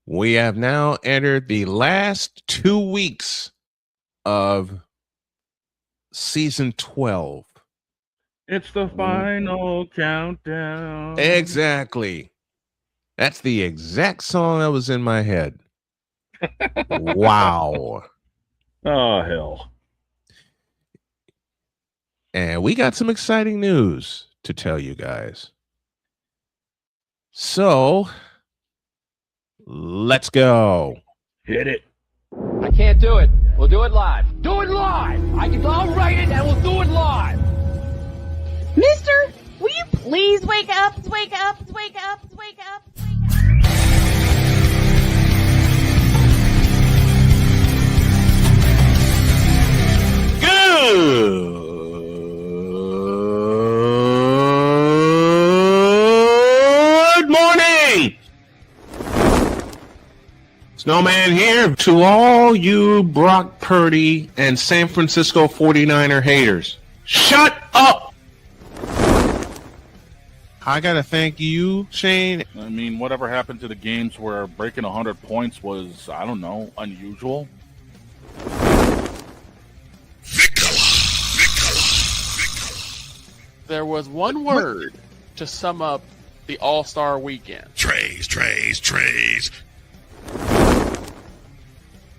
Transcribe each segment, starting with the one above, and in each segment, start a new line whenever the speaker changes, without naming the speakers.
We have now entered the last 2 weeks of season 12.
It's the final countdown.
Exactly. That's the exact song that was in my head. Wow.
Oh, hell.
And we got some exciting news to tell you guys. So, let's go.
Hit it.
I can't do it. We'll do it live. Do it live. I'll write it and we'll do it live.
Mister, will you please wake up, wake up, wake up, wake up, wake up?
Good morning. Snowman here to all you Brock Purdy and San Francisco 49er haters. Shut up. I got to thank you, Shane.
I mean, whatever happened to the games where breaking 100 points was, I don't know, unusual?
There was one word to sum up the All-Star weekend.
Trays.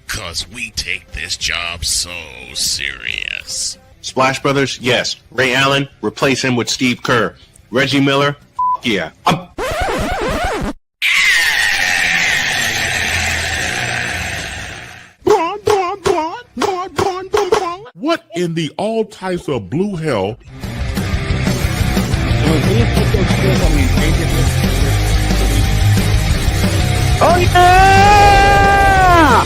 Cause we take this job so serious.
Splash Brothers, yes. Ray Allen, replace him with Steve Kerr. Reggie Miller, yeah.
What in the all types of blue hell?
Oh yeah!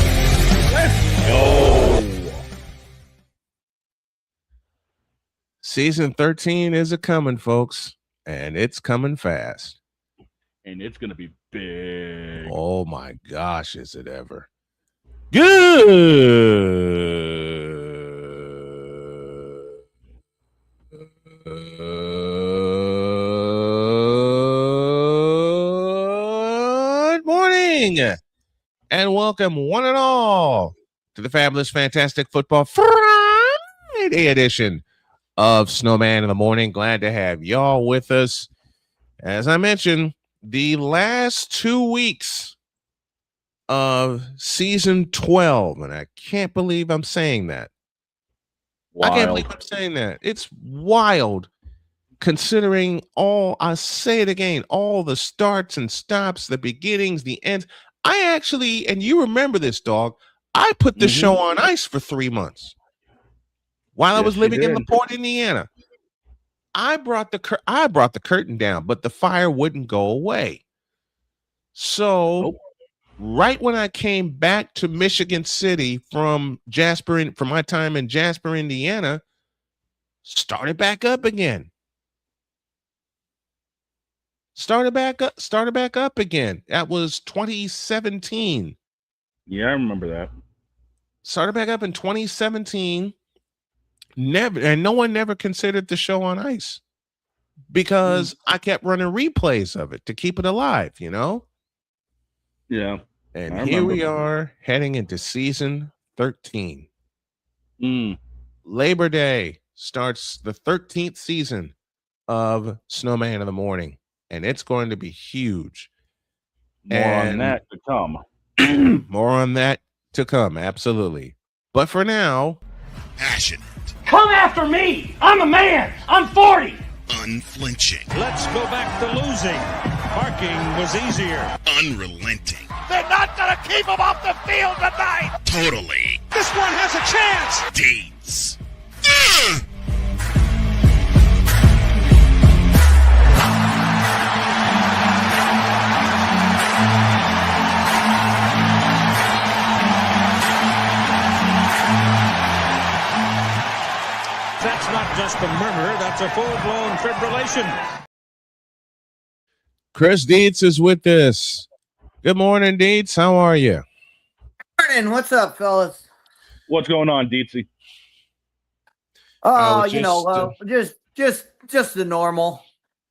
Season 13 is a coming, folks, and it's coming fast.
And it's going to be big.
Oh my gosh, is it ever? Good morning, and welcome one and all to the fabulous, fantastic football Friday edition of Snowman in the Morning. Glad to have y'all with us. As I mentioned, the last 2 weeks of season 12, and I can't believe I'm saying that.
Wild.
I can't believe I'm saying that. It's wild considering all, I say it again, all the starts and stops, the beginnings, the ends. I actually, and you remember this, dog, I put the show on ice for 3 months while I was living in LaPorte, Indiana. I brought the curtain down, but the fire wouldn't go away. So right when I came back to Michigan City from my time in Jasper, Indiana, started back up again. Started back up again. That was 2017.
Yeah, I remember that.
Started back up in 2017. No one never considered the show on ice because I kept running replays of it to keep it alive, you know?
Yeah.
And here we are heading into season 13. Labor Day starts the 13th season of Snowman in the Morning, and it's going to be huge.
More on that to come.
More on that to come, absolutely. But for now,
Passionate.
Come after me. I'm a man. I'm 40.
Unflinching.
Let's go back to losing. Parking was easier.
Unrelenting.
They're not going to keep him off the field tonight.
Totally.
This one has a chance.
Dietz.
That's not just a murmur, that's a full-blown fibrillation.
Chris Dietz is with us. Good morning, Dietz. How are you?
Morning. What's up, fellas?
What's going on, Dietzy?
Oh, just the normal.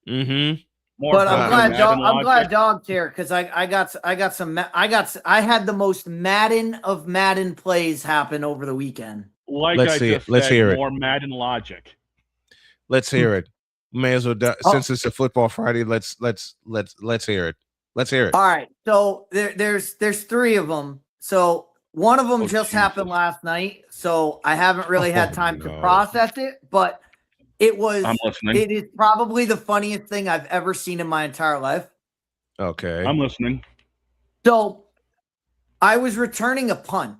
Mm-hmm.
More
But I'm glad
Madden
I'm glad
logic.
Dog's here because I had the most Madden plays happen over the weekend.
Like
Let's
I
see it.
just
Let's
said,
hear it.
more Madden logic.
Let's hear it. May as well since it's a football Friday. Let's hear it. Let's hear it.
All right, so there's 3 of them. So one of them just happened last night, so I haven't really had time to process it. But
I'm listening.
it is probably the funniest thing I've ever seen in my entire life.
Okay.
I'm listening.
So I was returning a punt.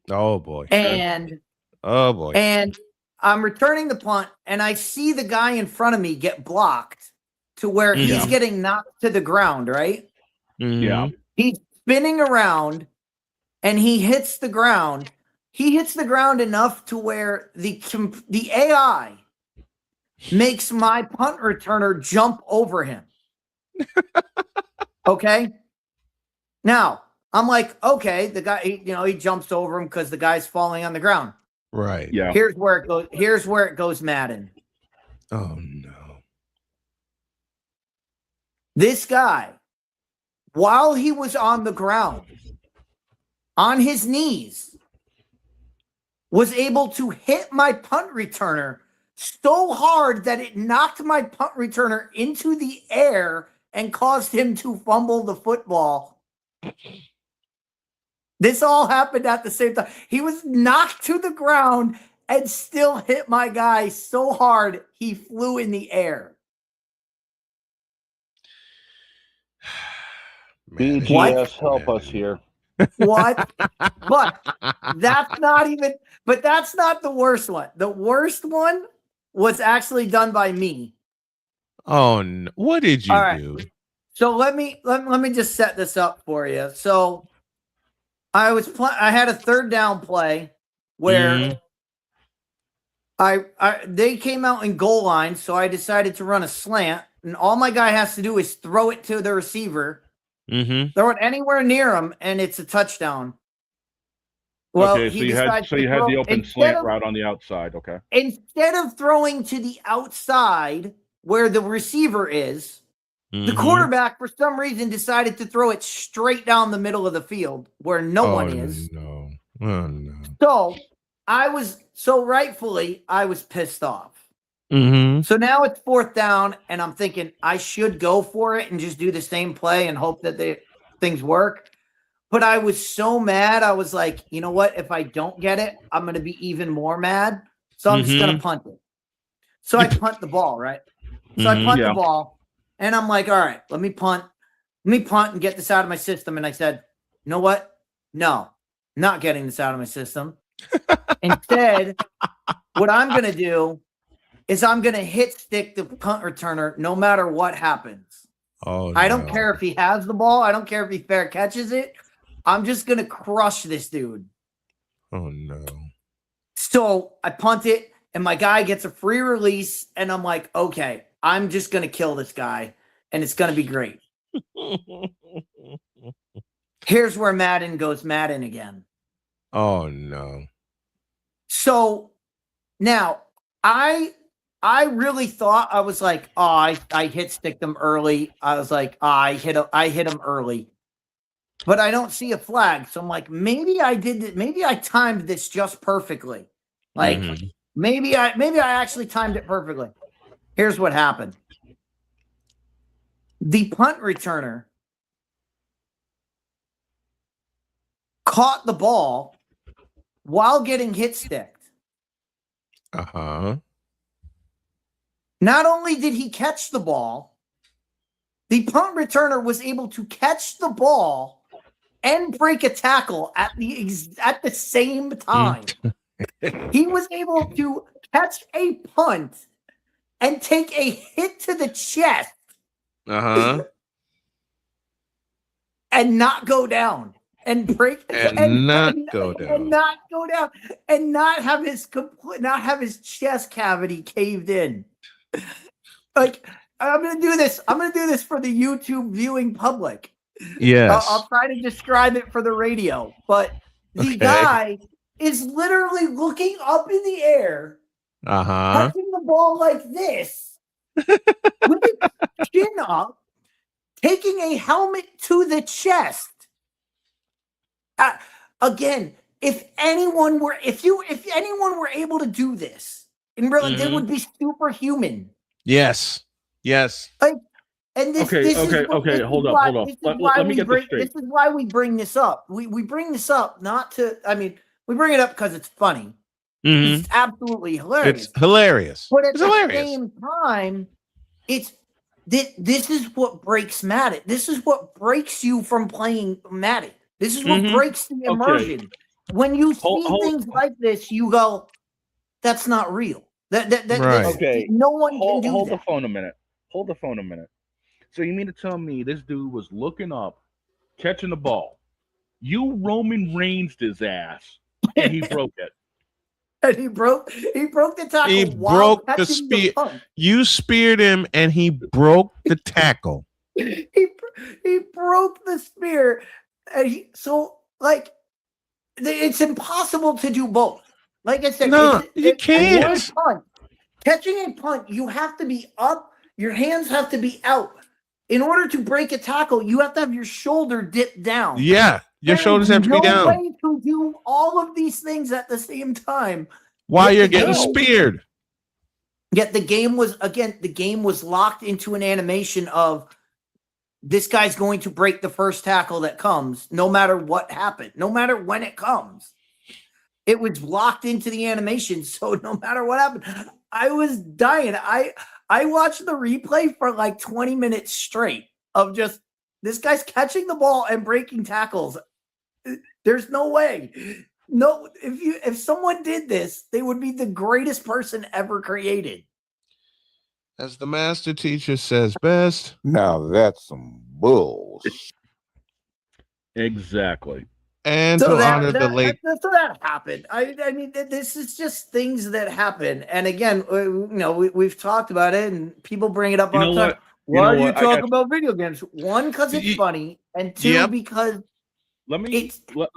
Oh boy.
And I'm returning the punt, and I see the guy in front of me get blocked to where he's getting knocked to the ground, right?
Yeah.
He's spinning around, and he hits the ground. He hits the ground enough to where the AI makes my punt returner jump over him. Okay? Now, I'm like, okay, the guy, he jumps over him because the guy's falling on the ground.
Right.
Yeah.
Here's where it goes. Here's where it goes, Madden.
Oh no.
This guy, while he was on the ground, on his knees, was able to hit my punt returner so hard that it knocked my punt returner into the air and caused him to fumble the football. This all happened at the same time. He was knocked to the ground and still hit my guy so hard he flew in the air.
BGS, help us here.
What? But that's not the worst one. The worst one was actually done by me.
Oh no. What did you do?
So let me just set this up for you. So I had a 3rd down play where they came out in goal line, so I decided to run a slant, and all my guy has to do is throw it to the receiver. Throw it anywhere near him, and it's a touchdown. Well,
okay, so you had the open slant route on the outside. Okay.
Instead of throwing to the outside where the receiver is, the quarterback, for some reason, decided to throw it straight down the middle of the field where no one is.
No. Oh no.
So rightfully, I was pissed off. So now it's 4th down, and I'm thinking I should go for it and just do the same play and hope that things work. But I was so mad. I was like, you know what? If I don't get it, I'm going to be even more mad. So I'm just going to punt it. So I punt the ball, right? So I punt the ball, and I'm like, all right, let me punt and get this out of my system. And I said, you know what? No, not getting this out of my system. Instead, what I'm going to do is I'm going to hit stick the punt returner no matter what happens. I don't care if he has the ball. I don't care if he fair catches it. I'm just going to crush this dude.
Oh, no.
So I punt it, and my guy gets a free release, and I'm like, okay, I'm just going to kill this guy, and it's going to be great. Here's where Madden goes Madden again.
Oh, no.
So now I really thought, I was like, oh, I hit stick them early. I was like, oh, I hit him early. But I don't see a flag. So I'm like, maybe I did it. Maybe I timed this just perfectly. Like maybe I actually timed it perfectly. Here's what happened. The punt returner caught the ball while getting hit sticked. Not only did he catch the ball, the punt returner was able to catch the ball and break a tackle at the same time. He was able to catch a punt and take a hit to the chest and not go down and break
and not go down
and not have his chest cavity caved in. Like, I'm gonna do this for the YouTube viewing public.
Yes.
I'll try to describe it for the radio, but the guy is literally looking up in the air, touching the ball like this, with his chin up, taking a helmet to the chest. Again, if anyone were able to do this in real life, they would be superhuman.
Yes.
Like, and this,
Okay,
this is
okay,
what-
okay,
this is
hold up,
why-
hold up.
This is
Let
why
me
we
get this
bring.
straight.
This is why we bring this up. We bring this up not to. I mean, we bring it up because it's funny.
Mhm.
It's absolutely hilarious.
It's hilarious.
But at
It's
the
hilarious.
same time, this is what breaks Madden. This is what breaks you from playing Madden. This is what breaks the immersion. When you see things like this, you go, "That's not real."
Right.
Okay.
No one can do
Hold
that.
the phone a minute. Hold the phone a minute. So you mean to tell me this dude was looking up, catching the ball? You Roman Reigns his ass, and he broke it.
And he broke the tackle.
He
while
broke the
catching
spear.
punt.
You speared him, and he broke the tackle.
He broke the spear, and it's impossible to do both. Like I said,
No, you
one
can't.
punt. Catching a punt, you have to be up. Your hands have to be out. In order to break a tackle, you have to have your shoulder dipped down.
Yeah, your shoulders have to be
No
down
way to do all of these things at the same time.
while
Yet
you're
the
getting
game-
speared.
Yet the game was locked into an animation of this guy's going to break the first tackle that comes, no matter what happened, no matter when it comes. It was locked into the animation, so no matter what happened, I was dying. I watched the replay for like 20 minutes straight of just this guy's catching the ball and breaking tackles. There's no way. No, if someone did this, they would be the greatest person ever created.
As the master teacher says best.
Now that's some bullshit.
Exactly.
And
So
to honor the late.
so that happened. I mean, this is just things that happen. And again, we've talked about it, and people bring it up
You
all
know
the time.
what? You
Why
know
do you
what? I
talk
got-
about video games? One, because it's funny, and two,
Yep.
because
Let me
it's
let,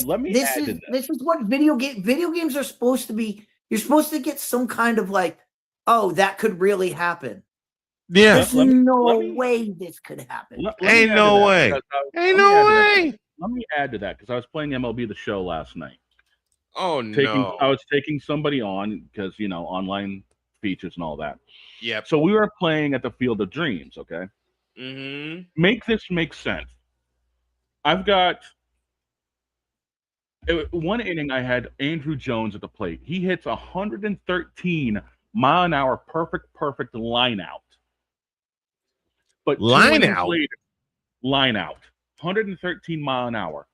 let me add to that.
this is what video games are supposed to be. You're supposed to get some kind of like, oh, that could really happen.
Yeah.
There's
let me-
no
let me-
way this could happen.
Let me
Ain't
add
no
to that,
way.
because
Ain't
let me
no
add to that.
way.
Let me add to that because I was playing MLB The Show last night.
Oh
I was taking somebody on because online features and all that.
Yep.
So we were playing at the Field of Dreams. Okay,
Mm-hmm.
make this make sense. I've got one inning. I had Andrew Jones at the plate. He hits 113 mile an hour, perfect line out. But
Line out?
line out, 113 mile an hour.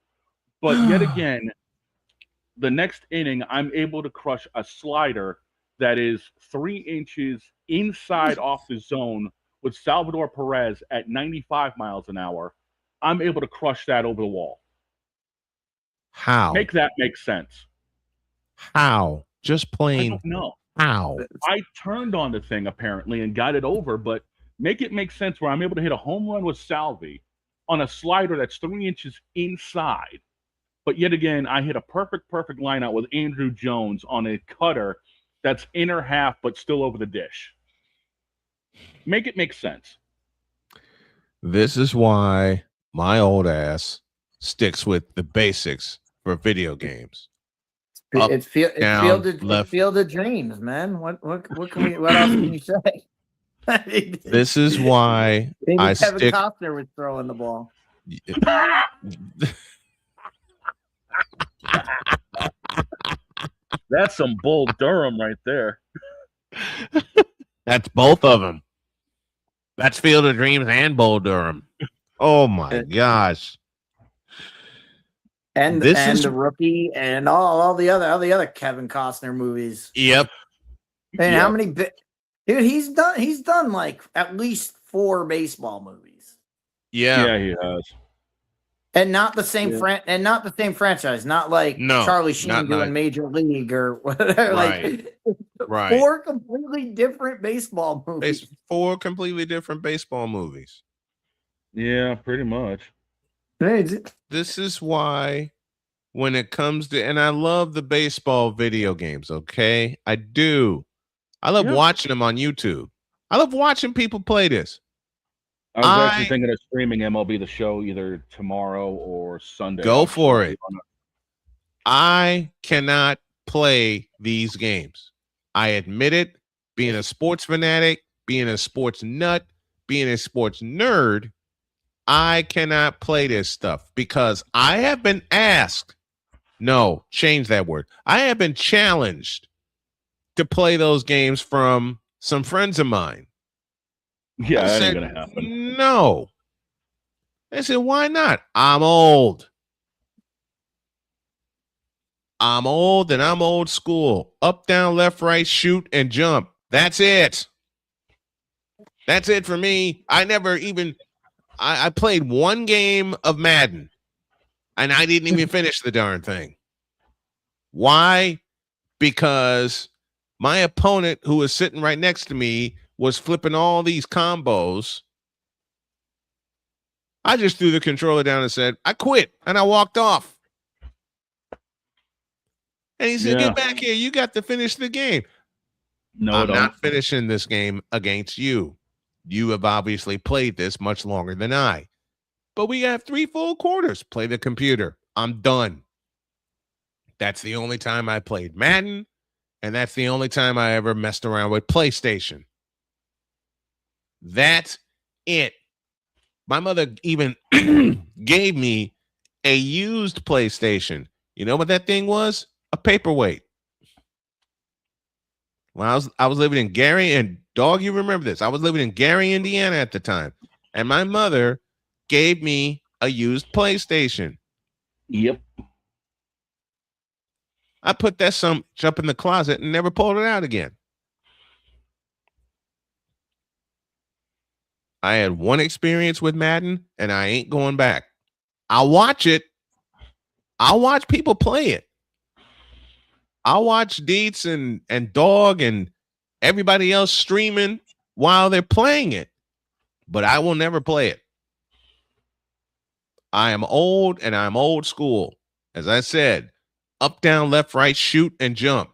But yet again, the next inning, I'm able to crush a slider that is 3 inches inside off the zone with Salvador Perez at 95 miles an hour. I'm able to crush that over the wall.
How?
Make that make sense.
How? Just
I
plain
don't know.
how?
I turned on the thing apparently and got it over, but make it make sense where I'm able to hit a home run with Salvi on a slider that's 3 inches inside. But yet again, I hit a perfect line out with Andrew Jones on a cutter that's inner half but still over the dish. Make it make sense.
This is why my old ass sticks with the basics for video games. Up,
It's
down, left.
Field of Dreams, man. What else can you say?
This is why
Maybe
I
Kevin
stick.
Costner was throwing the ball.
That's some Bull Durham right there.
That's both of them. That's Field of Dreams and Bull Durham. Oh my gosh.
And
This
and
is-
the Rookie and all the other Kevin Costner movies.
Yep.
And how many dude, he's done like at least 4 baseball movies.
Yeah.
Yeah, he has.
And not the same franchise, not like
No,
Charlie Sheen
not
doing
like-
Major League or whatever.
Right.
Like
Right.
4 completely different baseball movies.
4 completely different baseball movies.
Yeah, pretty much.
This is why when it comes to, and I love the baseball video games, okay? I do. I love watching them on YouTube. I love watching people play this.
I was actually thinking of streaming MLB The Show either tomorrow or Sunday.
Go for it. I cannot play these games. I admit it. Being a sports fanatic, being a sports nut, being a sports nerd, I cannot play this stuff because I have been asked. No, change that word. I have been challenged to play those games from some friends of mine.
Yeah, that ain't gonna happen.
No. I said, why not? I'm old. I'm old and I'm old school. Up, down, left, right, shoot, and jump. That's it. That's it for me. I never even I played one game of Madden and I didn't even finish the darn thing. Why? Because my opponent, who was sitting right next to me, was flipping all these combos. I just threw the controller down and said, I quit, and I walked off. And he said, get back here. You got to finish the game.
No,
I'm not finishing this game against you. You have obviously played this much longer than I. But we have 3 full quarters. Play the computer. I'm done. That's the only time I played Madden, and that's the only time I ever messed around with PlayStation. That's it. My mother even gave me a used PlayStation. You know what that thing was? A paperweight. When I was living in Gary, and dog, you remember this. I was living in Gary, Indiana at the time. And my mother gave me a used PlayStation.
Yep.
I put that jump in the closet and never pulled it out again. I had one experience with Madden, and I ain't going back. I'll watch it. I'll watch people play it. I'll watch Dietz and Dog and everybody else streaming while they're playing it, but I will never play it. I am old and I'm old school. As I said, up, down, left, right, shoot, and jump.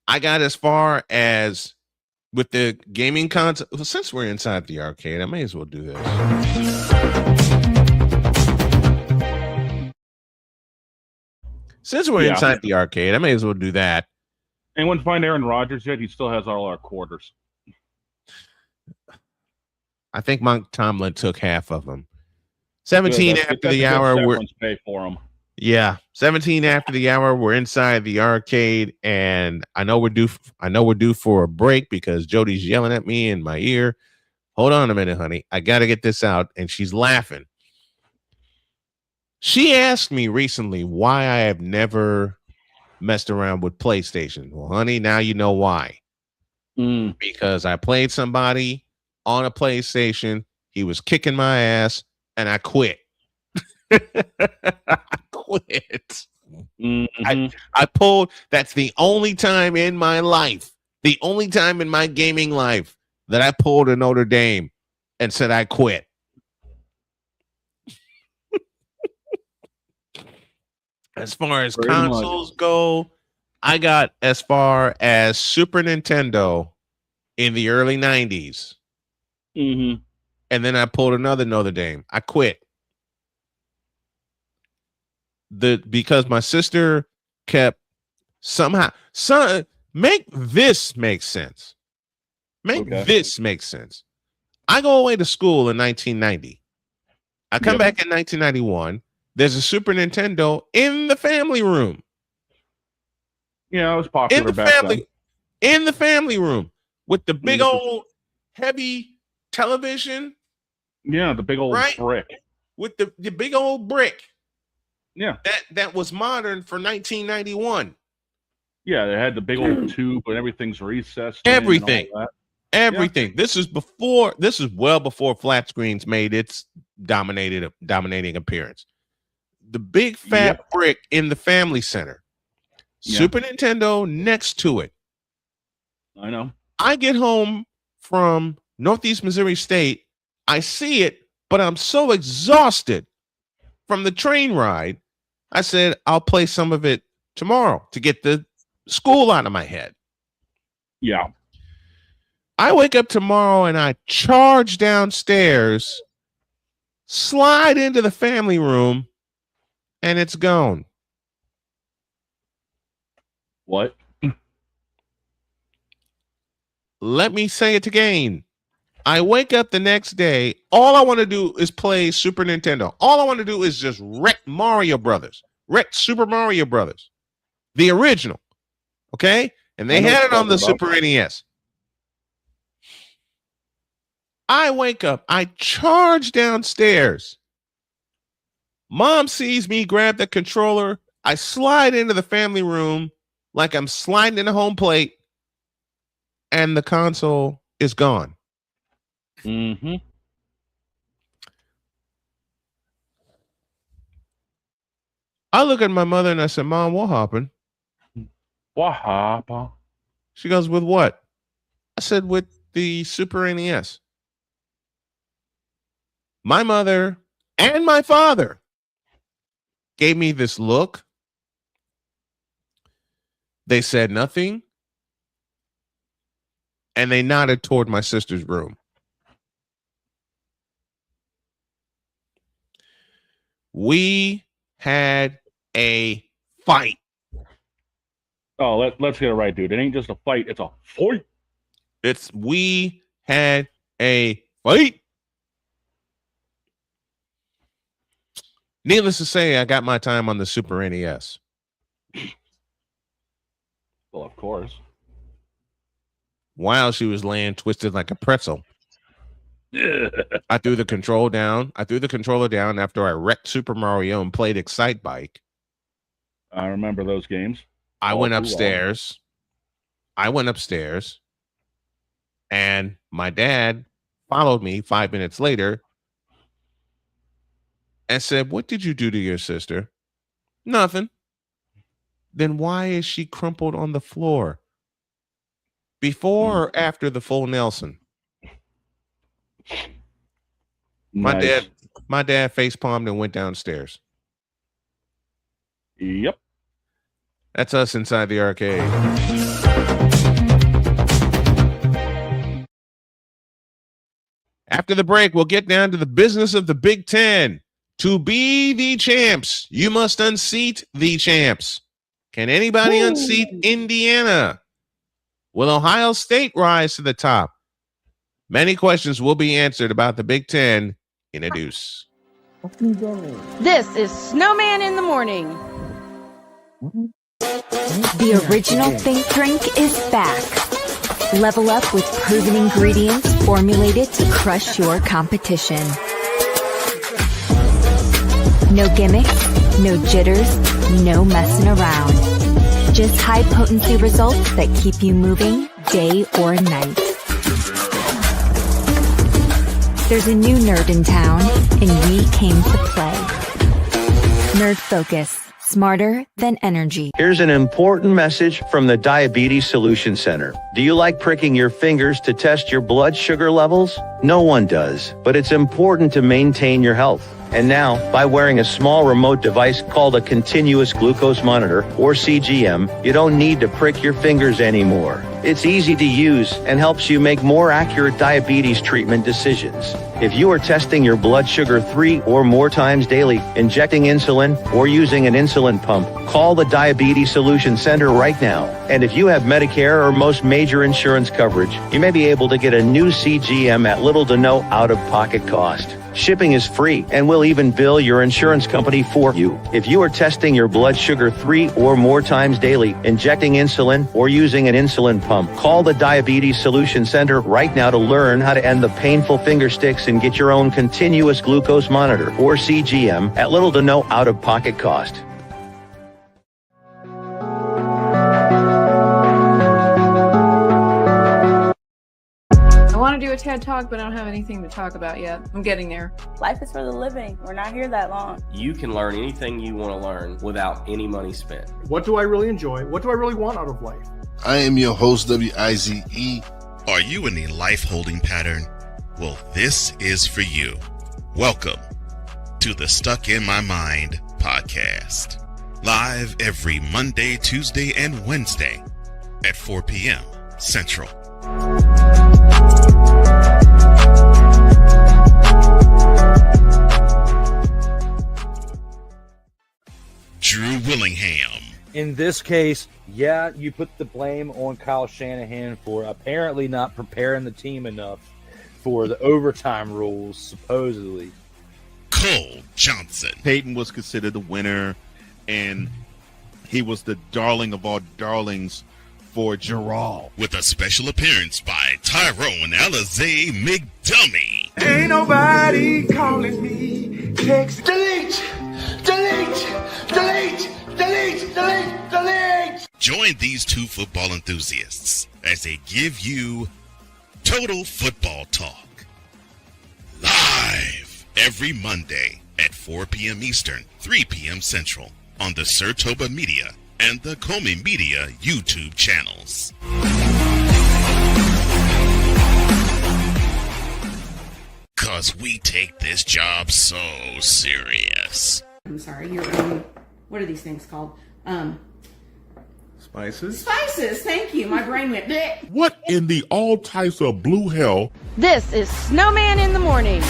I got as far as with the gaming console. Well, since we're inside the arcade, I may as well do this. Since we're inside the arcade, I may as well do that.
Anyone find Aaron Rodgers yet? He still has all our quarters.
I think Mike Tomlin took half of them. 17 after the hour. We're
pay for them.
Yeah, 17 after the hour. We're inside the arcade, and I know we're due for a break because Jody's yelling at me in my ear. Hold on a minute, honey. I got to get this out, and she's laughing. She asked me recently why I have never messed around with PlayStation. Well, honey, now you know why. Because I played somebody on a PlayStation. He was kicking my ass, and I quit. I quit. I pulled. That's the only time in my life, the only time in my gaming life that I pulled a Notre Dame and said I quit. As far as consoles go, I got as far as Super Nintendo in the early 90s. And then I pulled another Notre Dame. I quit. Because my sister kept make this make sense. This make sense. I go away to school in 1990. I come back in 1991. There's a Super Nintendo in the family room.
Yeah, it was popular back then.
In the family room with the big old heavy television.
Yeah, the big old brick.
With the big old brick.
Yeah.
That was modern for 1991.
Yeah, they had the big old tube and everything's recessed.
Everything. Everything. Yeah. This is well before flat screens made its dominating appearance. The big fat brick in the family center. Super Nintendo next to it.
I know.
I get home from Northeast Missouri State. I see it, but I'm so exhausted from the train ride. I said, I'll play some of it tomorrow to get the school out of my head.
Yeah.
I wake up tomorrow and I charge downstairs, slide into the family room, and it's gone.
What?
Let me say it again. I wake up the next day. All I want to do is play Super Nintendo. All I want to do is just wreck Mario Brothers. Wreck Super Mario Brothers. The original. Okay? And they had it on the Super NES. I wake up. I charge downstairs. Mom sees me grab the controller. I slide into the family room like I'm sliding in a home plate. And the console is gone.
Mm-hmm.
I look at my mother and I said, Mom, what happened?
What happened?
She goes, with what? I said, with the Super NES. My mother and my father gave me this look. They said nothing. And they nodded toward my sister's room. We had a fight.
Oh, let's get it right, dude. It ain't just a fight. It's a fight.
We had a fight. Needless to say, I got my time on the Super NES.
Well, of course.
While she was laying twisted like a pretzel. I threw the controller down. After I wrecked Super Mario and played Excite Bike.
I remember those games.
I went upstairs. And my dad followed me 5 minutes later and said, what did you do to your sister? Nothing. Then why is she crumpled on the floor? Before or after the full Nelson?
Nice.
My dad face palmed and went downstairs.
Yep.
That's us inside the arcade. After the break, we'll get down to the business of the Big Ten. To be the champs, you must unseat the champs. Can anybody unseat Indiana? Will Ohio State rise to the top? Many questions will be answered about the Big Ten in a deuce.
This is Snowman in the Morning.
The original Think Drink is back. Level up with proven ingredients formulated to crush your competition. No gimmicks, no jitters, no messing around. Just high potency results that keep you moving day or night. There's a new nerd in town, and we came to play. Nerd Focus. Smarter than energy.
Here's an important message from the Diabetes Solution Center. Do you like pricking your fingers to test your blood sugar levels? No one does, but it's important to maintain your health. And now, by wearing a small remote device called a continuous glucose monitor, or CGM, you don't need to prick your fingers anymore. It's easy to use and helps you make more accurate diabetes treatment decisions. If you are testing your blood sugar 3 or more times daily, injecting insulin, or using an insulin pump, call the Diabetes Solution Center right now. And if you have Medicare or most major insurance coverage, you may be able to get a new CGM at little to no out-of-pocket cost. Shipping is free and will even bill your insurance company for you. If you are testing your blood sugar 3 or more times daily, injecting insulin, or using an insulin pump, call the Diabetes Solution Center right now to learn how to end the painful finger sticks and get your own continuous glucose monitor, or CGM, at little to no out-of-pocket cost.
I want to do a TED Talk, but I don't have anything to talk about yet. I'm getting there.
Life is for the living. We're not here that long.
You can learn anything you want to learn without any money spent.
What do I really enjoy? What do I really want out of life?
I am your host, WIZE. Are you in a life holding pattern? Well, this is for you. Welcome to the Stuck in My Mind podcast. Live every Monday, Tuesday, and Wednesday at 4 p.m. Central.
in this case, yeah, you put the blame on Kyle Shanahan for apparently not preparing the team enough for the overtime rules, supposedly.
Cole Johnson.
Peyton was considered the winner, and he was the darling of all darlings for Gerald.
With a special appearance by Tyrone Alizé McDummy.
Ain't nobody calling me. Text delete, delete, delete, delete, delete, delete.
Join these two football enthusiasts as they give you Total Football Talk. Live every Monday at 4 p.m. Eastern, 3 p.m. Central on the Sertoba Media and the Comey Media YouTube channels. Cause we take this job so serious.
I'm sorry, you're what are these things called?
Spices?
Spices, thank you. My brain went bleh.
What in the all types of blue hell?
This is Snowman in the Morning.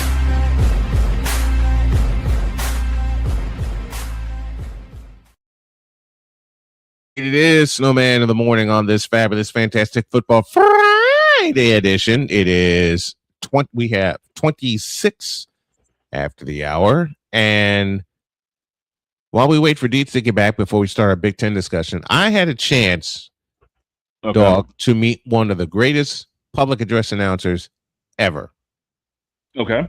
It is Snowman in the Morning on this fabulous, fantastic football Friday edition. It is we have 26 after the hour, and while we wait for Dietz to get back before we start our Big Ten discussion, I had a chance, Dog, to meet one of the greatest public address announcers ever.
Okay.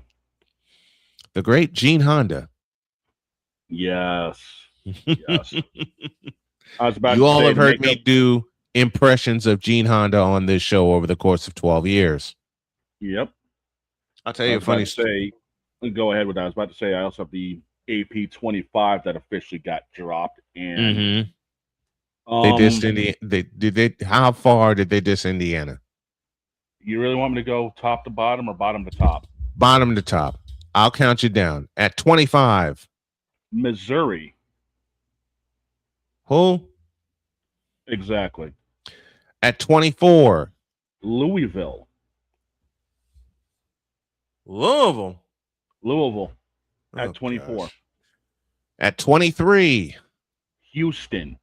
The great Gene Honda.
Yes. Yes. I was about
you
to
all
say
have heard me do impressions of Gene Honda on this show over the course of 12 years.
Yep.
I'll tell you a funny
story. Go ahead with that. I was about to say I also have the AP 25 that officially got dropped, and
they dissed Indiana. How far did they diss Indiana?
You really want me to go top to bottom or bottom to top?
Bottom to top. I'll count you down. At 25.
Missouri.
Who?
Exactly.
At 24.
Louisville.
Louisville.
At 24.
Gosh. At 23.
Houston.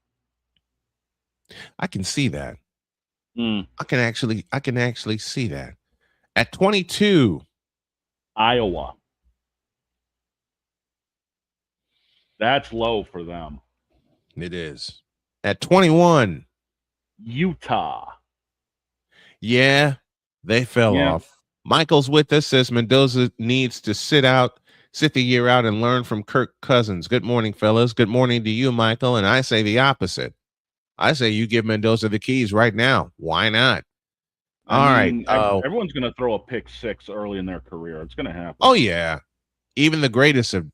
I can see that.
I
can actually see that. At 22.
Iowa. That's low for them.
It is. At 21.
Utah.
Yeah, they fell off. Michael's with us, says Mendoza needs to sit the year out and learn from Kirk Cousins. Good morning, fellas. Good morning to you, Michael. And I say the opposite. I say you give Mendoza the keys right now. Why not?
I mean, everyone's going to throw a pick six early in their career. It's going to happen.
Oh yeah, even the greatest have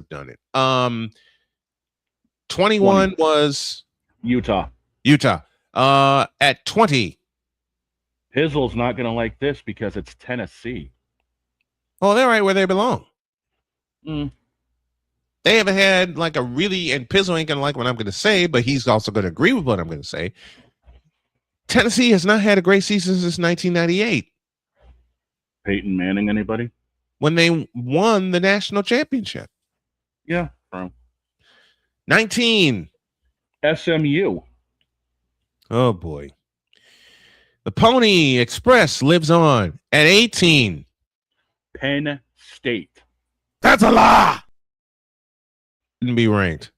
done it. 21 was
Utah.
At 20.
Pizzle's not going to like this because it's Tennessee.
Oh, they're right where they belong. They haven't had like a really, and Pizzle ain't going to like what I'm going to say, but he's also going to agree with what I'm going to say. Tennessee has not had a great season since 1998.
Peyton Manning, anybody?
When they won the national championship.
Yeah. Bro.
19.
SMU.
Oh, boy. The Pony Express lives on at 18.
Penn State.
That's a lie. Shouldn't be ranked.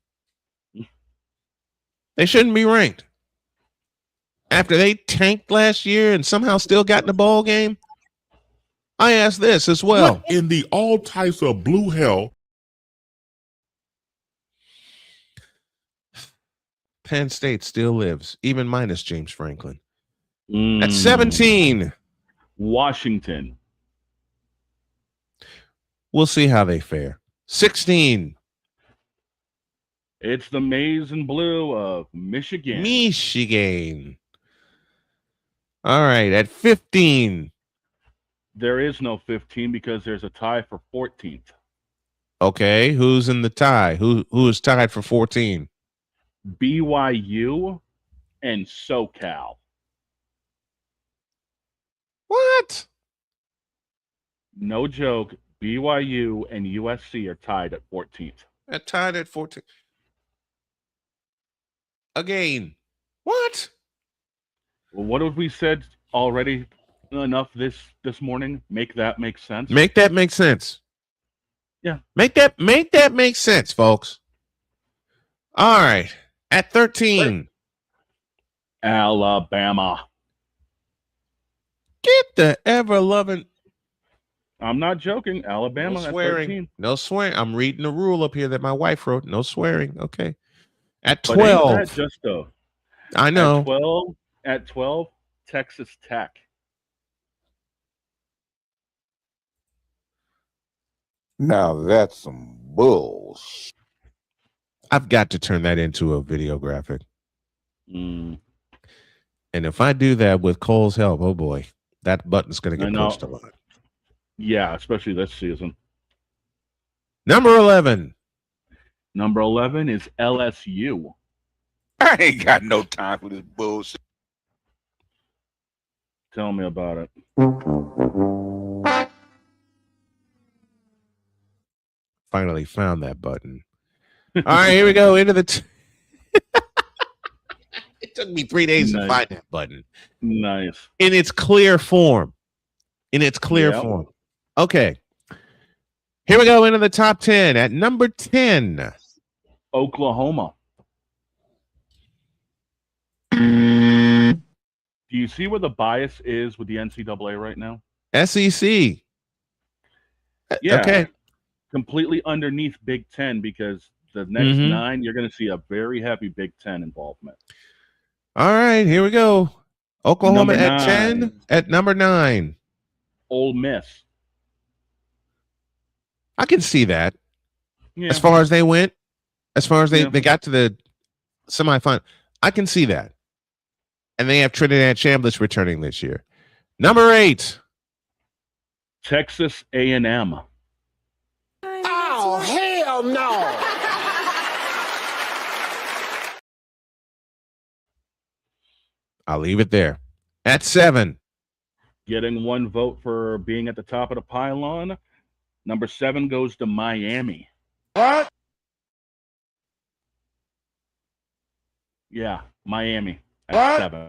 They shouldn't be ranked. After they tanked last year and somehow still got in the ball game, I ask this as well.
What in the all types of blue hell?
Penn State still lives, even minus James Franklin. At 17.
Washington.
We'll see how they fare. 16.
It's the maize and blue of Michigan.
All right, at 15.
There is no 15 because there's a tie for 14th.
Okay, who's in the tie? Who is tied for 14?
BYU and SoCal.
What?
No joke. BYU and USC are tied at 14th.
Tied at 14. again. What?
Well, what have we said already enough this morning? Make that make sense.
Make that make sense.
Yeah.
Make that make sense, folks. All right. At 13.
Alabama.
Get the ever-loving.
I'm not joking. Alabama.
No swearing. No swearing. I'm reading the rule up here that my wife wrote. No swearing. Okay. At 12.
But ain't that just a,
I know.
At 12, Texas Tech.
Now that's some bullshit.
I've got to turn that into a video graphic.
Mm.
And if I do that with Cole's help, oh boy, that button's going to get pushed a lot.
Yeah, especially this season.
Number 11.
Number 11 is LSU.
I ain't got no time for this bullshit.
Tell me about it.
Finally found that button. All right, here we go. Into the. It took me 3 days to find that button.
Nice.
In its clear form. Form. Okay. Here we go into the top 10. At number 10.
Oklahoma. Do you see where the bias is with the NCAA right now?
SEC.
Yeah.
Okay.
Completely underneath Big Ten, because the next 9, you're going to see a very heavy Big Ten involvement.
All right, here we go. Oklahoma
Number
at 10. At number 9.
Ole Miss.
I can see that.
Yeah.
As far as they went, as far as they got to the semifinal, I can see that. And they have Trinidad Chambliss returning this year. Number 8.
Texas A&M.
Oh, hell no.
I'll leave it there. At 7.
Getting 1 vote for being at the top of the pylon. Number 7 goes to Miami.
What?
Yeah, Miami at
What?
7.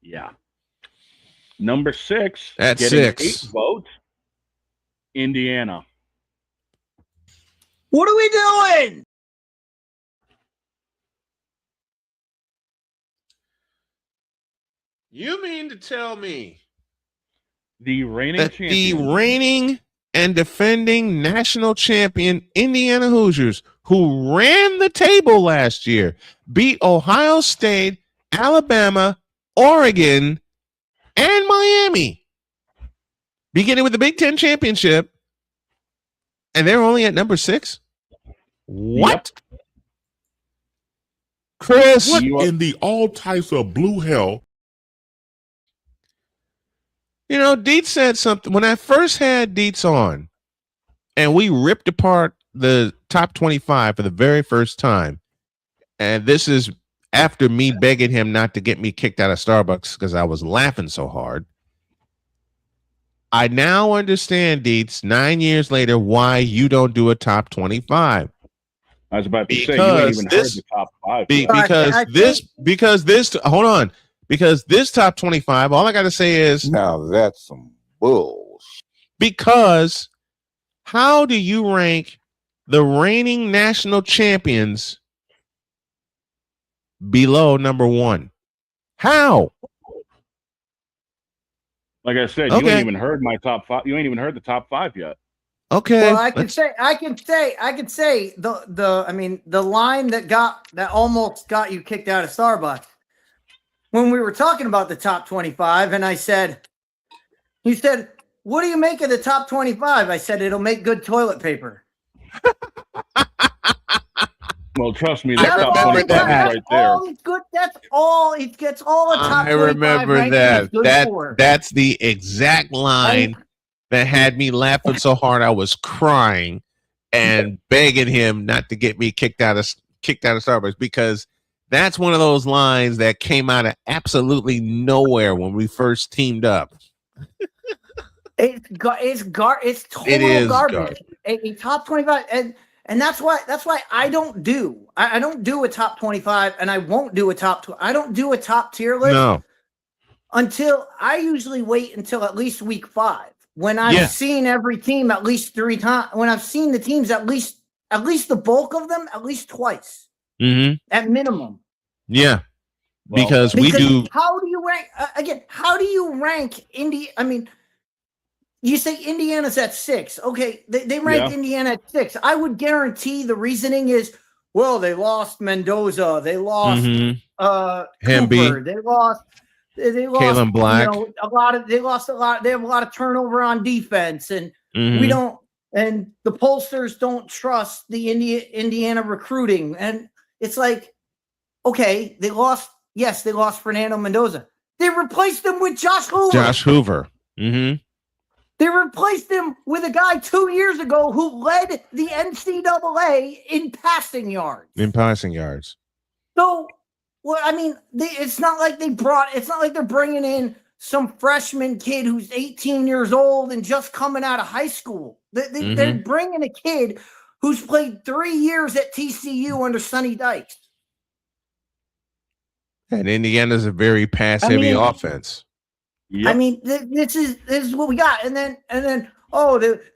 Yeah. Number 6.
At
getting
6.
8 votes. Indiana.
What are we doing?
You mean to tell me
the reigning
that
champion,
the reigning and defending national champion Indiana Hoosiers, who ran the table last year, beat Ohio State, Alabama, Oregon, and Miami, beginning with the Big Ten championship, and they're only at number 6? What?
Yep.
Chris,
What in the all types of blue hell?
You know, Dietz said something when I first had Dietz on, and we ripped apart the top 25 for the very first time. And this is after me begging him not to get me kicked out of Starbucks because I was laughing so hard. I now understand, Dietz, 9 years later, why you don't do a top 25.
I was about to say, you ain't even heard the top 5.
Hold on. Because this top 25, all I got to say is,
now that's some bullshit.
Because how do you rank the reigning national champions below number 1? How?
Like I said, you ain't even heard my top 5. You ain't even heard the top 5 yet.
Okay.
Well, I can say the line that almost got you kicked out of Starbucks. When we were talking about the top 25, and you said, what do you make of the top 25? I said, it'll make good toilet paper.
Well, trust me, that's top 25 right there.
That's all. It gets all the top 25.
I remember that. That's the exact line that had me laughing so hard I was crying and begging him not to get me kicked out of Starbucks, because that's one of those lines that came out of absolutely nowhere when we first teamed up.
It's total garbage. A top 25, And that's why I don't do a top 25, and I won't do a top 2. I don't do a top tier list until I usually wait until at least week 5 when I've seen every team at least 3 times. When I've seen the teams at least the bulk of them at least twice at minimum.
Yeah, because we do.
How do you rank again? How do you rank Indy? I mean, you say Indiana's at 6. Okay, they ranked Indiana at 6. I would guarantee the reasoning is, well, they lost Mendoza, they lost Cooper, they lost
Kalen Black.
They lost a lot. They have a lot of turnover on defense, and we don't. And the pollsters don't trust the Indiana recruiting, and it's like, okay, they lost. Yes, they lost Fernando Mendoza. They replaced him with Josh Hoover. They replaced him with a guy 2 years ago who led the NCAA in passing yards. So, well, I mean, it's not like they're bringing in some freshman kid who's 18 years old and just coming out of high school. They're bringing a kid who's played 3 years at TCU under Sonny Dykes.
And Indiana's a very pass-heavy offense.
Yep. I mean, this is what we got, and then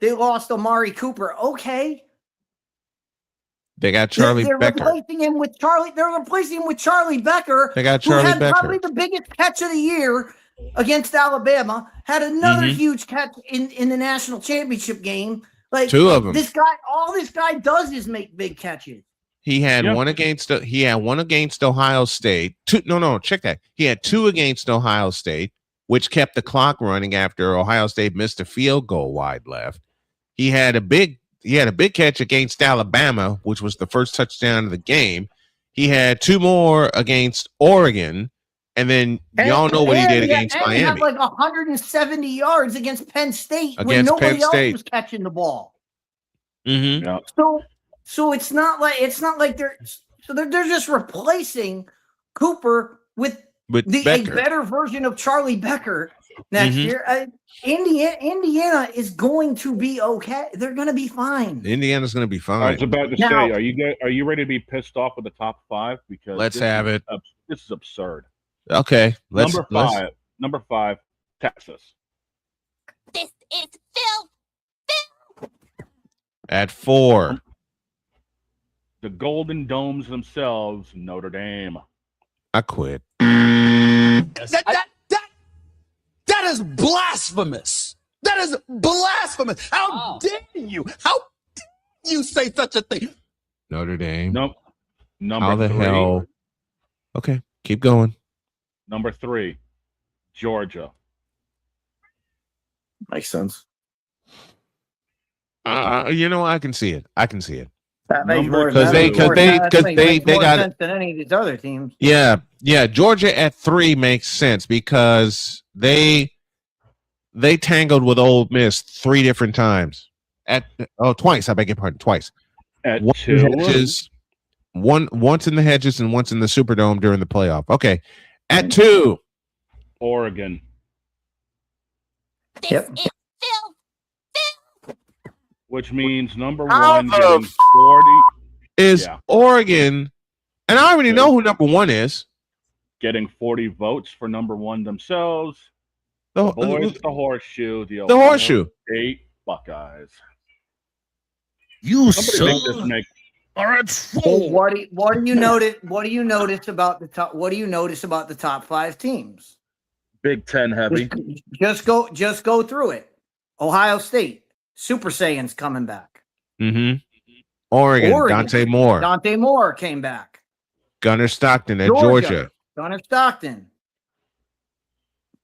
they lost Amari Cooper. Okay,
they got Charlie Becker.
They're replacing him with Charlie Becker.
They got Charlie Becker,
probably the biggest catch of the year against Alabama. Had another huge catch in the national championship game. Like
2 of them.
All this guy does is make big catches.
He had one against Ohio State. Check that. He had 2 against Ohio State, which kept the clock running after Ohio State missed a field goal wide left. He had a big catch against Alabama, which was the first touchdown of the game. He had 2 more against Oregon, and then y'all know what he did against Miami.
He had like 170 yards against Penn State when nobody else was catching the ball. So it's not like they're just replacing Cooper with a better version of Charlie Becker next year. Indiana is going to be okay. They're going to be fine.
Indiana's going to be fine.
I was about to say, are you ready to be pissed off with the top 5? Because
let's have it.
This is absurd.
Okay,
Number 5, Texas.
This is Phil.
At 4.
The Golden Domes themselves, Notre Dame.
I quit.
That is blasphemous. That is blasphemous. How dare you? How dare you say such a thing?
Notre Dame.
Nope.
How the hell? Okay, keep going.
Number 3, Georgia.
Makes sense.
I can see it.
That makes more
because they got
sense than any of these other teams.
Yeah. Georgia at 3 makes sense because they tangled with Ole Miss 3 different times. Twice. I beg your pardon. Twice.
At
once
2.
Once in the hedges and once in the Superdome during the playoff. Okay. At 2.
Oregon.
Yep.
Which means number 1 getting 40
is Oregon, and I already know who number 1 is.
Getting 40 votes for number 1 themselves. The horseshoe. The
horseshoe.
State Buckeyes.
You
are at full. What do you notice? What do you notice about the top? What do you notice about the top 5 teams?
Big 10 heavy.
Just go through it. Ohio State. Super Saiyan's coming back.
Oregon. Dante
Moore came back.
Gunnar Stockton at Georgia.
Gunnar Stockton.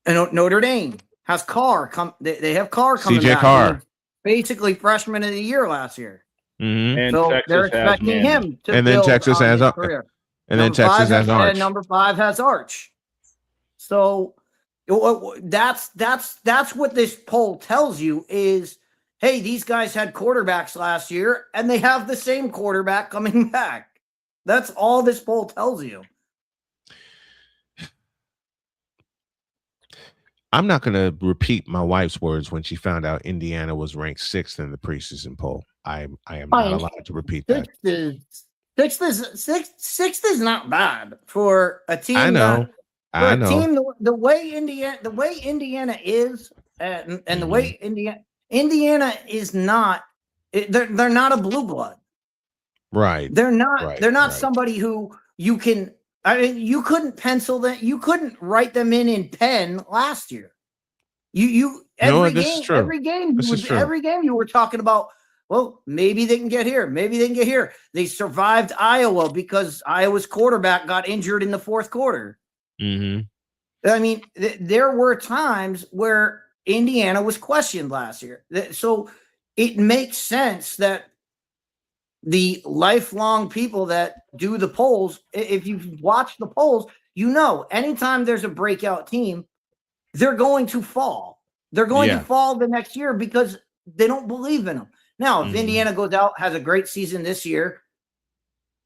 And Notre Dame has Carr. They have Carr coming back.
CJ Carr.
Basically freshman of the year last year.
And
so
Texas
they're expecting him to
and then Texas has career. And then Texas has Arch.
Number 5 has Arch. So that's what this poll tells you is, hey, these guys had quarterbacks last year, and they have the same quarterback coming back. That's all this poll tells you.
I'm not going to repeat my wife's words when she found out Indiana was ranked 6th in the preseason poll. I am not allowed to repeat that.
Sixth is not bad for a team.
I know.
Team, the way Indiana is, and the way Indiana is not. They're not a blue blood.
Right.
They're not.
Right,
they're not
right.
somebody who you can. I mean, you couldn't pencil them. You couldn't write them in pen last year. Every game you were talking about. Well, maybe they can get here. Maybe they can get here. They survived Iowa because Iowa's quarterback got injured in the fourth quarter.
Mm-hmm.
I mean, there were times where Indiana was questioned last year. So it makes sense that the lifelong people that do the polls, if you watch the polls, anytime there's a breakout team, they're going to fall. They're going to fall the next year because they don't believe in them. Now, if Indiana goes out, has a great season this year,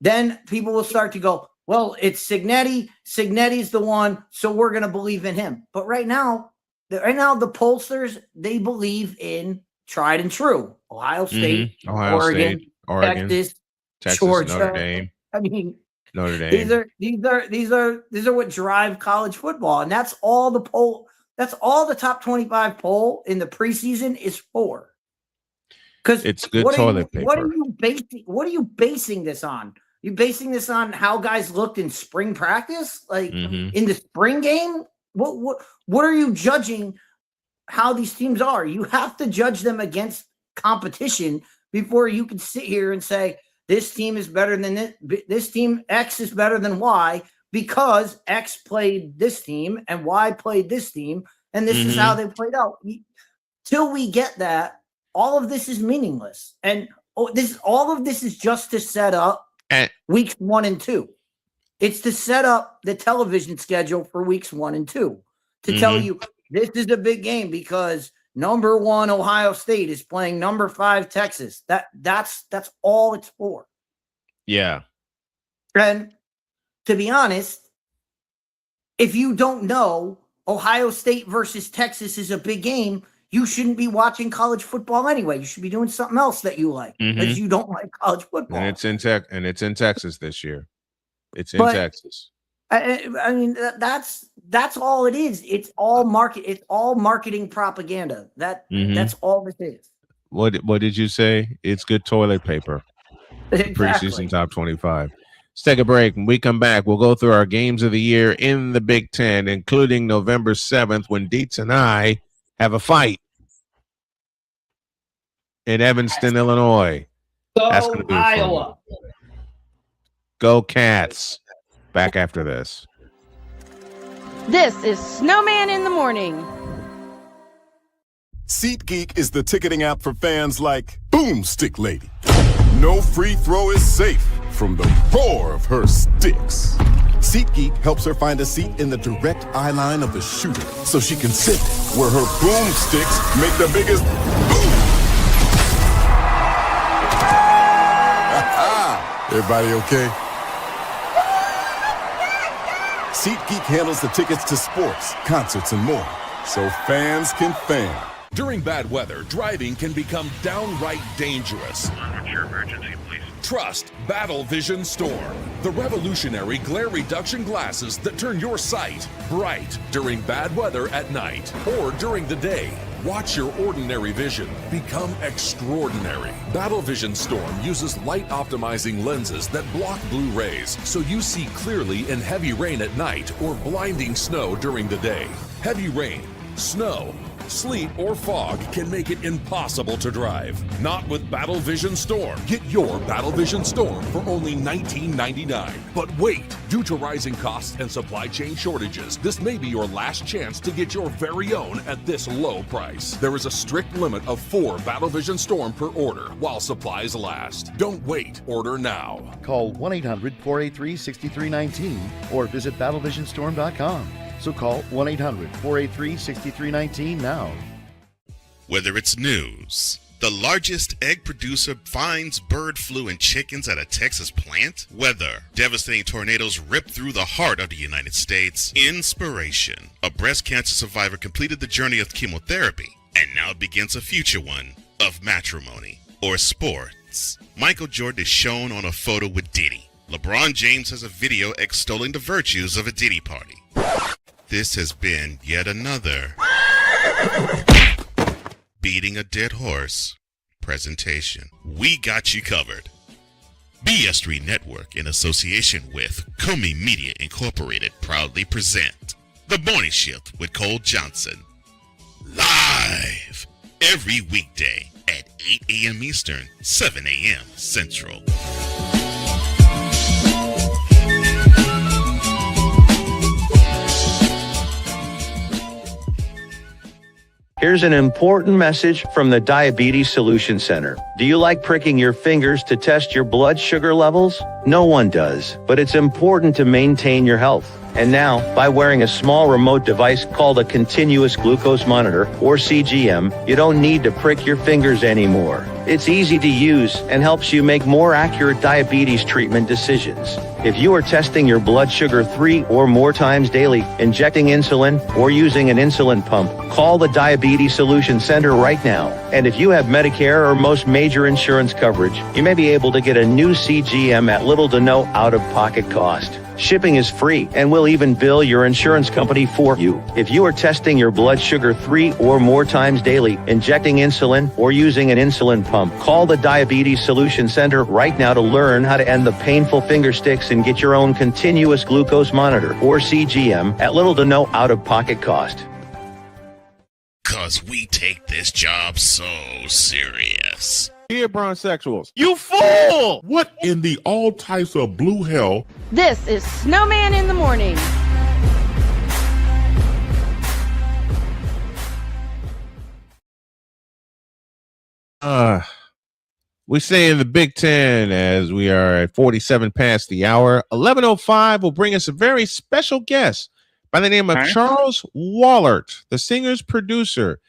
then people will start to go, well, it's Cignetti. Cignetti's the one, so we're going to believe in him. But right now, the pollsters, they believe in tried and true. Ohio State, Oregon, Texas, Georgia,
Notre Dame.
I mean,
Notre Dame.
These are what drive college football, and that's all the poll. That's all the top 25 poll in the preseason is for. Because
it's good toilet paper.
What are you basing this on? You basing this on how guys looked in spring practice, like in the spring game? What are you judging how these teams are? You have to judge them against competition before you can sit here and say this team is better than this. This team X is better than Y because X played this team and Y played this team, and this is how they played out. Till we get that, all of this is meaningless, and all of this is just to set up weeks 1 and 2. It's to set up the television schedule for weeks 1 and 2 to tell you this is a big game because number 1 Ohio State is playing number 5 Texas. That's all it's for.
Yeah.
And to be honest, if you don't know Ohio State versus Texas is a big game, you shouldn't be watching college football anyway. You should be doing something else that you like because you don't like college football.
And it's in Texas this year. It's in Texas.
I mean, that's all it is. It's all marketing propaganda. That's all this is.
What did you say? It's good toilet paper.
Exactly.
Preseason top 25. Let's take a break. When we come back, we'll go through our games of the year in the Big Ten, including November 7th when Dietz and I have a fight in Evanston, Illinois. That's going to be Iowa. Go Cats. Back after this.
This is Snowman in the Morning.
SeatGeek is the ticketing app for fans like Boomstick Lady. No free throw is safe from the roar of her sticks. SeatGeek helps her find a seat in the direct eye line of the shooter so she can sit where her boomsticks make the biggest boom. Everybody okay? SeatGeek handles the tickets to sports, concerts, and more, so fans can fan.
During bad weather, driving can become downright dangerous. What's your emergency, please? Trust Battle Vision Storm, the revolutionary glare reduction glasses that turn your sight bright during bad weather at night or during the day. Watch your ordinary vision become extraordinary. Battle Vision Storm uses light-optimizing lenses that block blue rays so you see clearly in heavy rain at night or blinding snow during the day. Heavy rain, snow, sleet, or fog can make it impossible to drive. Not with Battle Vision Storm. Get your Battle Vision Storm for only $19.99. But wait, due to rising costs and supply chain shortages, this may be your last chance to get your very own at this low price. There is a strict limit of 4 Battle Vision Storm per order while supplies last. Don't wait, order now.
Call 1-800-483-6319 or visit battlevisionstorm.com. So call 1-800-483-6319 now.
Whether it's news, the largest egg producer finds bird flu in chickens at a Texas plant, weather, devastating tornadoes rip through the heart of the United States, inspiration, a breast cancer survivor completed the journey of chemotherapy and now begins a future one of matrimony. or sports. Michael Jordan is shown on a photo with Diddy. LeBron James has a video extolling the virtues of a Diddy party. This has been yet another beating a dead horse presentation. We got you covered. BS3 Network, in association with Comey Media Incorporated, proudly present The Morning Shift with Cole Johnson. Live every weekday at 8 a.m. Eastern, 7 a.m. Central.
Here's an important message from the Diabetes Solution Center. Do you like pricking your fingers to test your blood sugar levels? No one does, but it's important to maintain your health. And now, by wearing a small remote device called a continuous glucose monitor, or CGM, you don't need to prick your fingers anymore. It's easy to use and helps you make more accurate diabetes treatment decisions. If you are testing your blood sugar 3 or more times daily, injecting insulin, or using an insulin pump, call the Diabetes Solution Center right now. And if you have Medicare or most major insurance coverage, you may be able to get a new CGM at little to no out-of-pocket cost. Shipping is free and will even bill your insurance company for you. If you are testing your blood sugar 3 or more times daily, injecting insulin, or using an insulin pump, call the Diabetes Solution Center right now to learn how to end the painful finger sticks and get your own continuous glucose monitor, or CGM, at little to no out-of-pocket cost.
'Cause we take this job so serious.
Here, bronsexuals.
You fool! What in the all types of blue hell?
This is Snowman in the morning.
We stay in the Big Ten as we are at 47 past the hour. 11:05 will bring us a very special guest by the name of Charles Wallert, the singer's producer.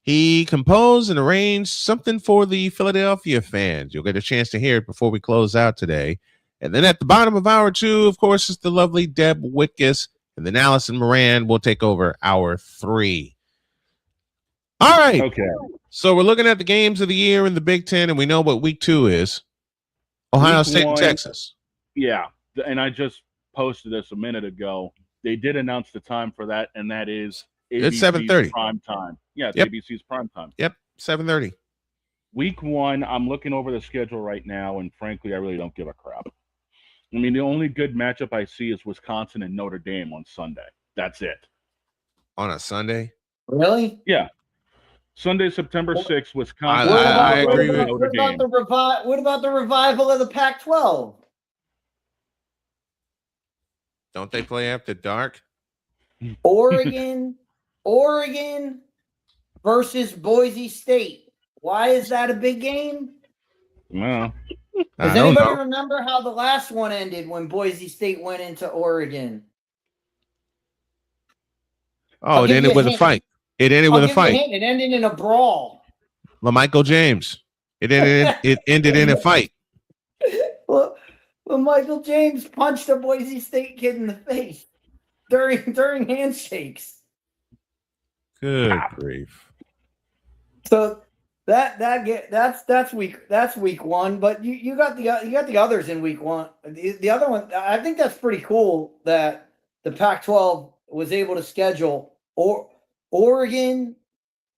He composed and arranged something for the Philadelphia fans. You'll get a chance to hear it before we close out today. And then at the bottom of hour 2, of course, is the lovely Deb Whitcas. And then Allison Moran will take over hour 3. All right.
Okay.
So we're looking at the games of the year in the Big Ten, and we know what week 2 is. Ohio State and Texas.
Yeah. And I just posted this a minute ago. They did announce the time for that, and that is
It's 7:30.
prime time. Yeah, it's
Yep.
ABC's prime time.
Yep, 7:30.
Week 1, I'm looking over the schedule right now, and frankly, I really don't give a crap. I mean, the only good matchup I see is Wisconsin and Notre Dame on Sunday. That's it.
On a Sunday?
Really?
Yeah. Sunday, September 6th, Wisconsin.
I agree with
What about the revival of the Pac-12?
Don't they play after dark?
Oregon versus Boise State. Why is that a big game?
No.
Does anybody remember how the last one ended when Boise State went into Oregon?
Oh, it ended with a fight. It ended with a fight.
It ended in a brawl.
LaMichael James. It ended in a fight.
Well, Michael James punched a Boise State kid in the face during handshakes.
Good grief.
So that's week 1, but you got the others in week 1. The other one, I think that's pretty cool that the Pac-12 was able to schedule Oregon.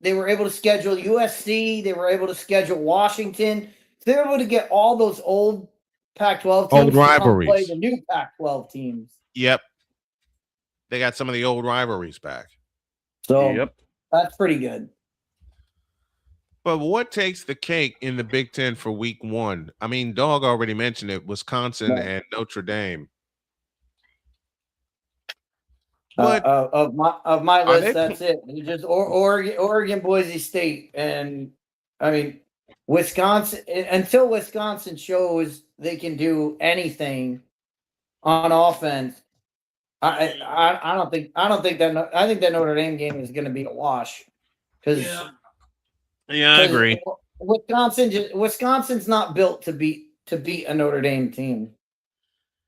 They were able to schedule USC. They were able to schedule Washington. So they were able to get all those old Pac-12 teams
old rivalries.
To play the new Pac-12 teams.
Yep. They got some of the old rivalries back.
So that's pretty good.
But what takes the cake in the Big Ten for week 1? I mean, Dog already mentioned it, Wisconsin and Notre Dame. But
of my list, that's it. You just Oregon, Boise State, and I mean Wisconsin. Until Wisconsin shows they can do anything on offense, I don't think that. I think that Notre Dame game is going to be a wash. Because
I agree.
Wisconsin's not built to beat a Notre Dame team.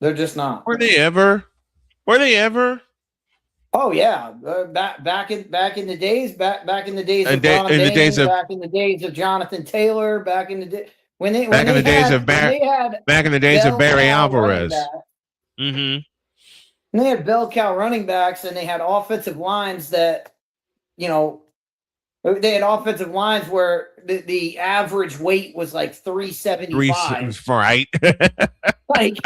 They're just not.
Were they ever?
Oh yeah, back in the days of Ron
in the
Dayne,
days of
back in the days of Jonathan Taylor, back in the day when they
back in the days
had
of Barry Alvarez.
And they had bell cow running backs, and they had offensive lines that, they had offensive lines where the average weight was like 375.
Right.
Like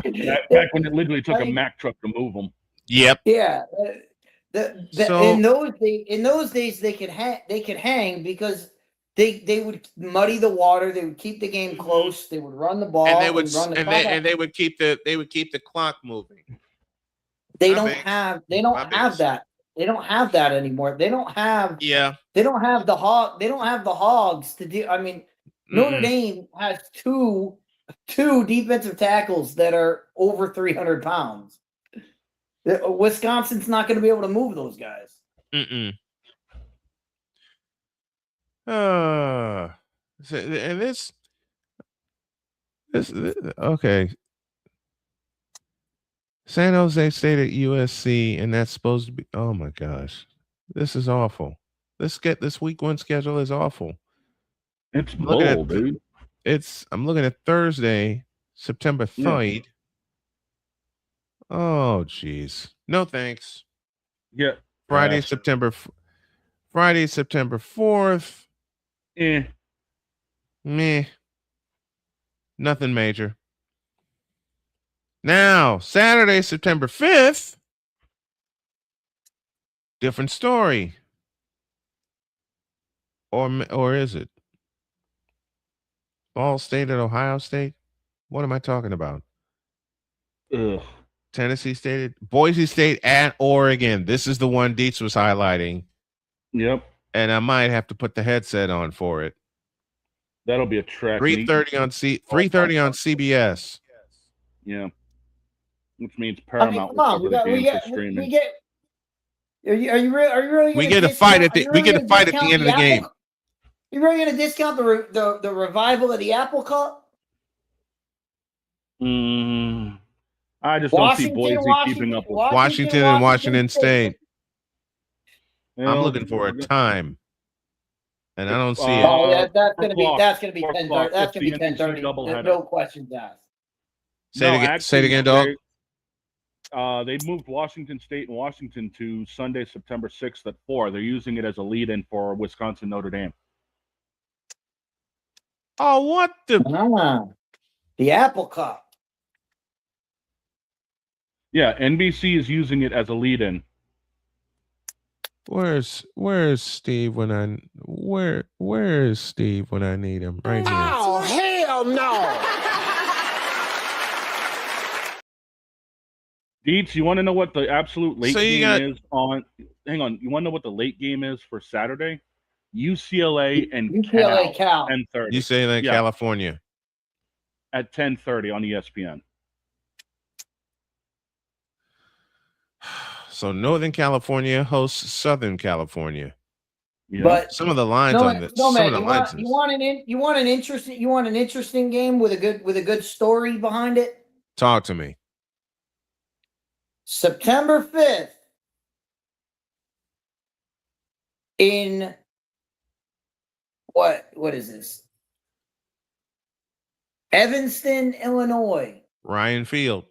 back when it literally took a Mack truck to move them.
Yep.
Yeah.
So-
in those days they could hang because they would muddy the water, they would keep the game close, they would run the ball,
And they would
run the
and they would keep the clock moving.
They don't have that. They don't have that anymore. They don't have the hogs to do. I mean, Notre Dame has two defensive tackles that are over 300 pounds. Wisconsin's not going to be able to move those guys.
And this okay. San Jose State at USC, and that's supposed to be. Oh my gosh, this is awful. This week one schedule is awful.
It's bull, dude.
I'm looking at Thursday, September 3rd. Oh geez, no thanks.
Yeah.
Friday, September 4th. Meh. Nothing major. Now, Saturday, September 5th. Different story. Or is it? Ball State at Ohio State? What am I talking about?
Ugh.
Tennessee State, Boise State at Oregon. This is the one Dietz was highlighting.
Yep.
And I might have to put the headset on for it.
That'll be a track.
3:30 on CBS.
Yeah. Which means Paramount.
Are you really?
We get a fight at the end of the game.
You really going to discount the revival of the Apple Cup?
I just don't see Boise keeping up with
Washington and Washington State. I'm looking for a time, and I don't see it.
Oh, that's gonna be 10:30. That's gonna be 10:30. No questions asked.
Say it again, dog.
They moved Washington State and Washington to Sunday, September 6th at 4. They're using it as a lead-in for Wisconsin Notre Dame.
Oh, what
the Apple Cup?
Yeah, NBC is using it as a lead-in.
Where's Steve when I where is Steve when I need him? Right here.
Oh, hell no!
Dietz, you want to know what the absolute late game is on? Hang on, you want to know what the late game is for Saturday? UCLA and
Cal.
10:30.
UCLA, California.
At 10:30 on ESPN.
So Northern California hosts Southern California.
Yeah.
But
some of the lines on this.
You want an interesting game with a good story behind it?
Talk to me.
September 5th in what is this? Evanston, Illinois.
Ryan Field.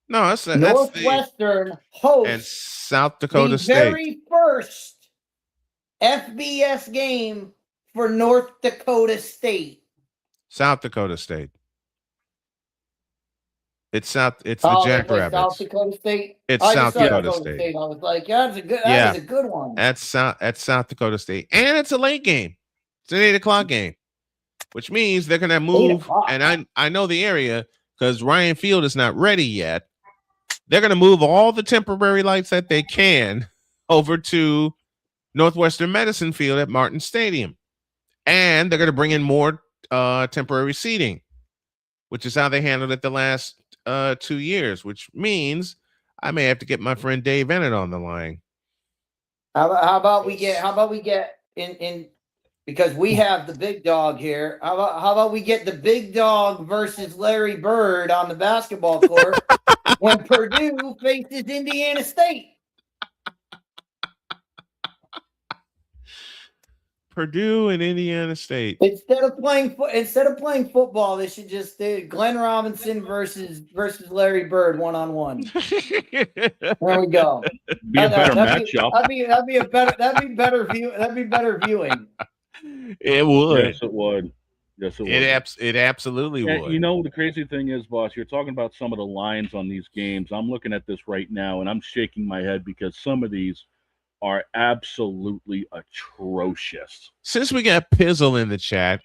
No, that's
Northwestern hosts
and South Dakota
the
State.
Very first FBS game for North Dakota State.
South Dakota State. It's the Jackrabbits.
South Dakota State.
It's South Dakota State.
I was like, that is a good one.
That's South Dakota State, and it's a late game. It's an 8:00 game, which means they're gonna move. And I know the area because Ryan Field is not ready yet. They're gonna move all the temporary lights that they can over to Northwestern Medicine Field at Martin Stadium, and they're gonna bring in more temporary seating, which is how they handled it the last 2 years, which means I may have to get my friend Dave Ennett on the line.
How about we get in because we have the big dog here. How about we get the big dog versus Larry Bird on the basketball court? when Purdue faces Indiana State.
Purdue and Indiana State.
Instead of playing football, they should just do Glenn Robinson versus Larry Bird 1-on-1. There we go.
Be a better matchup.
That'd be better viewing.
It would.
Yes, it would. Yes, it would.
It absolutely
And
would.
you know, the crazy thing is, boss, you're talking about some of the lines on these games. I'm looking at this right now, and I'm shaking my head because some of these are absolutely atrocious.
Since we got Pizzle in the chat,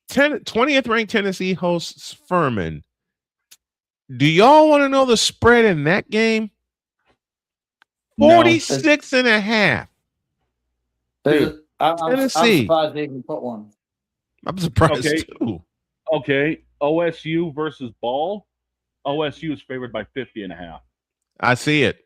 20th ranked Tennessee hosts Furman. Do y'all want to know the spread in that game? 46.5.
I'm surprised they even put one.
I'm surprised too.
Okay, OSU versus Ball. OSU is favored by 50.5.
I see it.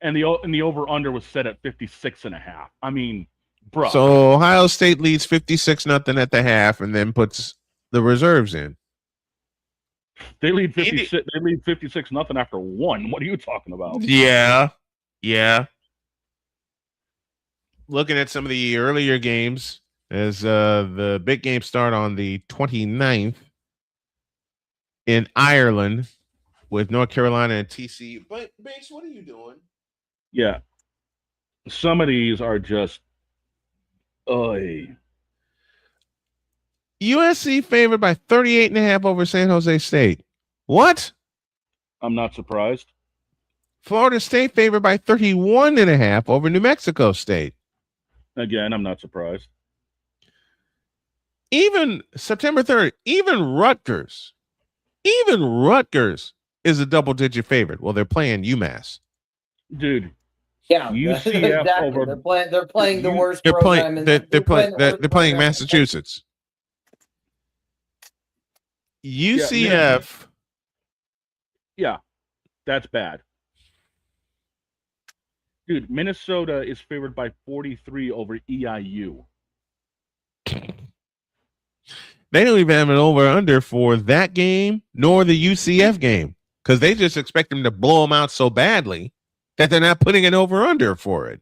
And the over-under was set at 56.5. I mean, bro.
So Ohio State leads 56-0 at the half and then puts the reserves in.
They lead 56. They lead 56-0 after one. What are you talking about?
Yeah. Looking at some of the earlier games as the big games start on the 29th in Ireland with North Carolina and TCU. But Banks, what are you doing?
Yeah. Some of these are just
USC favored by 38.5 over San Jose State. What?
I'm not surprised.
Florida State favored by 31.5 over New Mexico State.
Again, I'm not surprised.
Even September 3rd, even Rutgers is a double-digit favorite. Well, they're playing UMass.
Dude.
Yeah,
UCF
exactly.
over.
They're playing the worst.
They're
program
playing Massachusetts. UCF.
Yeah, that's bad. Dude, Minnesota is favored by 43 over EIU.
They don't even have an over-under for that game nor the UCF game because they just expect them to blow them out so badly that they're not putting an over-under for it.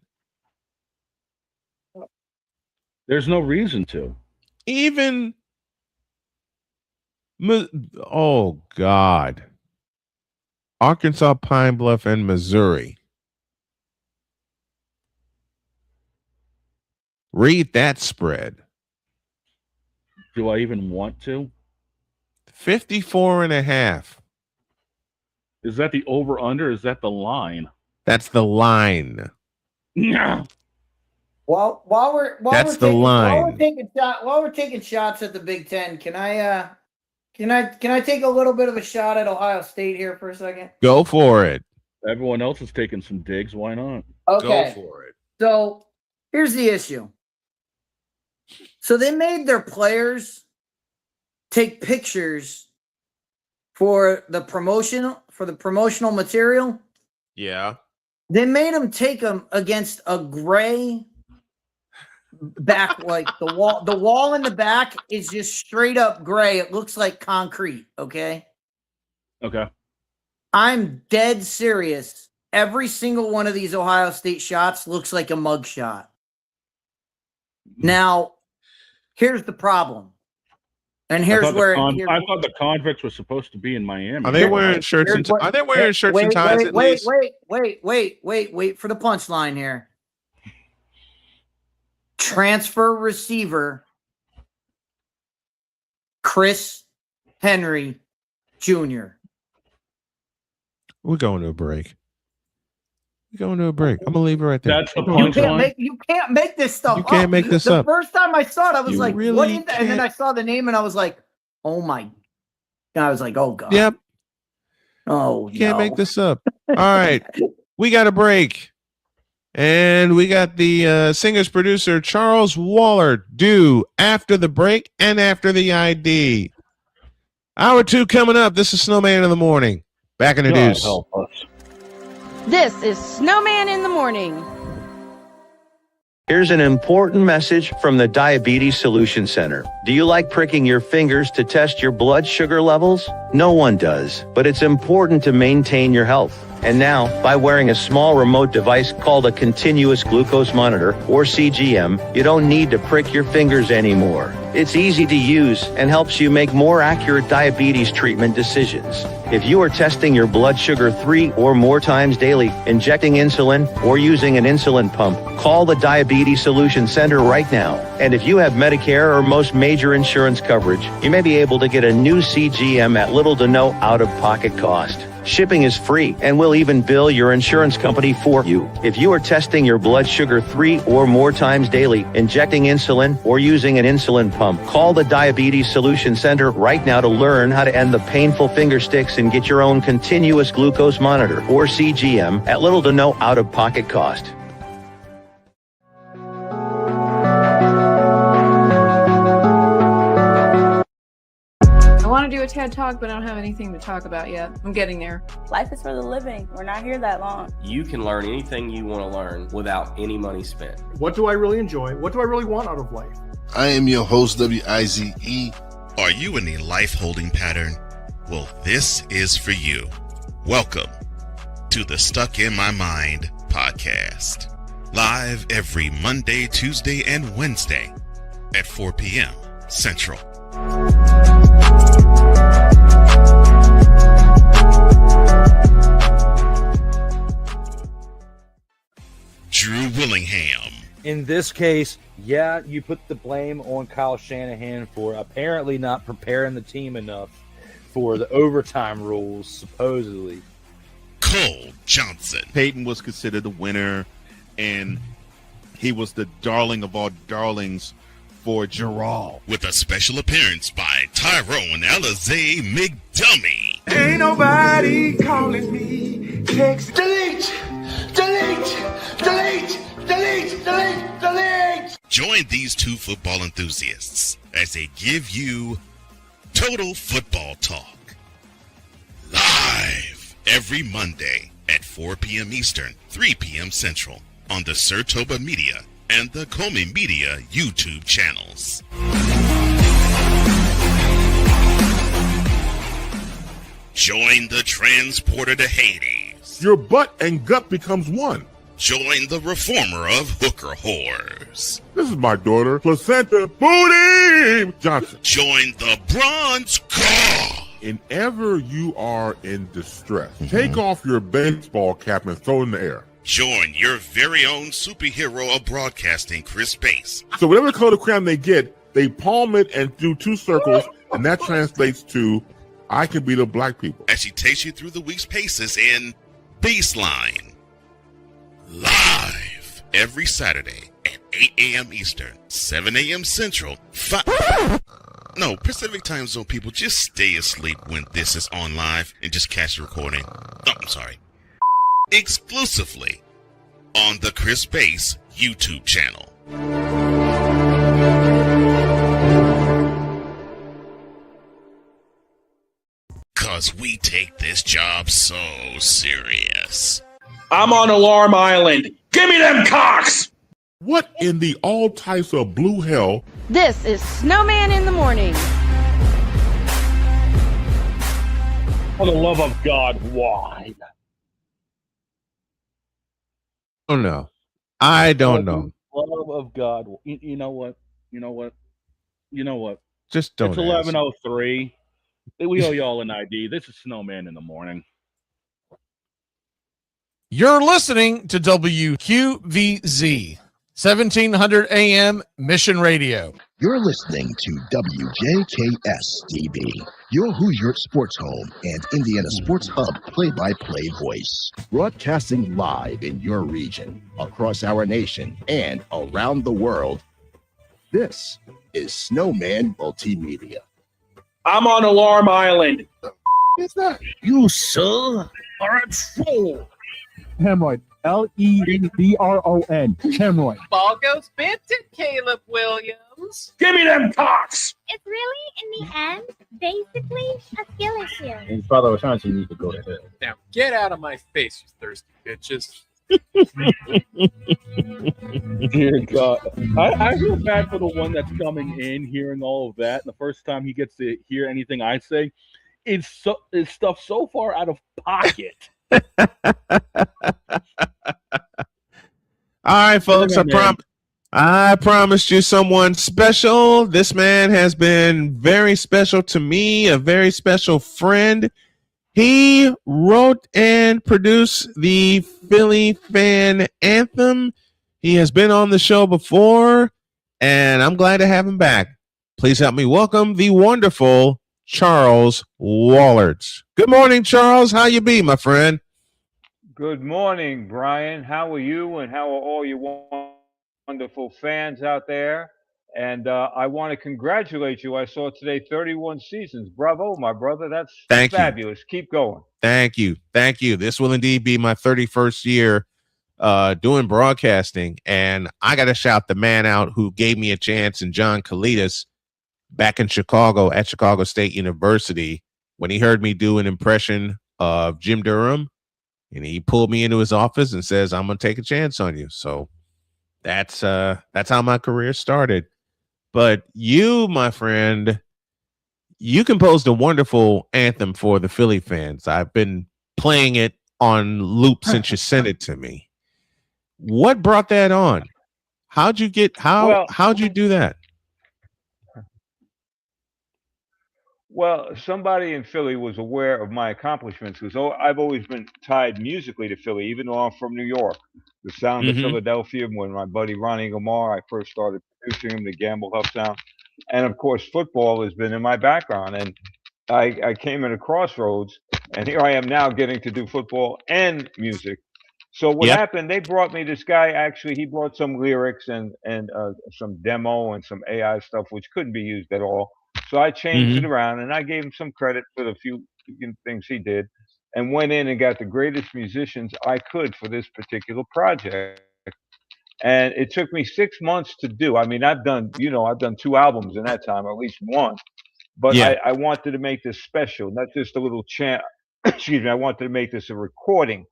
There's no reason to.
Even, oh, God. Arkansas, Pine Bluff, and Missouri. Read that spread.
Do I even want to?
54.5.
Is that the over-under? Is that the line?
That's the line.
Yeah.
While we're taking shots at the Big Ten, can I take a little bit of a shot at Ohio State here for a second?
Go for it.
Everyone else is taking some digs. Why not?
Okay.
Go for it.
So here's the issue. So they made their players take pictures for the promotional material.
Yeah.
They made them take them against a gray back, like the wall in the back is just straight up gray. It looks like concrete. Okay. I'm dead serious. Every single one of these Ohio State shots looks like a mug shot. Now, here's the problem. And here's
I thought the convicts were supposed to be in Miami.
Are they wearing shirts and ties? Are they wearing shirts and ties at least?
Wait for the punchline here. Transfer receiver Chris Henry Jr.
We're going to a break. I'm gonna leave it right there.
That's the punchline.
You can't make this stuff.
You can't make this up.
The first time I saw it, I was
You
like,
really
"What is that?" And then
can't.
I saw the name, and I was like, "Oh my!" And I was like, "Oh God."
Yep.
Oh,
You can't make this up. All right. We got a break. And we got the singer's producer, Charles Wallert, due after the break and after the ID. Hour 2 coming up. This is Snowman in the Morning. Back in the deuce.
Help us.
This is Snowman in the Morning.
Here's an important message from the Diabetes Solution Center. Do you like pricking your fingers to test your blood sugar levels? No one does, but it's important to maintain your health. And now, by wearing a small remote device called a continuous glucose monitor, or CGM, you don't need to prick your fingers anymore. It's easy to use and helps you make more accurate diabetes treatment decisions. If you are testing your blood sugar 3 or more times daily, injecting insulin, or using an insulin pump, call the Diabetes Solution Center right now. And if you have Medicare or most major insurance coverage, you may be able to get a new CGM at little to no out-of-pocket cost. Shipping is free, and we'll even bill your insurance company for you. If you are testing your blood sugar 3 or more times daily, injecting insulin, or using an insulin pump, call the Diabetes Solution Center right now to learn how to end the painful finger sticks and get your own continuous glucose monitor, or CGM, at little to no out-of-pocket cost.
I want to do a TED Talk, but I don't have anything to talk about yet. I'm getting there.
Life is for the living. We're not here that long.
You can learn anything you want to learn without any money spent.
What do I really enjoy? What do I really want out of life?
I am your host, WIZE. Are you in a life holding pattern? Well, this is for you. Welcome to the Stuck in My Mind podcast. Live every Monday, Tuesday, and Wednesday at 4 p.m. Central. Drew Willingham.
In this case, yeah, you put the blame on Kyle Shanahan for apparently not preparing the team enough for the overtime rules, supposedly.
Cole Johnson.
Peyton was considered the winner, and he was the darling of all darlings for Darrell.
With a special appearance by Tyrone Alizé McDummy.
Ain't nobody calling me. Text. Delete! Delete! Delete! Delete! Delete! Delete!
Join these two football enthusiasts as they give you total football talk. Live every Monday at 4 p.m. Eastern, 3 p.m. Central on the Sertoba Media and the Comey Media YouTube channels. Join the transporter to Hades.
Your butt and gut becomes one.
Join the reformer of hooker whores.
This is my daughter, Placenta Booty Johnson.
Join the bronze car.
Whenever you are in distress, take off your baseball cap and throw it in the air.
Join your very own superhero of broadcasting, Chris Bass.
So whatever color crayon they get, they palm it and do 2 circles, and that translates to, I can be the black people.
As she takes you through the week's paces in Baseline. Live every Saturday at 8 a.m. Eastern, 7 a.m. Central, Pacific Time Zone people, just stay asleep when this is on live and just catch the recording. Oh, I'm sorry. Exclusively on the Chris Bass YouTube channel. Cause we take this job so serious.
I'm on Alarm Island. Give me them cocks!
What in the all types of blue hell?
This is Snowman in the morning.
For the love of God, why?
Oh no, I don't know.
Love of God, you know what?
Just don't.
It's 11:03. We owe y'all an ID. This is Snowman in the morning.
You're listening to WQVZ, 1700 AM Mission Radio.
You're listening to WJKS-DB, your Hoosier Sports Home and Indiana Sports Hub play-by-play voice. Broadcasting live in your region, across our nation, and around the world. This is Snowman Multimedia.
I'm on Alarm Island.
What's that? You, sir, are at fault.
Hemorrhoid. Lebron. Hemorrhoid.
Ball goes Benton, Caleb Williams.
Give me them cocks!
It's really, in the end, basically a skill issue.
And Father O'Shaughnessy needs to go to hell.
Now get out of my face, you thirsty bitches.
Dear God, I feel bad for the one that's coming in, hearing all of that, and the first time he gets to hear anything I say, is stuff so far out of pocket.
All right, folks. I promised you someone special. This man has been very special to me, a very special friend. He wrote and produced the Philly Fan Anthem. He has been on the show before, and I'm glad to have him back. Please help me welcome the wonderful Charles Wallert. Good morning, Charles. How you be, my friend?
Good morning, Brian. How are you, and how are all your wonderful fans out there? And I want to congratulate you. I saw today 31 seasons. Bravo, my brother. That's fabulous. Keep going.
Thank you. Thank you. This will indeed be my 31st year doing broadcasting. And I got to shout the man out who gave me a chance, in John Kalidas, back in Chicago at Chicago State University, when he heard me do an impression of Jim Durham. And he pulled me into his office and says, I'm going to take a chance on you. So that's how my career started. But you, my friend, you composed a wonderful anthem for the Philly fans. I've been playing it on loop since you sent it to me. What brought that on? How'd you do that?
Well, somebody in Philly was aware of my accomplishments because I've always been tied musically to Philly, even though I'm from New York. The sound of Philadelphia, when my buddy Ronnie Gamar, I first started producing him, the Gamble Huff sound. And of course, football has been in my background. And I came at a crossroads, and here I am now getting to do football and music. So what happened, they brought me this guy, actually, he brought some lyrics and some demo and some AI stuff, which couldn't be used at all. So I changed it around, and I gave him some credit for the few things he did, and went in and got the greatest musicians I could for this particular project. And it took me 6 months to do. I mean, I've done 2 albums in that time, or at least one. But I wanted to make this special, not just a little chant. Excuse me. I wanted to make this a recording.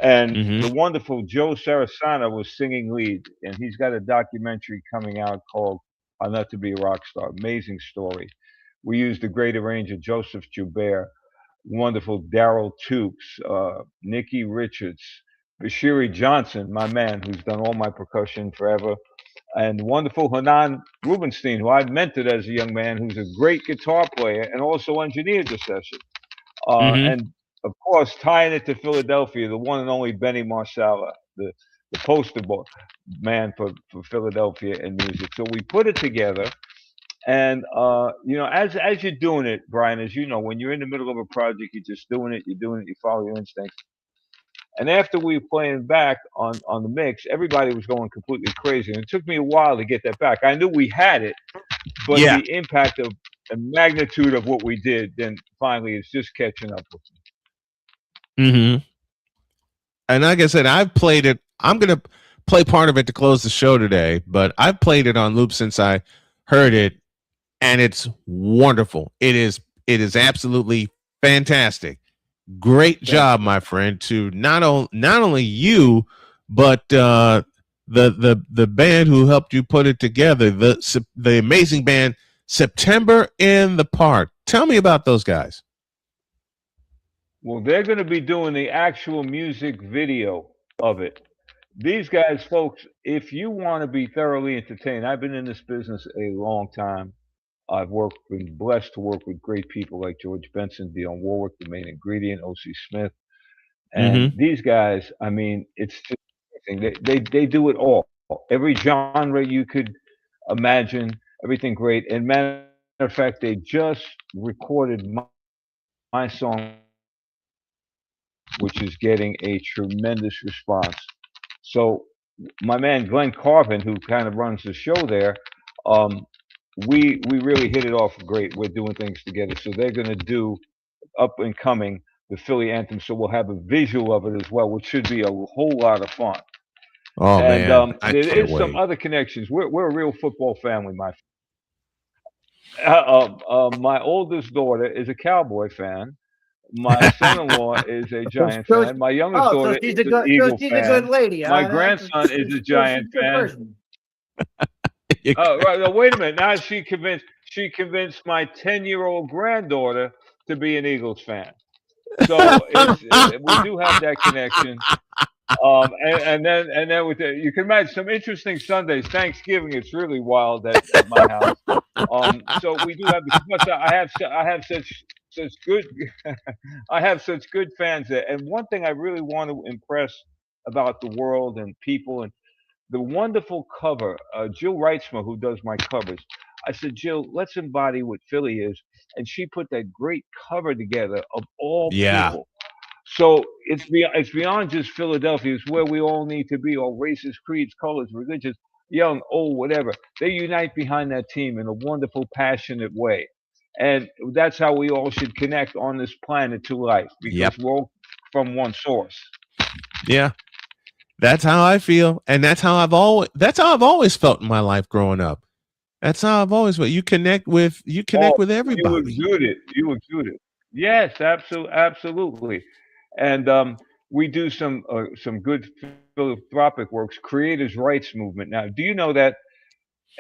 And the wonderful Joe Sarasana was singing lead, and he's got a documentary coming out called Not to Be a Rock Star. Amazing story. We used the great arranger Joseph Joubert, wonderful Darrell Owens, Nicky Richards, Bashiri Johnson, my man, who's done all my percussion forever, and wonderful Hanan Rubenstein, who I mentored as a young man, who's a great guitar player and also engineered the session. And of course, tying it to Philadelphia, the one and only Benny Marsala, the poster boy man for Philadelphia and music. So we put it together, and as you're doing it, Brian, as you know, when you're in the middle of a project, you're just doing it, you follow your instincts. And after we were playing back on the mix, everybody was going completely crazy, and it took me a while to get that back. I knew we had it, but the impact of the magnitude of what we did, then finally, is just catching up with me.
And like I said, I've played it. I'm going to play part of it to close the show today, but I've played it on loop since I heard it, and it's wonderful. It is absolutely fantastic. Great job, my friend, to not only you, but the band who helped you put it together, the amazing band September in the Park. Tell me about those guys.
Well, they're going to be doing the actual music video of it. These guys, folks, if you want to be thoroughly entertained, I've been in this business a long time. I've been blessed to work with great people like George Benson, Dionne Warwick, The Main Ingredient, O.C. Smith. And these guys, I mean, it's just amazing. They do it all. Every genre you could imagine, everything great. And matter of fact, they just recorded my song, which is getting a tremendous response. So my man Glenn Carvin, who kind of runs the show there, we really hit it off great. We're doing things together. So they're going to do up and coming the Philly Anthem. So we'll have a visual of it as well, which should be a whole lot of fun.
Oh, man.
There is some other connections. We're a real football family, my friend. My oldest daughter is a Cowboy fan. My son-in-law is a Giant fan. My youngest daughter is an Eagle fan.
A good lady.
My grandson is a Giant fan. Oh, right. Now, wait a minute. Now she convinced my 10-year-old granddaughter to be an Eagles fan. So we do have that connection. And then with you can imagine some interesting Sundays. Thanksgiving, it's really wild at my house. So we do have I have such good I have such good fans there. And one thing I really want to impress about the world and people and the wonderful cover, Jill Reitzma, who does my covers. I said, Jill, let's embody what Philly is, and she put that great cover together of all people. So it's beyond just Philadelphia. It's where we all need to be, all races, creeds, colors, religions, young, old, whatever. They unite behind that team in a wonderful, passionate way. And that's how we all should connect on this planet to life, because we're all from one source.
Yeah. That's how I feel. And that's how I've always felt in my life growing up. That's how I've always felt. You connect with everybody.
You exude it. Yes, absolutely. And we do some good philanthropic works, creators' rights movement. Now, do you know that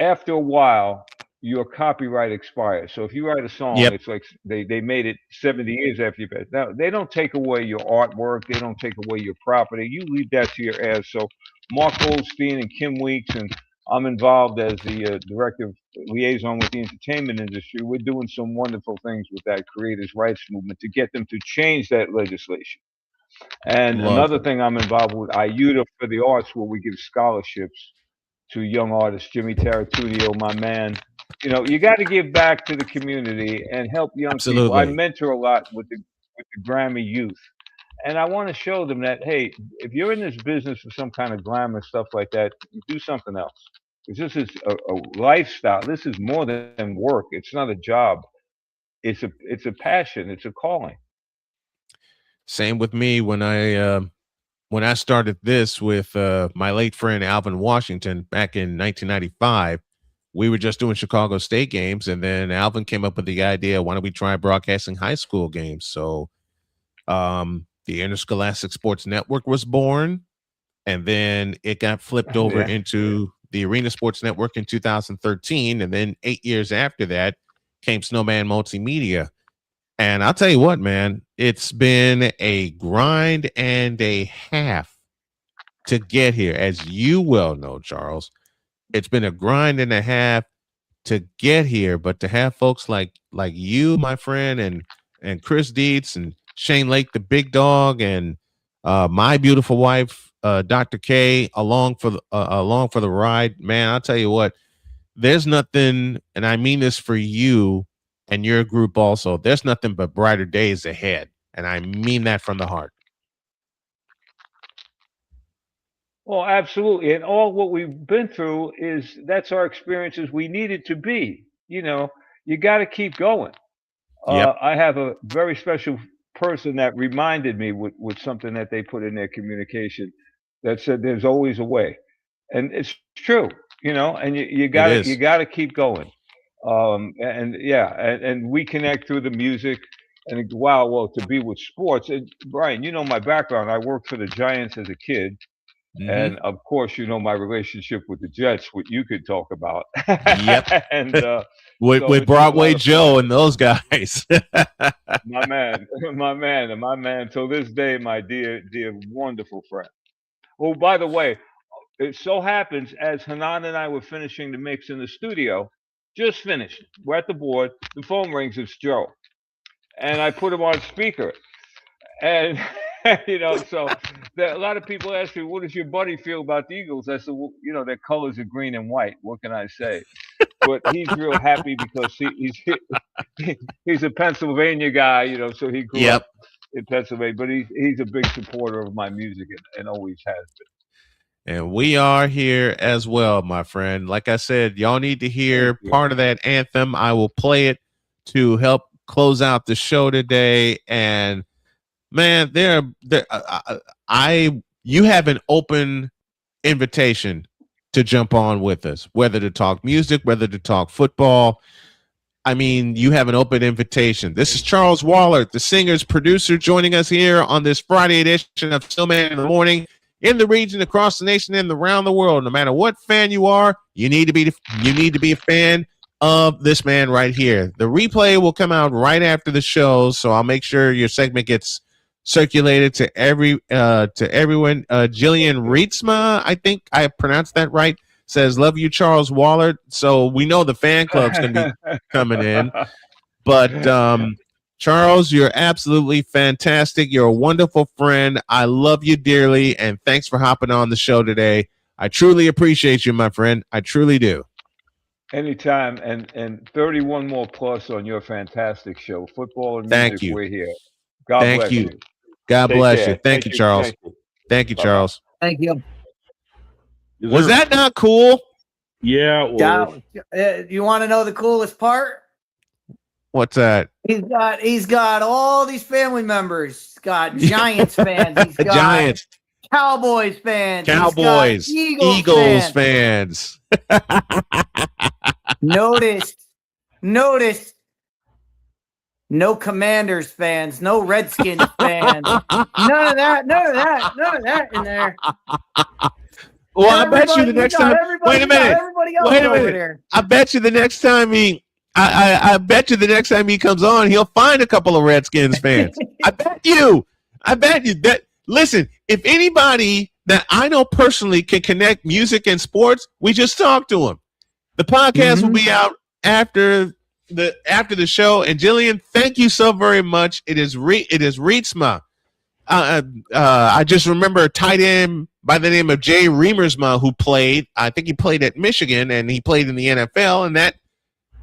after a while, your copyright expires? So if you write a song, it's like they made it 70 years after you passed. Now, they don't take away your artwork. They don't take away your property. You leave that to your heirs. So Mark Goldstein and Kim Weeks, and I'm involved as the director liaison with the entertainment industry. We're doing some wonderful things with that creators' rights movement to get them to change that legislation. And another thing I'm involved with, IUTA for the Arts, where we give scholarships to young artists. Jimmy Taratudio, my man. You know, you got to give back to the community and help young people. I mentor a lot with the Grammy youth. And I want to show them that, hey, if you're in this business for some kind of glamour stuff like that, do something else. Because this is a lifestyle. This is more than work. It's not a job. It's a passion. It's a calling.
Same with me when I started this with my late friend Alvin Washington back in 1995. We were just doing Chicago State games, and then Alvin came up with the idea, why don't we try broadcasting high school games? So the Interscholastic Sports Network was born, and then it got flipped over into the Arena Sports Network in 2013, and then 8 years after that came Snowman Multimedia. And I'll tell you what, man, it's been a grind and a half to get here, as you well know, Charles. It's been a grind and a half to get here, but to have folks like you, my friend, and Chris Dietz and Shane Lake, the big dog, and my beautiful wife, Dr. K, along for the ride, man, I'll tell you what, there's nothing, and I mean this for you and your group also, there's nothing but brighter days ahead, and I mean that from the heart.
Well, absolutely. And all what we've been through that's our experiences we needed to be. You know, you got to keep going. I have a very special person that reminded me with something that they put in their communication that said there's always a way. And it's true, you know, and you got to keep going. And we connect through the music. And well, to be with sports. And Brian, you know my background. I worked for the Giants as a kid. Mm-hmm. And of course, you know my relationship with the Jets, what you could talk about.
Yep.
And
with Broadway Joe and those guys.
my man. Till this day, my dear, wonderful friend. Oh, by the way, it so happens as Hanan and I were finishing the mix in the studio, just finished. We're at the board. The phone rings. It's Joe, and I put him on speaker, and. You know, so a lot of people ask me, what does your buddy feel about the Eagles? I said, well, you know, their colors are green and white. What can I say? But he's real happy because he's a Pennsylvania guy, you know, so he grew up in Pennsylvania. But he's a big supporter of my music and always has been.
And we are here as well, my friend. Like I said, y'all need to hear part of that anthem. I will play it to help close out the show today. And man, you have an open invitation to jump on with us, whether to talk music, whether to talk football. I mean, you have an open invitation. This is Charles Wallert, the singer's producer, joining us here on this Friday edition of Snowman in the Morning. In the region, across the nation, and around the world, no matter what fan you are, you need to be a fan of this man right here. The replay will come out right after the show, so I'll make sure your segment gets circulated to everyone. Jillian Rietzma, I think I pronounced that right, says, "Love you, Charles Wallert." So we know the fan club's going to be coming in, but Charles, you're absolutely fantastic. You're a wonderful friend. I love you dearly, and thanks for hopping on the show today. I truly appreciate you, my friend. I truly do.
Anytime, and 31 more plus on your fantastic show, football and music.
Thank you.
We're here. God bless you.
God
Take
bless
care.
you. Thank you, Charles.
Thank you.
Charles.
Thank you.
Was that not cool?
Yeah. Well,
you want to know the coolest part?
What's that?
He's got all these family members. He's got Giants fans. He's got
Giants,
Cowboys fans.
Cowboys,
he's got
Eagles fans.
Notice, no Commanders fans, no Redskins fans. None of that in there.
Well, I bet you the next time. Wait a minute.
Wait a minute.
I bet you the next time I bet you the next time he comes on, he'll find a couple of Redskins fans. I bet you that. Listen, if anybody that I know personally can connect music and sports, we just talk to him. The podcast will be out after the show. And Jillian, thank you so very much. It is Rietzma. I just remember a tight end by the name of Jay Reamersma who played. I think he played at Michigan and he played in the NFL, and that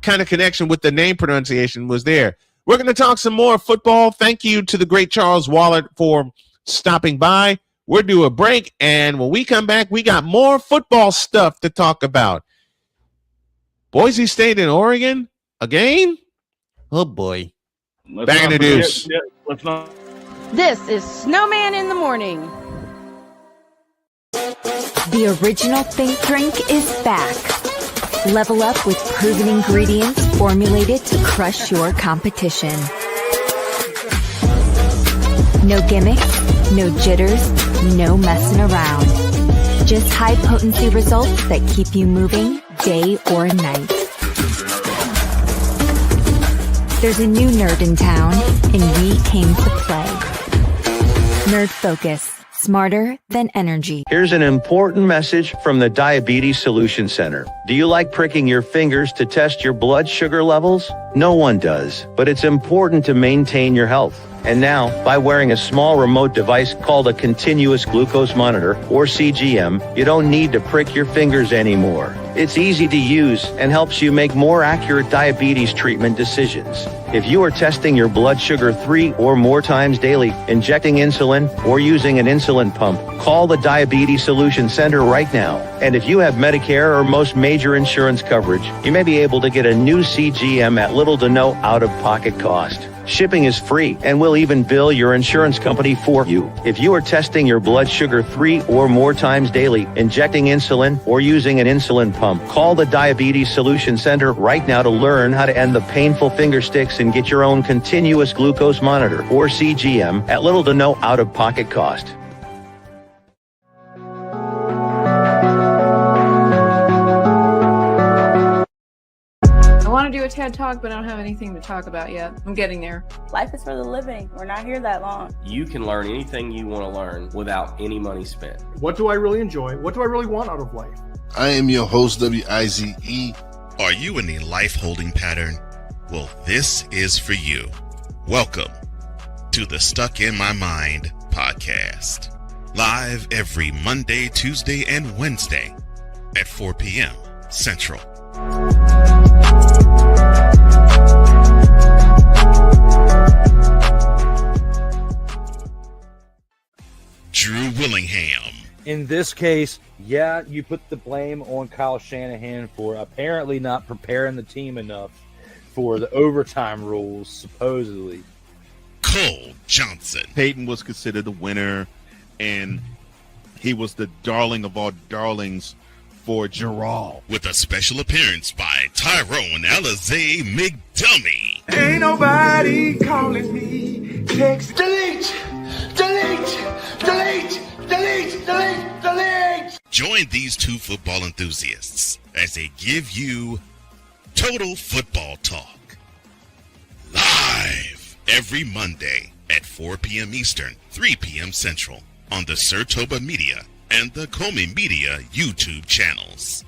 kind of connection with the name pronunciation was there. We're going to talk some more football. Thank you to the great Charles Wallert for stopping by. We're due a break, and when we come back, we got more football stuff to talk about. Boise State and Oregon again? Oh boy. Back in the deuce.
Let's not.
This is Snowman in the Morning.
The original Think Drink is back. Level up with proven ingredients formulated to crush your competition. No gimmicks, no jitters, no messing around. Just high potency results that keep you moving day or night. There's a new nerd in town, and we came to play. Nerd Focus. Smarter than energy.
Here's an important message from the Diabetes Solution Center. Do you like pricking your fingers to test your blood sugar levels? No one does, but it's important to maintain your health. And now, by wearing a small remote device called a continuous glucose monitor, or CGM, you don't need to prick your fingers anymore. It's easy to use and helps you make more accurate diabetes treatment decisions. If you are testing your blood sugar 3 or more times daily, injecting insulin, or using an insulin pump, call the Diabetes Solution Center right now. And if you have Medicare or most major insurance coverage, you may be able to get a new CGM at little to no out-of-pocket cost. Shipping is free, and we'll even bill your insurance company for you. If you are testing your blood sugar 3 or more times daily, injecting insulin, or using an insulin pump, call the Diabetes Solution Center right now to learn how to end the painful finger sticks and get your own continuous glucose monitor, or CGM, at little to no out-of-pocket cost.
I want to do a TED Talk, but I don't have anything to talk about yet. I'm getting there.
Life is for the living. We're not here that long.
You can learn anything you want to learn without any money spent.
What do I really enjoy? What do I really want out of life?
I am your host, WIZE. Are you in a life-holding pattern? Well, this is for you. Welcome to the Stuck in My Mind podcast. Live every Monday, Tuesday, and Wednesday at 4 p.m. Central. Drew Willingham.
In this case, yeah, you put the blame on Kyle Shanahan for apparently not preparing the team enough for the overtime rules, supposedly.
Cole Johnson.
Peyton was considered the winner, and he was the darling of all darlings for Jarrell.
With a special appearance by Tyrone Alizé McDummy.
Ain't nobody calling me. Text. Delete.
Join these two football enthusiasts as they give you Total Football Talk. Live every Monday at 4 p.m. Eastern, 3 p.m. Central on the Sertoba Media and the Comey Media YouTube channels.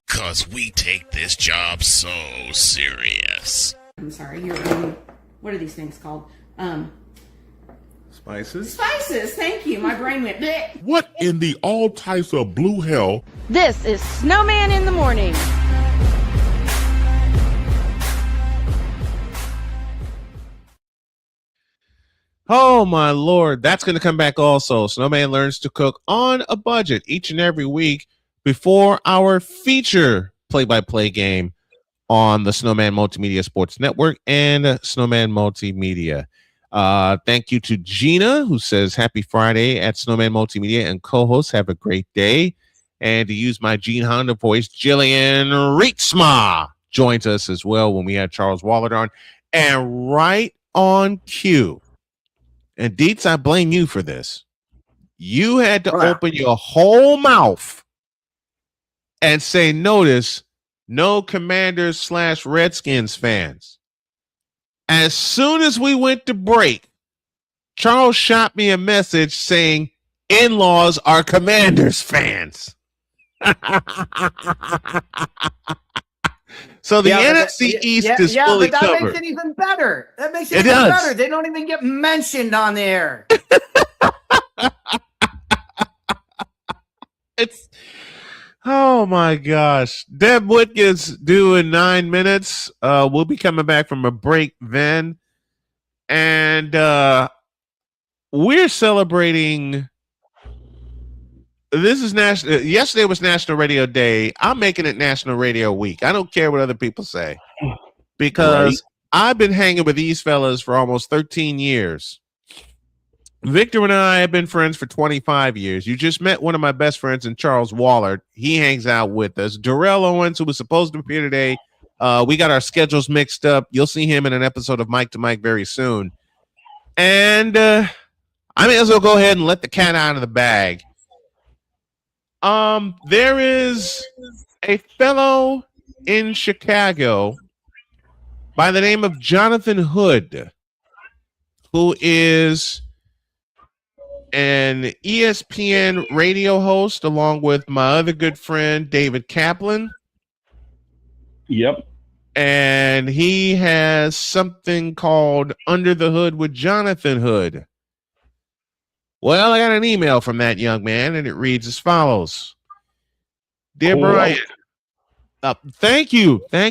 Cause we take this job so serious.
I'm sorry, what are these things called?
Spices?
Spices, thank you. My brain went bleh.
What in the all types of blue hell?
This is Snowman in the Morning.
Oh my Lord, that's going to come back also. Snowman learns to cook on a budget each and every week before our feature play-by-play game on the Snowman Multimedia Sports Network and Snowman Multimedia. Thank you to Gina, who says happy Friday at Snowman Multimedia, and co-hosts have a great day. And to use my Gene Honda voice, Jillian Rietzma joins us as well when we had Charles Wallert on. And right on cue, and Dietz, I blame you for this. You had to open your whole mouth and say, notice, no Commanders / Redskins fans. As soon as we went to break, Charles shot me a message saying, in-laws are Commanders fans. So the NFC East is fully
but that
covered.
makes it even better. That makes it even better. They don't even get mentioned on the air.
It's oh my gosh. Deb Whitcas due in 9 minutes. We'll be coming back from a break then. And we're celebrating. This is national. Yesterday was National Radio Day. I'm making it National Radio Week. I don't care what other people say because I've been hanging with these fellas for almost 13 years. Victor and I have been friends for 25 years. You just met one of my best friends in Charles Wallert. He hangs out with us. Darrell Owens, who was supposed to appear today. We got our schedules mixed up. You'll see him in an episode of Mike to Mike very soon. And I may as well go ahead and let the cat out of the bag. There is a fellow in Chicago by the name of Jonathan Hood, who is an ESPN radio host along with my other good friend, David Kaplan.
Yep.
And he has something called Under the Hood with Jonathan Hood. Well, I got an email from that young man, and it reads as follows. Dear Brian, thank you. Got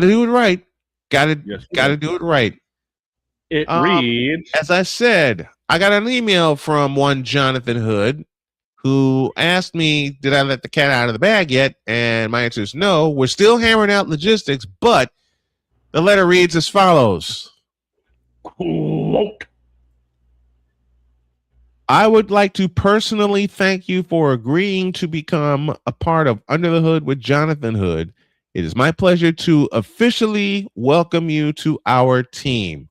to do it right. Got to do it right.
It reads,
as I said, I got an email from one Jonathan Hood who asked me, did I let the cat out of the bag yet? And my answer is no. We're still hammering out logistics, but the letter reads as follows.
Quote.
I would like to personally thank you for agreeing to become a part of Under the Hood with Jonathan Hood. It is my pleasure to officially welcome you to our team.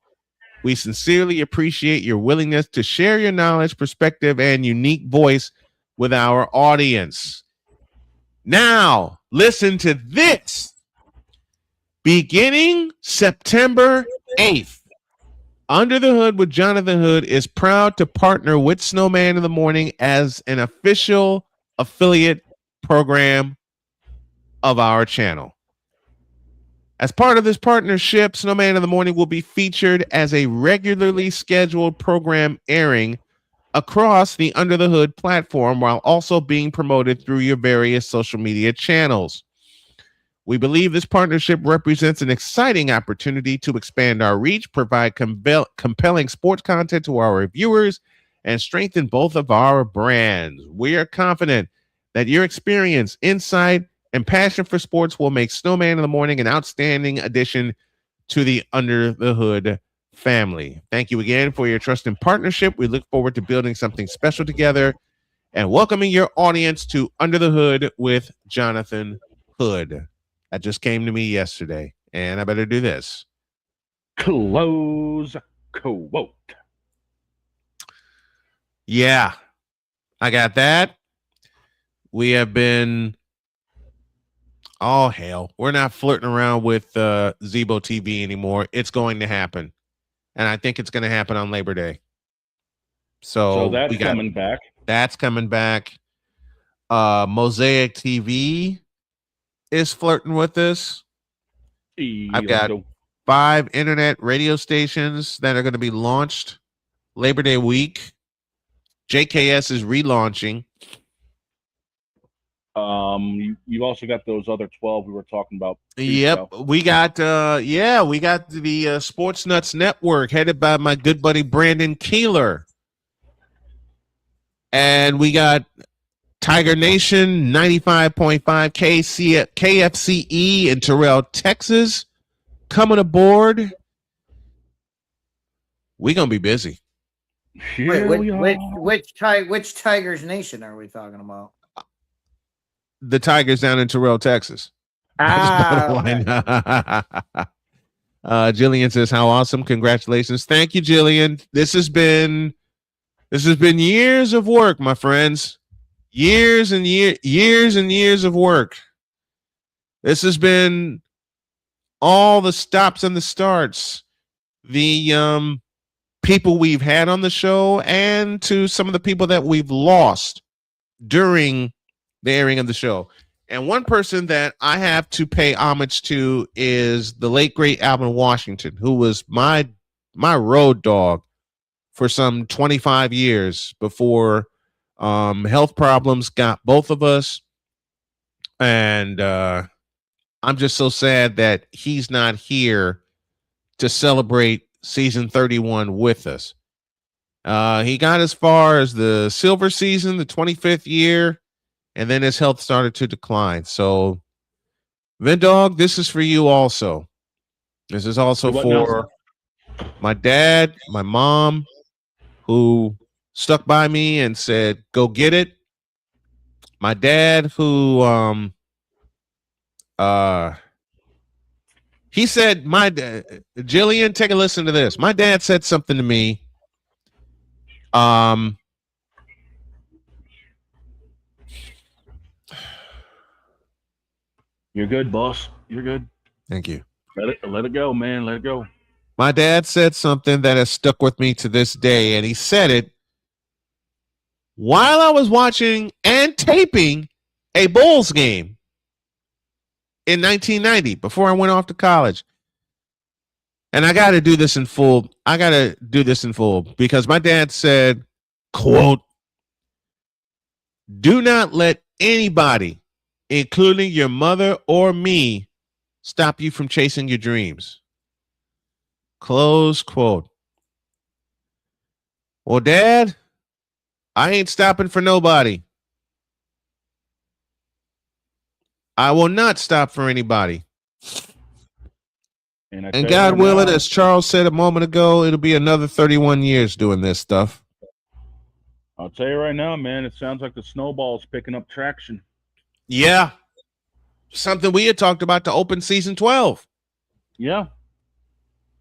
We sincerely appreciate your willingness to share your knowledge, perspective, and unique voice with our audience. Now, listen to this. Beginning September 8th, Under the Hood with Jonathan Hood is proud to partner with Snowman in the Morning as an official affiliate program of our channel. As part of this partnership, Snowman in the Morning will be featured as a regularly scheduled program airing across the Under the Hood platform while also being promoted through your various social media channels. We believe this partnership represents an exciting opportunity to expand our reach, provide compelling sports content to our viewers, and strengthen both of our brands. We are confident that your experience, insight, and passion for sports will make Snowman in the Morning an outstanding addition to the Under the Hood family. Thank you again for your trust and partnership. We look forward to building something special together. and welcoming your audience to Under the Hood with Jonathan Hood. That just came to me yesterday, and I better do this.
Close quote.
Yeah, I got that. We have been, oh hell, we're not flirting around with Zebo TV anymore. It's going to happen, and I think it's going to happen on Labor Day. So
that's coming back.
That's coming back. Mosaic TV is flirting with us. I've got 5 internet radio stations that are going to be launched Labor Day week. JKS is relaunching.
You also got those other 12 we were talking about.
Yep, we got the Sports Nuts Network headed by my good buddy Brandon Keeler, and we got Tiger Nation 95.5 KFCE in Terrell, Texas, coming aboard. We're gonna be busy.
Wait, which Tigers Nation are we talking about?
The Tigers down in Terrell, Texas. Jillian says, "How awesome! Congratulations! Thank you, Jillian. This has been years of work, my friends. Years and years of work. This has been all the stops and the starts, the people we've had on the show, and to some of the people that we've lost during the airing of the show. And one person that I have to pay homage to is the late great Alvin Washington, who was my road dog for some 25 years before health problems got both of us. And I'm just so sad that he's not here to celebrate season 31 with us. He got as far as the silver season, the 25th year, and then his health started to decline. So, Vindog, this is for you also. This is also for my dad, my mom, who stuck by me and said, go get it. My dad, who he said, Jillian, take a listen to this. My dad said something to me.
You're good, boss. You're good.
Thank you.
Let it go, man. Let it go.
My dad said something that has stuck with me to this day, and he said it while I was watching and taping a Bulls game in 1990 before I went off to college. And I got to do this in full. Because my dad said, quote, "Do not let anybody, including your mother or me, stop you from chasing your dreams." Close quote. Well, Dad, I ain't stopping for nobody. I will not stop for anybody. And God willing, as Charles said a moment ago, it'll be another 31 years doing this stuff.
I'll tell you right now, man, it sounds like the snowball's picking up traction.
Yeah. Something we had talked about to open season 12.
Yeah.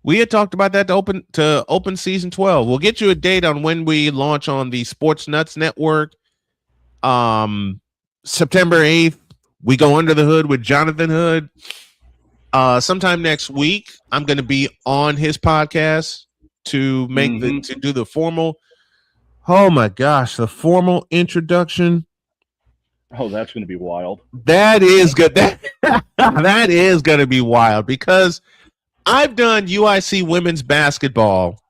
We had talked about that to open season 12. We'll get you a date on when we launch on the Sports Nuts Network. September 8th, we go Under the Hood with Jonathan Hood. Sometime next week, I'm going to be on his podcast to make to do the formal. Oh my gosh, the formal introduction.
Oh, that's going to be wild.
That is good. That is going to be wild because I've done UIC women's basketball.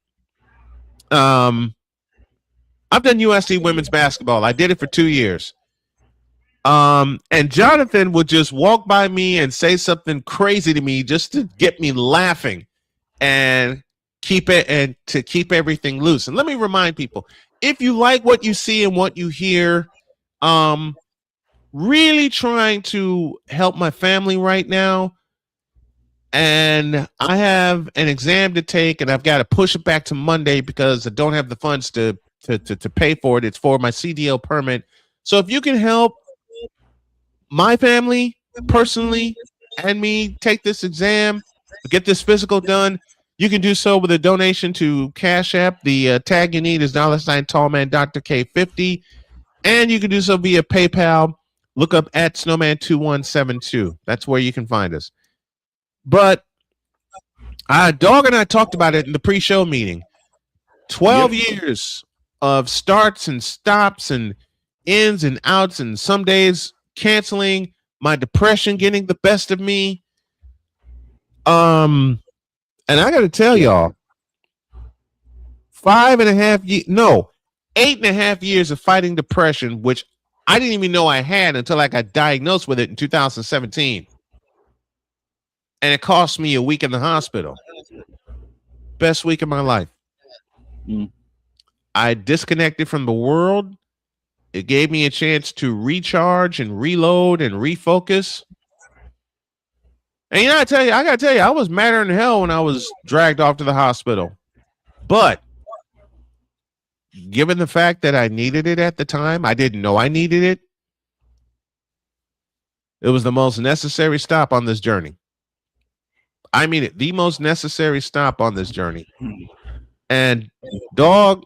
I've done UIC women's basketball. I did it for 2 years. And Jonathan would just walk by me and say something crazy to me just to get me laughing and keep everything loose. And let me remind people, if you like what you see and what you hear, really trying to help my family right now. And I have an exam to take, and I've got to push it back to Monday because I don't have the funds to to pay for it. It's for my CDL permit. So if you can help my family personally and me take this exam, get this physical done, you can do so with a donation to Cash App. The tag you need is $ Tallman Dr. K50. And you can do so via PayPal. Look up at Snowman2172. That's where you can find us. But Dog and I talked about it in the pre-show meeting. 12 years of starts and stops and ins and outs, and some days canceling, my depression getting the best of me. And I got to tell y'all, 8.5 years of fighting depression, which I didn't even know I had until I got diagnosed with it in 2017. And it cost me a week in the hospital. Best week of my life. I disconnected from the world. It gave me a chance to recharge and reload and refocus. And I gotta tell you, I was madder than hell when I was dragged off to the hospital. But given the fact that I needed it at the time, I didn't know I needed it. It was the most necessary stop on this journey. I mean it, the most necessary stop on this journey. And Dog,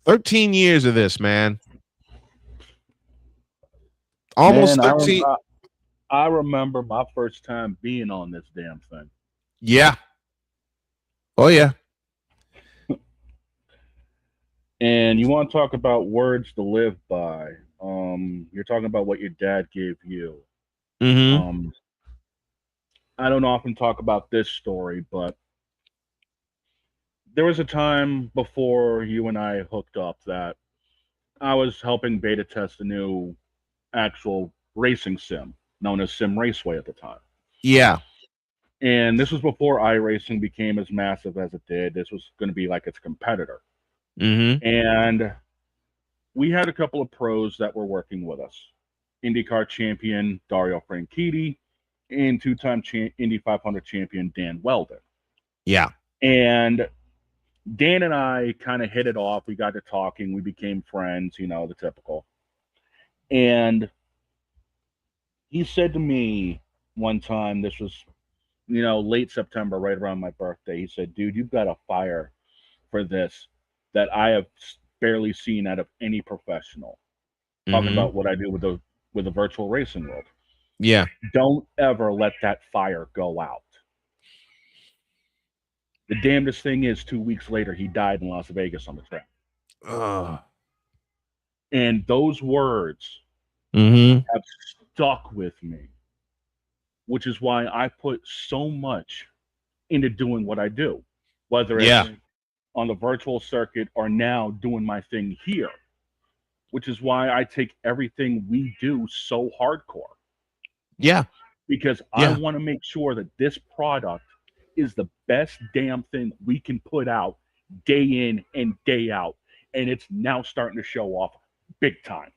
13 years of this, man. Almost 13.
I remember my first time being on this damn thing.
Yeah. Oh, yeah.
And you want to talk about words to live by. You're talking about what your dad gave you.
Mm-hmm.
I don't often talk about this story, but there was a time before you and I hooked up that I was helping beta test a new actual racing sim known as Sim Raceway at the time.
Yeah.
And this was before iRacing became as massive as it did. This was going to be like its competitor.
Mm-hmm.
And we had a couple of pros that were working with us. IndyCar champion Dario Franchitti and two-time Indy 500 champion Dan Weldon.
Yeah.
And Dan and I kind of hit it off. We got to talking. We became friends, you know, the typical. And he said to me one time, this was, you know, late September, right around my birthday. He said, dude, you've got a fire for this that I have barely seen out of any professional. Talking about what I do with the virtual racing world.
Yeah.
Don't ever let that fire go out. The damnedest thing is 2 weeks later, he died in Las Vegas on the track. And those words have stuck with me, which is why I put so much into doing what I do, whether it's on the virtual circuit or now doing my thing here, which is why I take everything we do so hardcore.
Yeah.
Because I want to make sure that this product is the best damn thing we can put out day in and day out. And it's now starting to show off big time.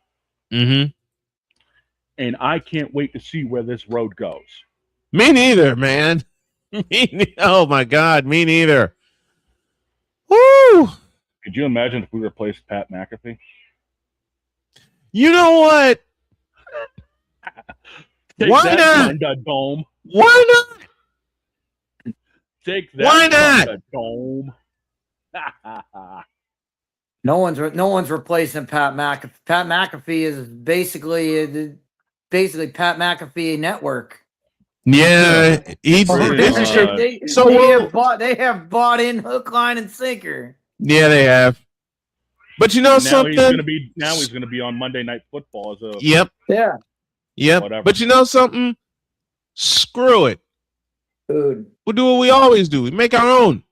Mm-hmm.
And I can't wait to see where this road goes.
Me neither, man. Oh, my God. Me neither. Woo!
Could you imagine if we replaced Pat McAfee?
You know what? Why not?
Dome.
Why not?
Take that.
Why not?
Dome.
No one's replacing Pat McAfee. Pat McAfee is basically Pat McAfee network.
Yeah, they
have bought in hook, line, and sinker.
Yeah, they have. But you know something?
He's gonna be on Monday Night Football as a
Yep.
Whatever.
But you know something? Screw it.
Dude.
We'll do what we always do. We make our own.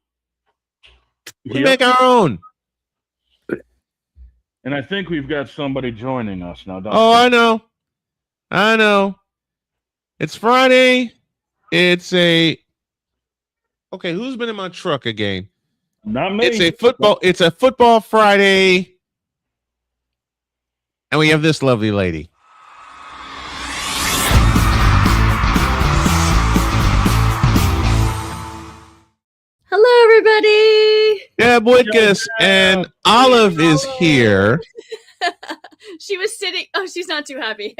We make our own.
And I think we've got somebody joining us now, don't
Oh,
we?
I know. It's Friday. Okay, who's been in my truck again?
Not me.
It's a football Friday. And we have this lovely lady.
Hello, everybody.
Deb Whitcas and Olive is here.
She was sitting. Oh, she's not too happy.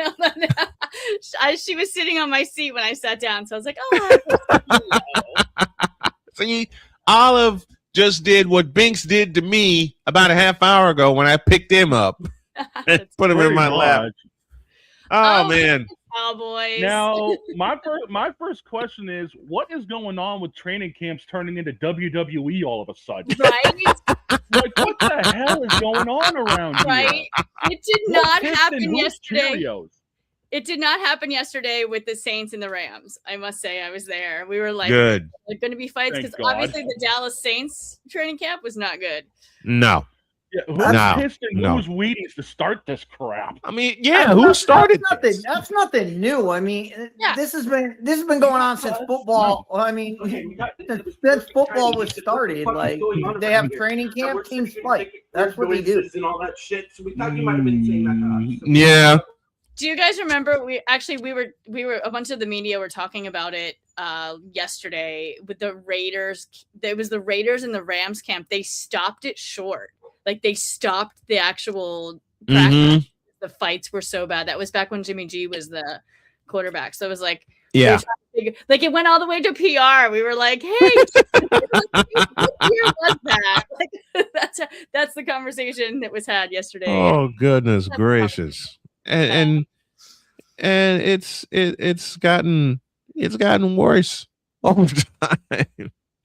She was sitting on my seat when I sat down, so I was like, "Oh."
See, Olive just did what Binks did to me about a half hour ago when I picked him up and put him in my lap. Oh man.
Cowboys.
Now, my first question is, what is going on with training camps turning into WWE all of a sudden?
Right?
Like, what the hell is going on around
Right?
here?
It did not
Who's
happen
Piston? Who's
yesterday.
Cheerios?
It did not happen yesterday with the Saints and the Rams. I must say, I was there. We were like,
Good.
There's going to be fights because obviously the Dallas Saints training camp was not good.
No.
Yeah, who's
No,
pissed and
no.
who's Wheaties to start this crap?
I mean, yeah, who started
this? That's nothing new. I mean, this has been going on since football. I mean, since football was started, like they have training camp, teams fight. That's what they do.
And all that shit. So we thought you might have been saying that.
Yeah.
Do you guys remember? We were a bunch of the media were talking about it yesterday with the Raiders. There was the Raiders and the Rams camp. They stopped it short. Like they stopped the actual practice. The fights were so bad. That was back when Jimmy G was the quarterback. So it was like,
yeah,
like it went all the way to PR. We were like, hey, what year was that? Like, that's the conversation that was had yesterday.
Oh goodness gracious. And it's gotten worse over time.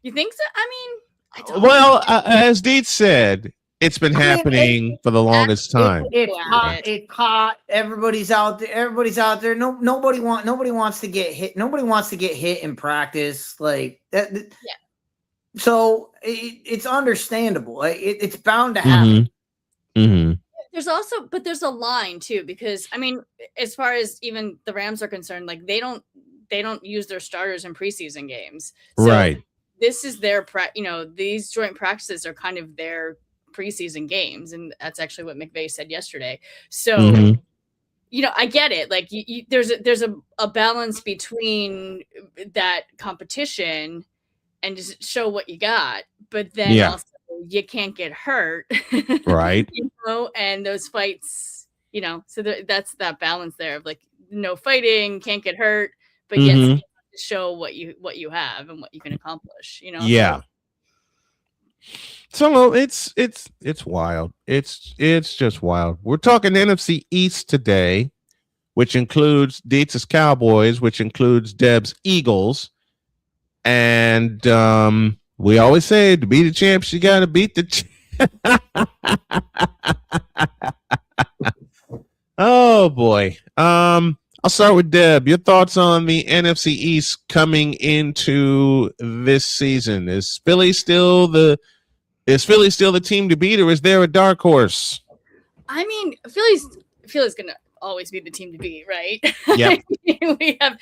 You think so? I mean, I don't
well, as Dietz said, it's been happening for the longest time.
It's hot. It's hot. Everybody's out there. Nobody wants to get hit. Nobody wants to get hit in practice like that. Yeah. So it's understandable. It's bound to happen.
Mm-hmm.
There's a line too, because I mean, as far as even the Rams are concerned, like they don't use their starters in preseason games. So
right.
This is their these joint practices are kind of their preseason games, and that's actually what McVay said yesterday. So I get it. Like there's a balance between that competition and just show what you got, but then also you can't get hurt,
right?
And those fights, so that's that balance there of like no fighting, can't get hurt, but yet show what you have and what you can accomplish.
Yeah. So it's wild. It's just wild. We're talking NFC East today, which includes Dietz's Cowboys, which includes Deb's Eagles, and we always say to be the champs, you got to beat the. Oh boy. I'll start with Deb. Your thoughts on the NFC East coming into this season? Is Philly still the team to beat, or is there a dark horse?
I mean, Philly's gonna always be the team to beat, right?
Yep.
we have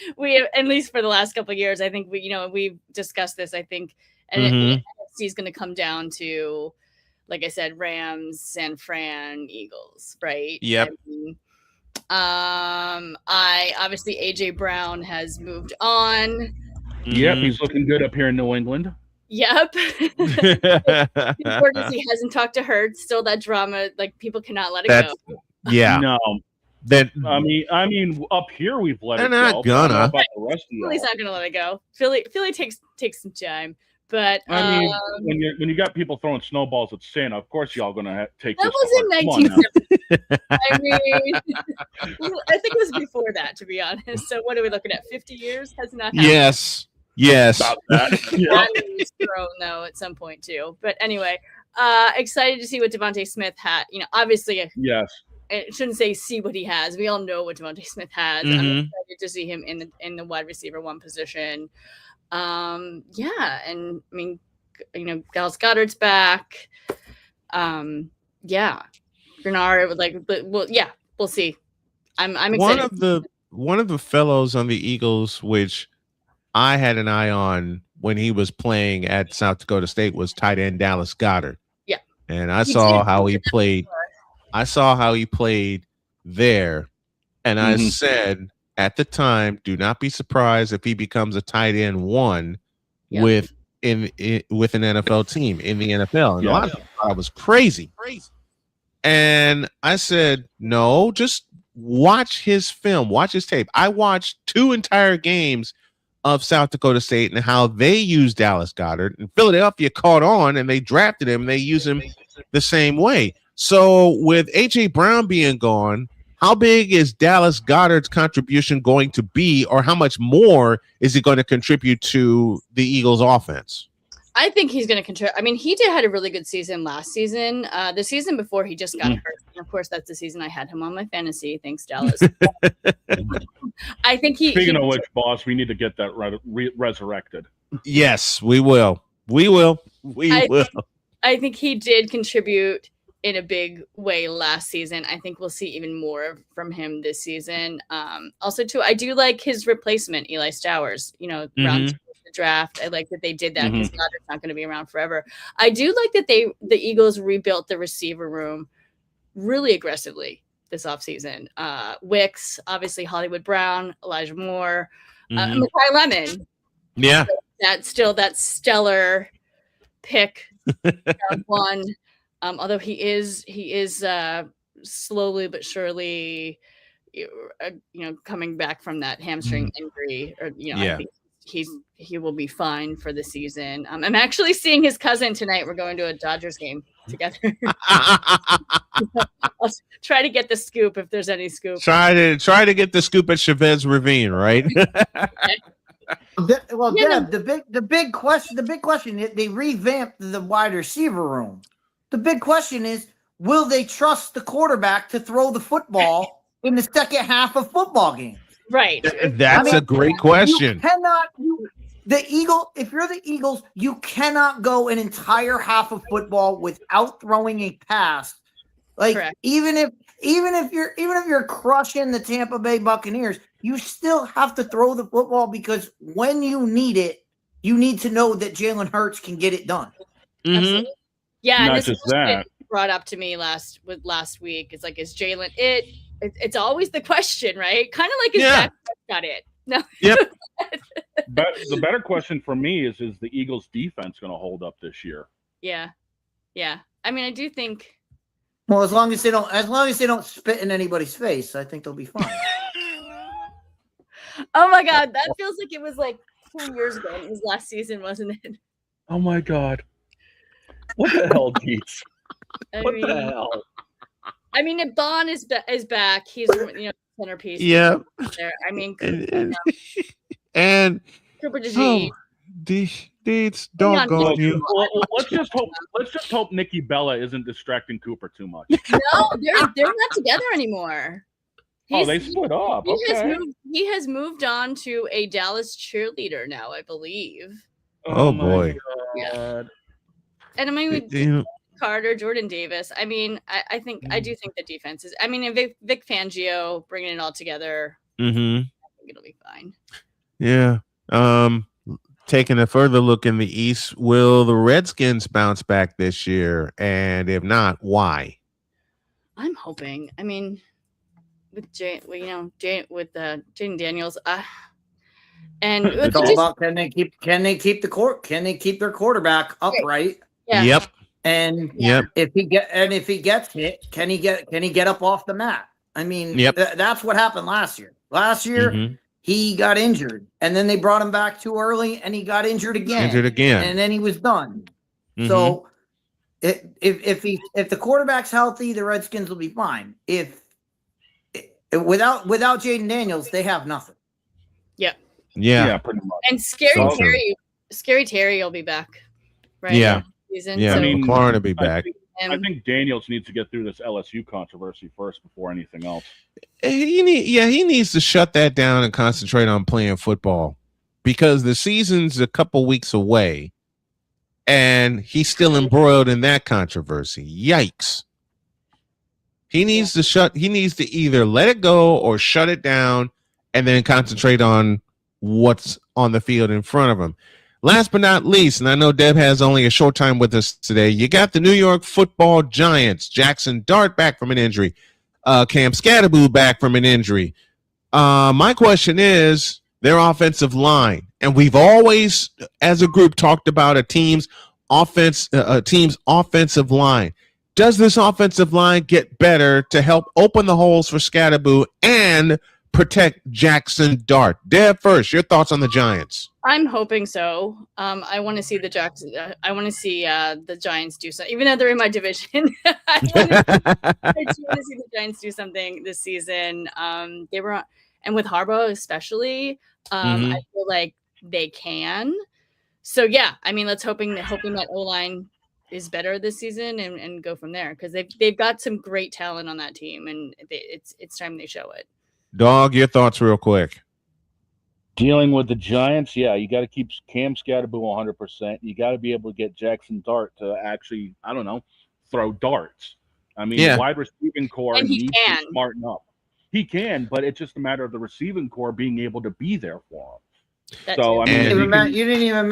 at least for the last couple of years. I think we've discussed this. I think and NFC is going to come down to, like I said, Rams, San Fran, Eagles, right?
Yep.
I obviously AJ Brown has moved on.
Yep, he's looking good up here in New England.
Yep. Important he hasn't talked to Hurts. Still that drama, like people cannot let it go.
Yeah.
No.
That
I mean, up here we've let it
not
go.
Gonna.
About the rest of
Philly's not gonna let it go. Philly takes some time. But
I mean, when you got people throwing snowballs at Santa, of course y'all gonna take
that
this.
was in 1970. I mean, I think it was before that, to be honest. So what are we looking at? 50 years has not happened.
Yes.
About that.
That was thrown though at some point too. But anyway, excited to see what Devontae Smith had. Obviously,
yes.
I shouldn't say see what he has. We all know what Devontae Smith has. I'm excited to see him in the wide receiver one position. And I mean, Dallas Goedert's back. Bernard we'll see. I'm excited.
One of the fellows on the Eagles, which I had an eye on when he was playing at South Dakota State, was tight end Dallas Goedert.
Yeah.
And I saw how he played. I saw how he played there. And I said at the time, do not be surprised if he becomes a tight end one with with an NFL team in the NFL. And a lot of people thought I was crazy. And I said, no, just watch his film, watch his tape. I watched 2 entire games of South Dakota State and how they used Dallas Goedert, and Philadelphia caught on and they drafted him and they use him the same way. So with A.J. Brown being gone, how big is Dallas Goedert's contribution going to be, or how much more is he going to contribute to the Eagles offense?
I think he's going to contribute. I mean, he had a really good season last season. The season before, he just got hurt. And of course, that's the season I had him on my fantasy. Thanks, Dallas. I think
Speaking of which, boss, we need to get that resurrected.
Yes, we will. We will.
I think he did contribute in a big way last season. I think we'll see even more from him this season. Also, too, I do like his replacement, Eli Stowers. Round the draft. I like that they did that because Goddard's not going to be around forever. I do like that the Eagles rebuilt the receiver room really aggressively this offseason. Wicks, obviously Hollywood Brown, Elijah Moore, Makai Lemon.
Yeah.
That's still that stellar pick. One. Although he is slowly but surely, coming back from that hamstring injury, or I think he will be fine for the season. I'm actually seeing his cousin tonight. We're going to a Dodgers game together. I'll try to get the scoop if there's any scoop.
Try to get the scoop at Chavez Ravine, right?
The big question. They revamped the wide receiver room. The big question is, will they trust the quarterback to throw the football in the second half of football games?
Right.
That's a great question.
If you're the Eagles, you cannot go an entire half of football without throwing a pass. Like correct. even if you're crushing the Tampa Bay Buccaneers, you still have to throw the football, because when you need it, you need to know that Jalen Hurts can get it done.
Mm-hmm. Yeah,
not
this
just
is
that.
Brought up to me last week. It's like, is Jalen it? It's always the question, right? Kind of like, is Dak Prescott it? No.
Yep.
But the better question for me is the Eagles defense going to hold up this year?
Yeah. I mean, I do think.
Well, as long as they don't spit in anybody's face, I think they'll be fine.
Oh my God, that feels like it was like 2 years ago. It was last season, wasn't it?
Oh my God. What the hell, Dietz? What the hell?
I mean, if Bond is back, he's centerpiece.
Yeah.
There. I mean,
and
Cooper DeGene.
Dietz, doggone you.
Well, let's just hope Nikki Bella isn't distracting Cooper too much.
No, they're not together anymore.
They split up.
He has moved on to a Dallas cheerleader now, I believe.
Oh boy.
Yeah. And I mean, with Carter, Jordan Davis. I mean, I do think the defense is. I mean, and Vic Fangio bringing it all together. I think it'll be fine.
Yeah. Taking a further look in the East, will the Redskins bounce back this year? And if not, why?
I'm hoping. I mean, with Jaden Daniels, and
it's all about can they keep their quarterback upright?
Yeah.
Yep.
And if he gets hit, can he get up off the mat? I mean, that's what happened last year. Last year he got injured, and then they brought him back too early, and he got injured again, and then he was done. So if the quarterback's healthy, the Redskins will be fine. Without Jaden Daniels, they have nothing.
Yep.
Yeah,
pretty much.
And Scary Terry will be back, right?
Yeah.
Season,
yeah,
so.
McLaurin will be back.
I think Daniels needs to get through this LSU controversy first before anything else.
He needs to shut that down and concentrate on playing football, because the season's a couple weeks away, and he's still embroiled in that controversy. Yikes. He needs to either let it go or shut it down and then concentrate on what's on the field in front of him. Last but not least, and I know Deb has only a short time with us today, you got the New York Football Giants. Jackson Dart back from an injury. Cam Scatterboo back from an injury. My question is their offensive line. And we've always, as a group, talked about a team's offensive line. Does this offensive line get better to help open the holes for Scatterboo and protect Jackson Dart? Deb, first, your thoughts on the Giants.
I'm hoping so. I want to see the Giants do something, even though they're in my division. I do want to see the Giants do something this season. They were, and with Harbaugh especially, I feel like they can. So yeah, I mean, let's hoping that O-line is better this season and go from there, because they've got some great talent on that team, and it's time they show it.
Dog, your thoughts real quick.
Dealing with the Giants, yeah, you got to keep Cam Scatterboo 100%. You got to be able to get Jackson Dart to actually, I don't know, throw darts. I mean, the wide receiving core needs to smarten up. He can, but it's just a matter of the receiving core being able to be there for him. So I mean,
you didn't even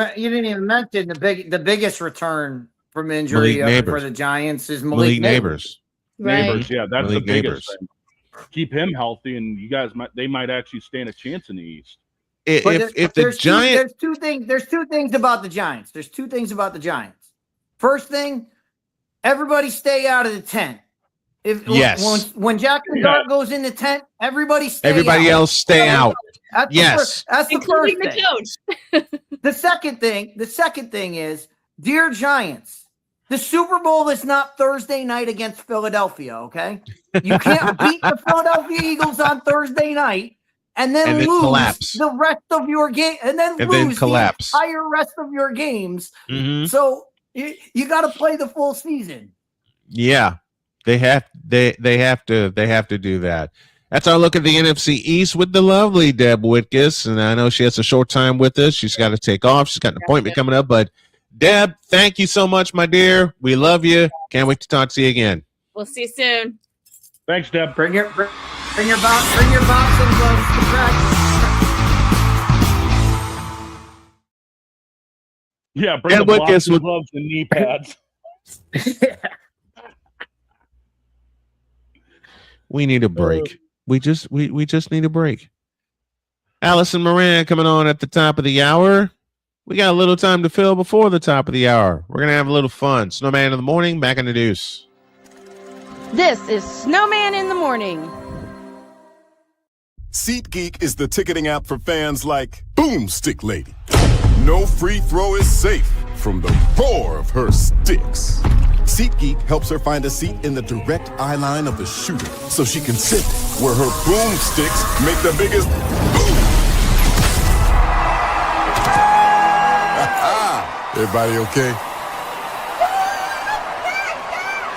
mention the biggest return from injury for the Giants is Malik Neighbors.
Neighbors, yeah, that's the biggest thing. Keep him healthy, and you guys might actually stand a chance in the East.
There's two things about the Giants. First thing, everybody stay out of the tent. When Jackson Dart goes in the tent, everybody else stay out. That's the first thing. The second thing is, dear Giants, the Super Bowl is not Thursday night against Philadelphia, okay? You can't beat the Philadelphia Eagles on Thursday night and then lose collapse the rest of your game, and then lose the entire rest of your games. So you got to play the full season.
Yeah, they have to do that. That's our look at the NFC East with the lovely Deb Whitcas, and I know she has a short time with us. She's got to take off. She's got an appointment coming up, but Deb, thank you so much, my dear. We love you. Can't wait to talk to you again.
We'll see you soon.
Thanks, Deb.
Bring your boxing gloves to practice.
Yeah, bring the boxing gloves and knee pads.
We need a break. We just need a break. Allison Moran coming on at the top of the hour. We got a little time to fill before the top of the hour. We're going to have a little fun. Snowman in the morning, back in the deuce.
This is Snowman in the morning.
SeatGeek is the ticketing app for fans like Boomstick Lady. No free throw is safe from the roar of her sticks. SeatGeek helps her find a seat in the direct eye line of the shooter so she can sit where her boomsticks make the biggest boom. Everybody okay?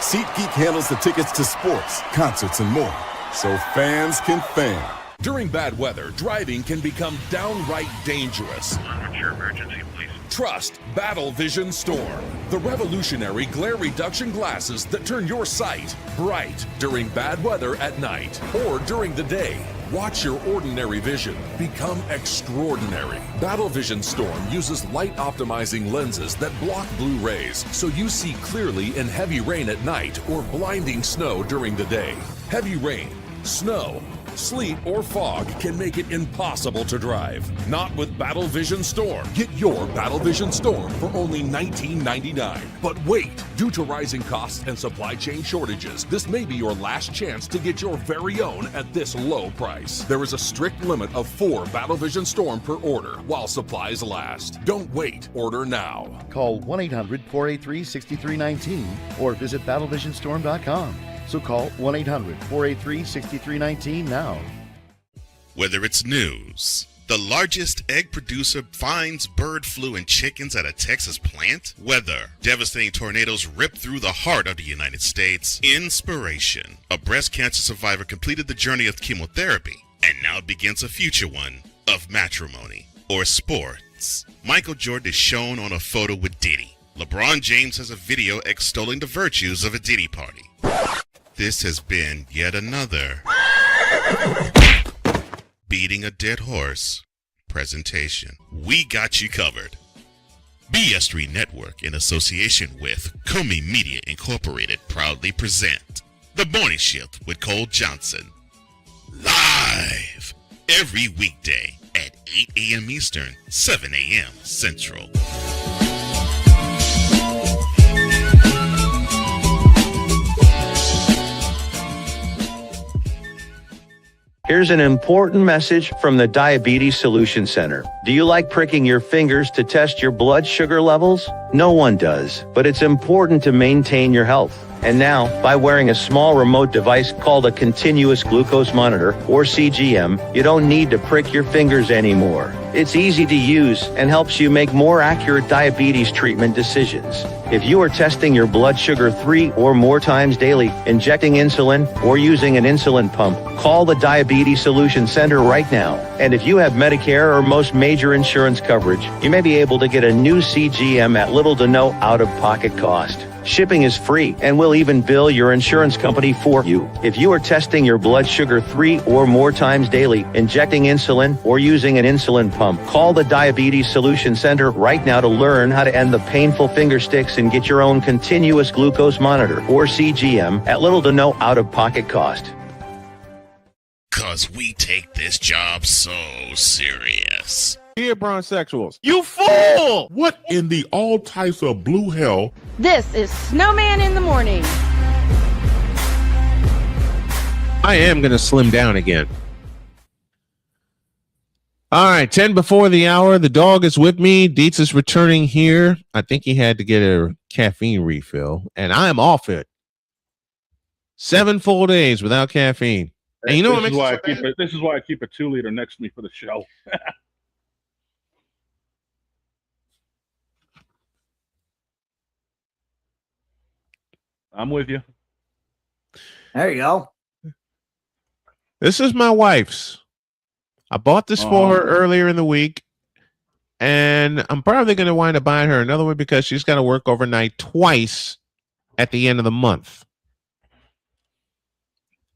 SeatGeek handles the tickets to sports, concerts, and more, so fans can fan.
During bad weather, driving can become downright dangerous. What's your emergency, please? Trust Battle Vision Storm, the revolutionary glare reduction glasses that turn your sight bright during bad weather at night or during the day. Watch your ordinary vision become extraordinary. Battle Vision Storm uses light-optimizing lenses that block blue rays, so you see clearly in heavy rain at night or blinding snow during the day. Heavy rain, snow, sleet, or fog can make it impossible to drive. Not with Battle Vision Storm. Get your Battle Vision Storm for only $19.99. But wait, due to rising costs and supply chain shortages, this may be your last chance to get your very own at this low price. There is a strict limit of 4 Battle Vision Storm per order while supplies last. Don't wait, order now.
Call 1-800-483-6319 or visit battlevisionstorm.com. So call 1-800-483-6319 now.
Whether it's news, the largest egg producer finds bird flu in chickens at a Texas plant, weather, devastating tornadoes rip through the heart of the United States, inspiration, a breast cancer survivor completed the journey of chemotherapy, and now begins a future one of matrimony or sports. Michael Jordan is shown on a photo with Diddy. LeBron James has a video extolling the virtues of a Diddy party. This has been yet another beating a dead horse presentation. We got you covered. BS3 Network, in association with Comey Media Incorporated, proudly present The Morning Shift with Cole Johnson. Live every weekday at 8 a.m. Eastern, 7 a.m. Central.
Here's an important message from the Diabetes Solution Center. Do you like pricking your fingers to test your blood sugar levels? No one does, but it's important to maintain your health. And now, by wearing a small remote device called a continuous glucose monitor, or CGM, you don't need to prick your fingers anymore. It's easy to use and helps you make more accurate diabetes treatment decisions. If you are testing your blood sugar 3 or more times daily, injecting insulin, or using an insulin pump, call the Diabetes Solution Center right now. And if you have Medicare or most major insurance coverage, you may be able to get a new CGM at little to no out-of-pocket cost. Shipping is free, and we'll even bill your insurance company for you. If you are testing your blood sugar 3 or more times daily, injecting insulin, or using an insulin pump, call the Diabetes Solution Center right now to learn how to end the painful finger sticks and get your own continuous glucose monitor, or CGM, at little to no out-of-pocket cost.
'Cause we take this job so serious.
Here, bronsexuals. You fool!
What in the all types of blue hell?
This is Snowman in the Morning.
I am going to slim down again. All right, 10 before the hour. The dog is with me. Dietz is returning here. I think he had to get a caffeine refill, and I am off it. 7 full days without caffeine. And you know what
this is why I keep a 2-liter next to me for the show. I'm with you.
There you go.
This is my wife's. I bought this for her earlier in the week, and I'm probably going to wind up buying her another one because she's got to work overnight twice at the end of the month.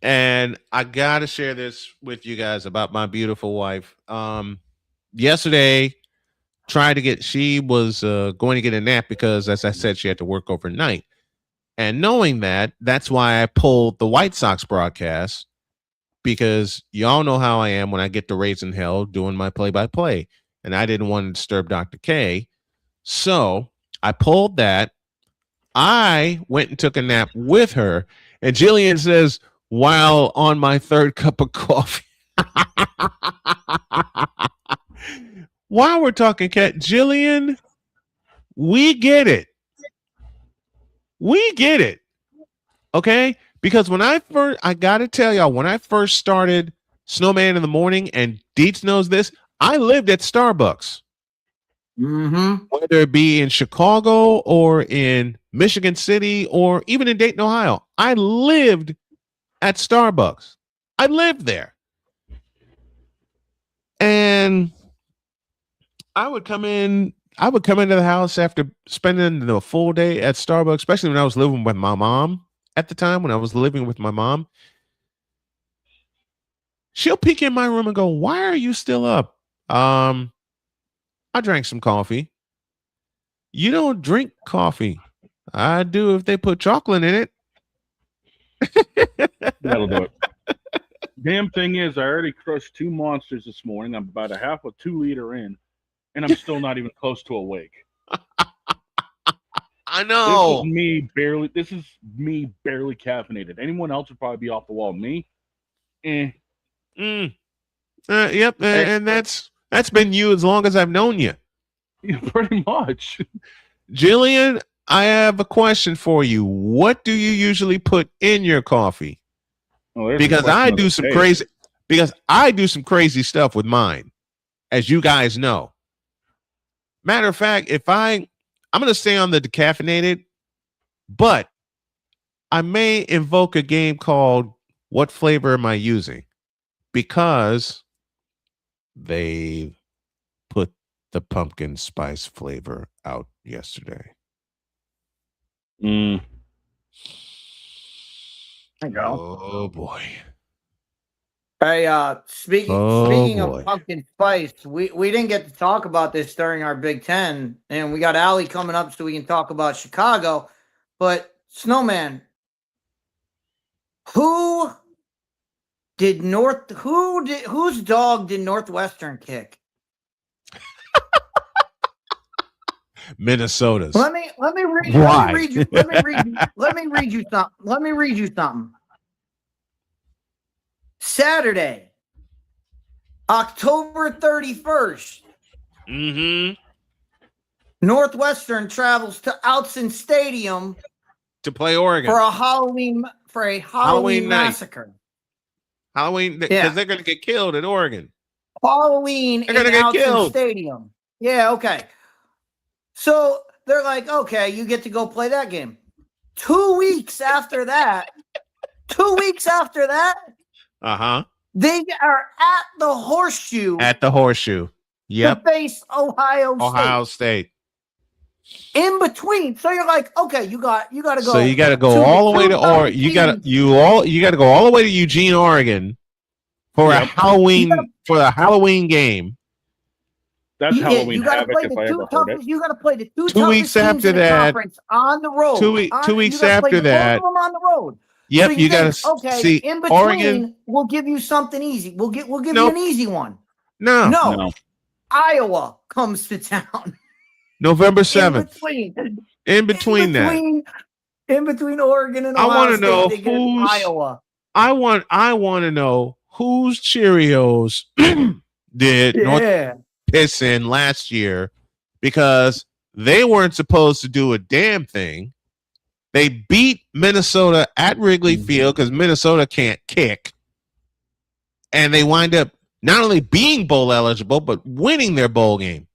And I got to share this with you guys about my beautiful wife. Yesterday, she was going to get a nap because, as I said, she had to work overnight. And knowing that, that's why I pulled the White Sox broadcast, because y'all know how I am when I get to raising hell doing my play-by-play. And I didn't want to disturb Dr. K. So I pulled that. I went and took a nap with her. And Jillian says, while on my 3rd cup of coffee. While we're talking, Kat, Jillian, we get it. We get it. Okay? Because when I got to tell y'all, when I first started Snowman in the Morning, and Dietz knows this, I lived at Starbucks.
Mm-hmm.
Whether it be in Chicago or in Michigan City or even in Dayton, Ohio, I lived at Starbucks. I lived there. And I would come into the house after spending the full day at Starbucks, especially when I was living with my mom at the time, when I was living with my mom. She'll peek in my room and go, "Why are you still up?" I drank some coffee. You don't drink coffee. I do if they put chocolate in it.
That'll do it. Damn thing is, I already crushed 2 monsters this morning. I'm about a half a 2-liter in, and I'm still not even close to awake.
I know.
This is me barely caffeinated. Anyone else would probably be off the wall. Me?
Yep. And that's been you as long as I've known you.
Yeah, pretty much.
Jillian, I have a question for you. What do you usually put in your coffee? Because I do some crazy stuff with mine, as you guys know. Matter of fact, I'm going to stay on the decaffeinated, but I may invoke a game called What Flavor Am I Using? Because they put the pumpkin spice flavor out yesterday.
There you go.
Oh boy.
Hey, speaking of pumpkin spice, we didn't get to talk about this during our Big Ten, and we got Allie coming up so we can talk about Chicago. But Snowman, who whose dog did Northwestern kick?
Minnesota's.
Let me read you something. Saturday, October 31st. Northwestern travels to Outson Stadium
to play Oregon
for a Halloween massacre.
Halloween, because they're going to get killed in Oregon.
Halloween in Outson Stadium. Yeah, okay. So they're like, okay, you get to go play that game. 2 weeks after that, they are at the Horseshoe.
Yep.
To face Ohio
State.
In between, so you're like, okay, you got to go.
So you got to go all the way to Oregon. You got to go all the way to Eugene, Oregon, for a Halloween game.
That's Halloween havoc if I ever heard it.
You got to play the
2 weeks after that
on the road.
2 weeks after that,
on the road.
Yep,
so
you got to see
in between.
Oregon.
We'll give you something easy. We'll give you an easy one.
No.
Iowa comes to town.
November 7th. In between Oregon and Ohio
I want to
know
who's Iowa.
I want to know whose Cheerios did North piss in last year, because they weren't supposed to do a damn thing. They beat Minnesota at Wrigley Field because Minnesota can't kick, and they wind up not only being bowl eligible but winning their bowl game.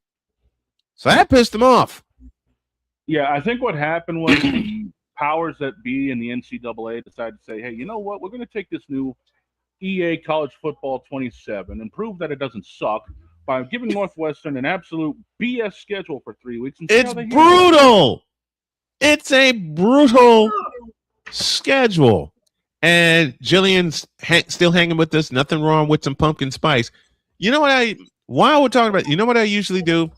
So that pissed them off.
Yeah, I think what happened was the powers that be in the NCAA decided to say, hey, you know what? We're going to take this new EA College Football 27 and prove that it doesn't suck by giving Northwestern an absolute BS schedule for 3 weeks. And
it's brutal. It's a brutal schedule. And Jillian's still hanging with us. Nothing wrong with some pumpkin spice. You know what while we're talking about, you know what I usually do?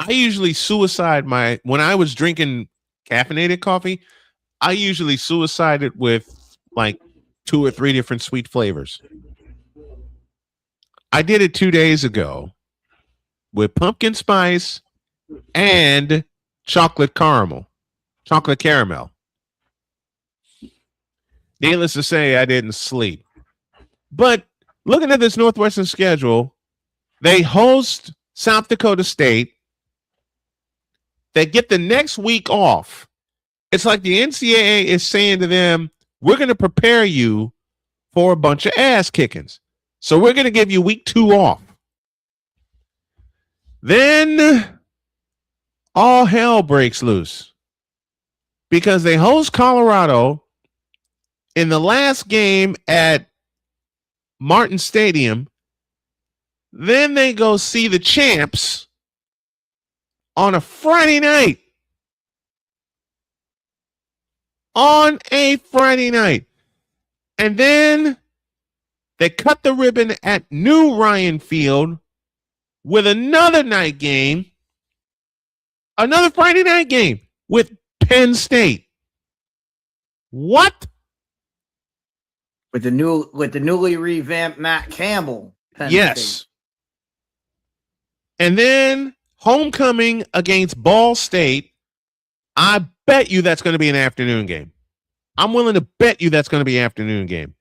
I usually suicide when I was drinking caffeinated coffee, I usually suicide it with like 2 or 3 different sweet flavors. I did it 2 days ago with pumpkin spice and chocolate caramel. Needless to say, I didn't sleep. But looking at this Northwestern schedule, they host South Dakota State. They get the next week off. It's like the NCAA is saying to them, we're going to prepare you for a bunch of ass kickings. So we're going to give you week 2 off. Then all hell breaks loose because they host Colorado in the last game at Martin Stadium. Then they go see the champs on a Friday night. And then they cut the ribbon at New Ryan Field with another night game, another Friday night game with Penn State. What?
With the newly revamped Matt Campbell. Penn State.
And then homecoming against Ball State. I bet you that's going to be an afternoon game. I'm willing to bet you that's going to be an afternoon game.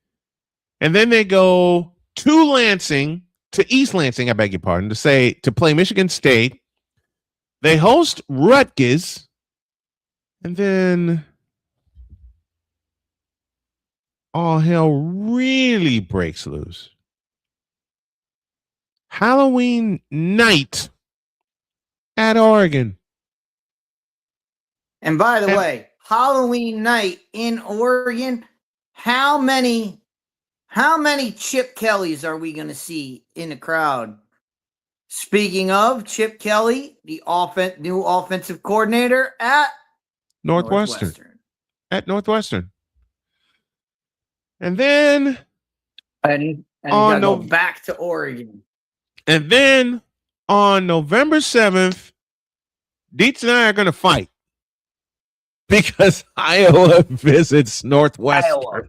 And then they go to East Lansing, I beg your pardon, to play Michigan State. They host Rutgers. And then all hell really breaks loose. Halloween night at Oregon.
And by the way, Halloween night in Oregon, how many Chip Kellys are we going to see in the crowd? Speaking of Chip Kelly, the new offensive coordinator at
Northwestern. At Northwestern. And then
go back to Oregon.
And then on November 7th, Dietz and I are going to fight because Iowa visits Northwestern.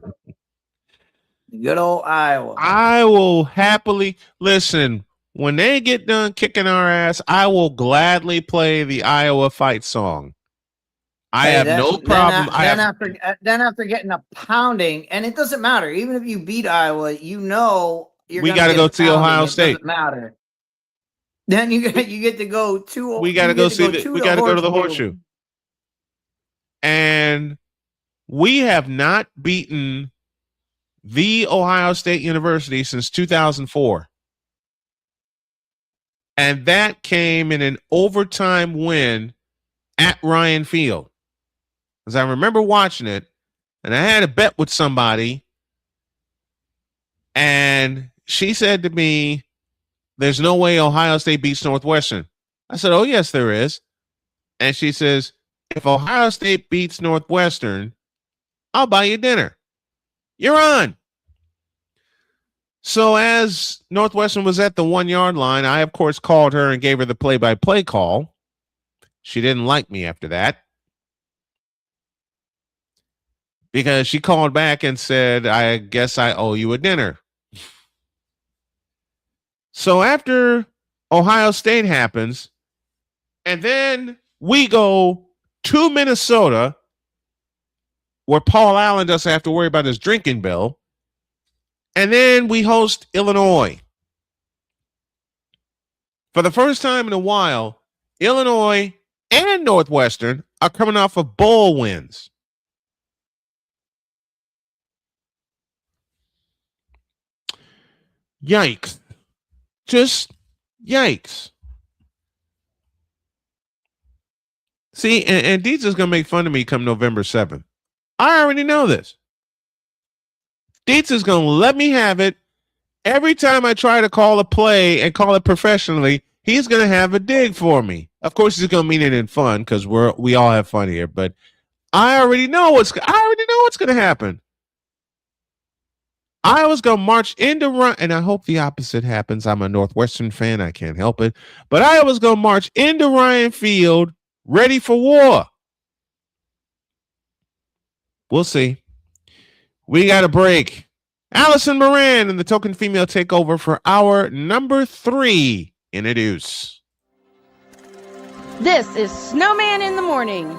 Good old Iowa.
I will happily listen. When they get done kicking our ass, I will gladly play the Iowa fight song. I have no problem.
Then after getting a pounding, and it doesn't matter. Even if you beat Iowa, you know
we got to go see Ohio State.
It doesn't matter. Then you get to go to.
We got to go see. We got to go to the Horseshoe. And we have not beaten the Ohio State University since 2004. And that came in an overtime win at Ryan Field. Because I remember watching it, and I had a bet with somebody, and she said to me, there's no way Ohio State beats Northwestern. I said, oh, yes, there is. And she says, if Ohio State beats Northwestern, I'll buy you dinner. You're on. So as Northwestern was at the 1 yard line, I, of course, called her and gave her the play-by-play call. She didn't like me after that because she called back and said, I guess I owe you a dinner. So after Ohio State happens, and then we go to Minnesota, where Paul Allen doesn't have to worry about his drinking bill. And then we host Illinois. For the first time in a while, Illinois and Northwestern are coming off of bowl wins. Yikes. Just yikes. See, and Dietz is going to make fun of me come November 7th. I already know this. Dietz is going to let me have it. Every time I try to call a play and call it professionally, he's going to have a dig for me. Of course, he's going to mean it in fun because we all have fun here. But I already know what's going to happen. I was going to march into Ryan, and I hope the opposite happens. I'm a Northwestern fan. I can't help it. But I was going to march into Ryan Field ready for war. We'll see. We got a break. Allison Moran and the Token Female take over for our number 3 in a deuce.
This is Snowman in the Morning.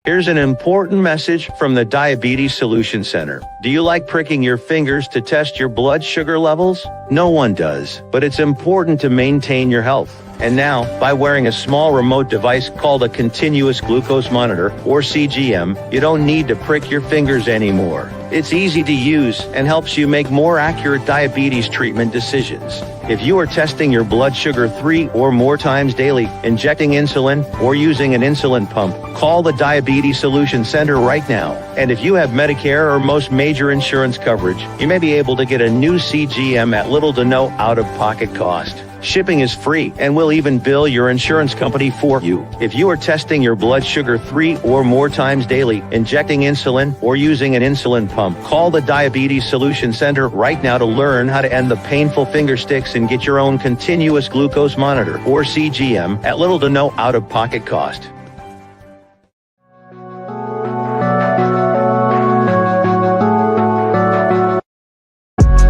Here's an important message from the Diabetes Solution Center. Do you like pricking your fingers to test your blood sugar levels? No one does, but it's important to maintain your health. And now, by wearing a small remote device called a continuous glucose monitor, or CGM, you don't need to prick your fingers anymore. It's easy to use and helps you make more accurate diabetes treatment decisions. If you are testing your blood sugar 3 or more times daily, injecting insulin, or using an insulin pump, call the Diabetes Solution Center right now. And if you have Medicare or most major insurance coverage, you may be able to get a new CGM at little to no out-of-pocket cost. Shipping is free, and we'll even bill your insurance company for you. If you are testing your blood sugar 3 or more times daily, injecting insulin, or using an insulin pump, call the Diabetes Solution Center right now to learn how to end the painful finger sticks and get your own continuous glucose monitor, or CGM, at little to no out-of-pocket cost.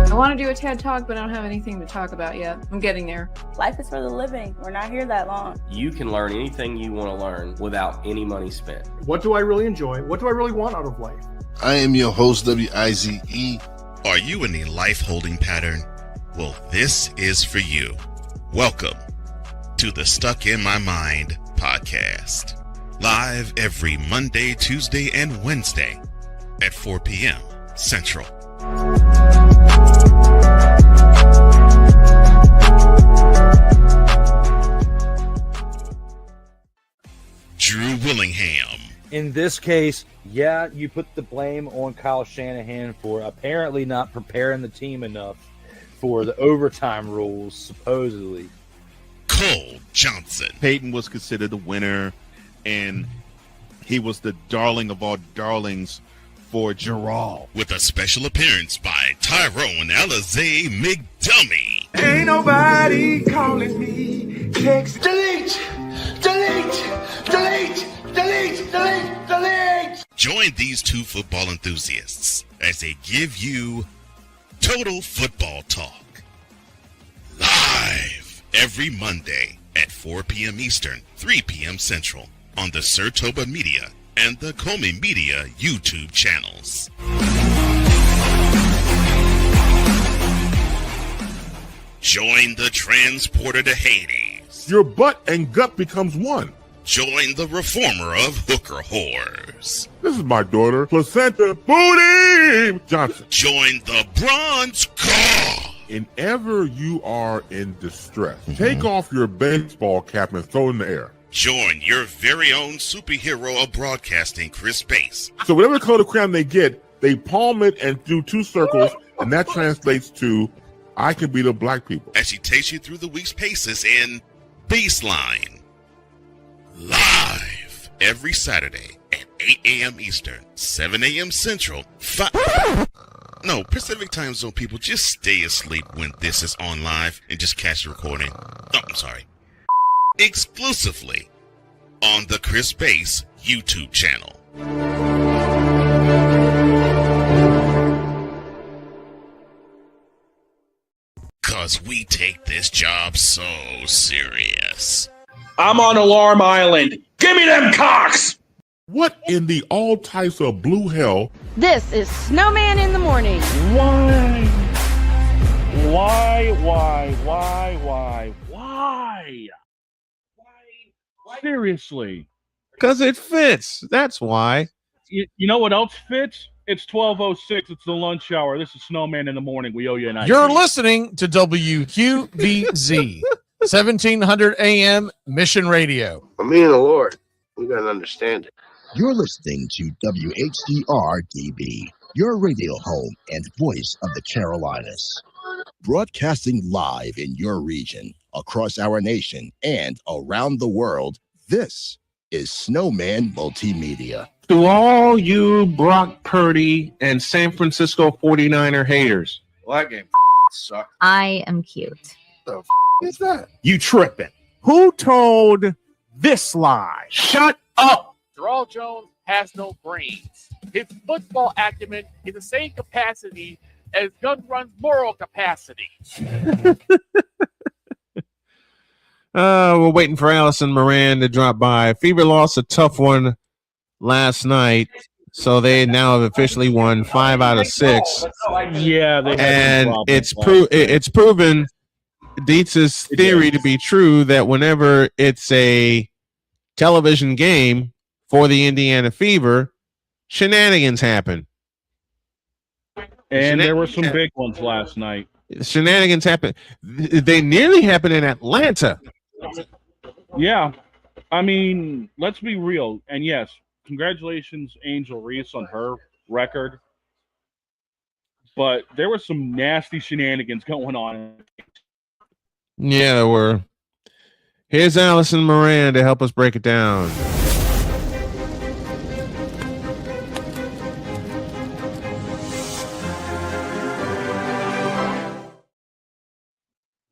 I want to do a TED Talk, but I don't have anything to talk about yet. I'm getting there.
Life is for the living. We're not here that long.
You can learn anything you want to learn without any money spent.
What do I really enjoy? What do I really want out of life?
I am your host, WIZE. Are you in a life holding pattern? Well, this is for you. Welcome to the Stuck in My Mind podcast. Live every Monday, Tuesday, and Wednesday at 4 p.m. Central. Drew Willingham.
In this case, yeah, you put the blame on Kyle Shanahan for apparently not preparing the team enough for the overtime rules, supposedly.
Cole Johnson.
Peyton was considered the winner, and he was the darling of all darlings for Jarrell.
With a special appearance by Tyrone Alizé McDummy.
Ain't nobody calling me. Text. Delete! Delete! Delete! Delete! Delete! Delete!
Join these two football enthusiasts as they give you Total Football Talk. Live every Monday at 4 p.m. Eastern, 3 p.m. Central on the Sertoba Media and the Comey Media YouTube channels. Join the transporter to Hades.
Your butt and gut becomes one.
Join the reformer of hooker whores.
This is my daughter, Placenta Booty Johnson.
Join the bronze car.
Whenever you are in distress, take off your baseball cap and throw it in the air.
Join your very own superhero of broadcasting, Chris Bass.
So whatever color crayon they get, they palm it and do two circles, and that translates to, I can beat up black people.
As she takes you through the week's paces in Baseline. Live every Saturday at 8 a.m. Eastern, 7 a.m. Central, Pacific Time Zone people, just stay asleep when this is on live and just catch the recording. Oh, I'm sorry. Exclusively on the Chris Bass YouTube channel. Cause we take this job so serious.
I'm on Alarm Island. Give me them cocks!
What in the all types of blue hell?
This is Snowman in the Morning.
Why? Seriously.
Because it fits. That's why.
You know what else fits? It's 12:06. It's the lunch hour. This is Snowman in the Morning. We owe you an
You're listening to WQVZ, 1700 AM Mission Radio.
For me and the Lord, we got to understand it.
You're listening to WHDR-DB, your radio home and voice of the Carolinas. Broadcasting live in your region, across our nation, and around the world, this is Snowman Multimedia.
To all you Brock Purdy and San Francisco 49er haters.
Well, that game sucked.
I am cute.
The is that?
You tripping. Who told this lie? Shut up.
Darrell Jones has no brains. His football acumen is the same capacity as Gun Run's moral capacity.
We're waiting for Allison Moran to drop by. Fever lost a tough one last night, so they now have officially won 5 out of 6.
Yeah,
and it's proven Dietz's theory to be true that whenever it's a television game for the Indiana Fever, shenanigans happen.
And there were some big ones last night.
Shenanigans happen. They nearly happened in Atlanta.
Yeah. I mean, let's be real. And yes, congratulations, Angel Reese, on her record. But there were some nasty shenanigans going on.
Yeah, there were. Here's Allison Moran to help us break it down.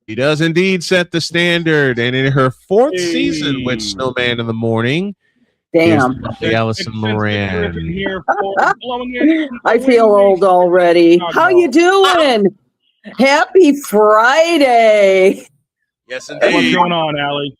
He does indeed set the standard, and in her 4th season with Snowman in the Morning,
damn,
Allison Moran.
I feel old already. How you doing? Happy Friday.
Yes, indeed.
What's going on, Allie?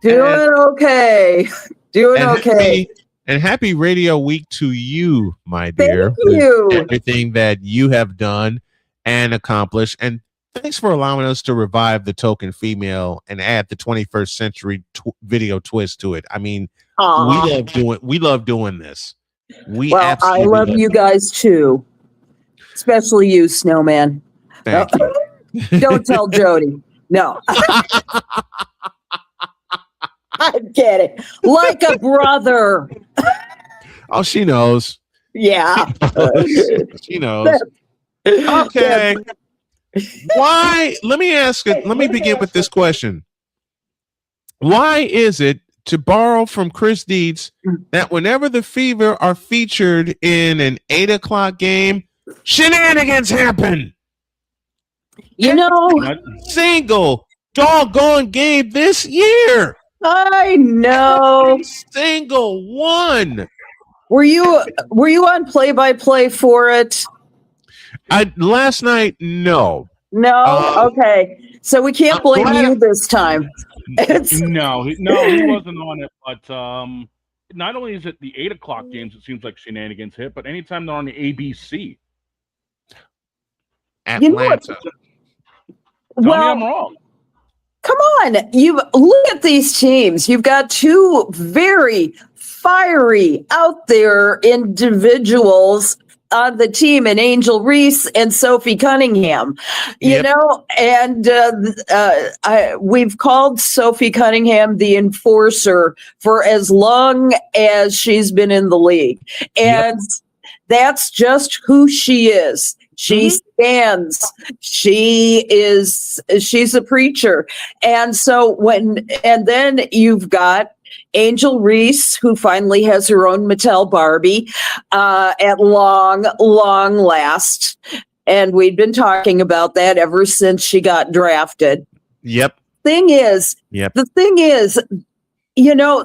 Doing okay. Doing okay.
Happy Radio Week to you, my dear.
Thank you.
Everything that you have done and accomplished, and thanks for allowing us to revive the token female and add the 21st century video twist to it. I mean, we love doing this.
I love you guys too, especially you, Snowman.
Thank you.
Don't tell Jody. No. I get it. Like a brother.
Oh, she knows.
Yeah.
She knows. Okay. Why? Let me begin with this question. Why is it, to borrow from Chris Dietz, that whenever the Fever are featured in an 8 o'clock game, shenanigans happen?
You know,
single doggone game this year.
I know.
Every single one.
Were you on play-by-play for it?
Last night, no.
No? Okay. So we can't blame you this time.
No, he wasn't on it. But not only is it the 8 o'clock games, it seems like shenanigans hit, but anytime they're on the ABC.
Atlanta.
Tell me I'm wrong.
Come on. You look at these teams. You've got two very fiery out there individuals on the team, and Angel Reese and Sophie Cunningham, you know, and we've called Sophie Cunningham the enforcer for as long as she's been in the league. And that's just who she is. She stands. She's a preacher. And so then you've got Angel Reese, who finally has her own Mattel Barbie at long last. And we've been talking about that ever since she got drafted.
Yep.
The thing is, you know,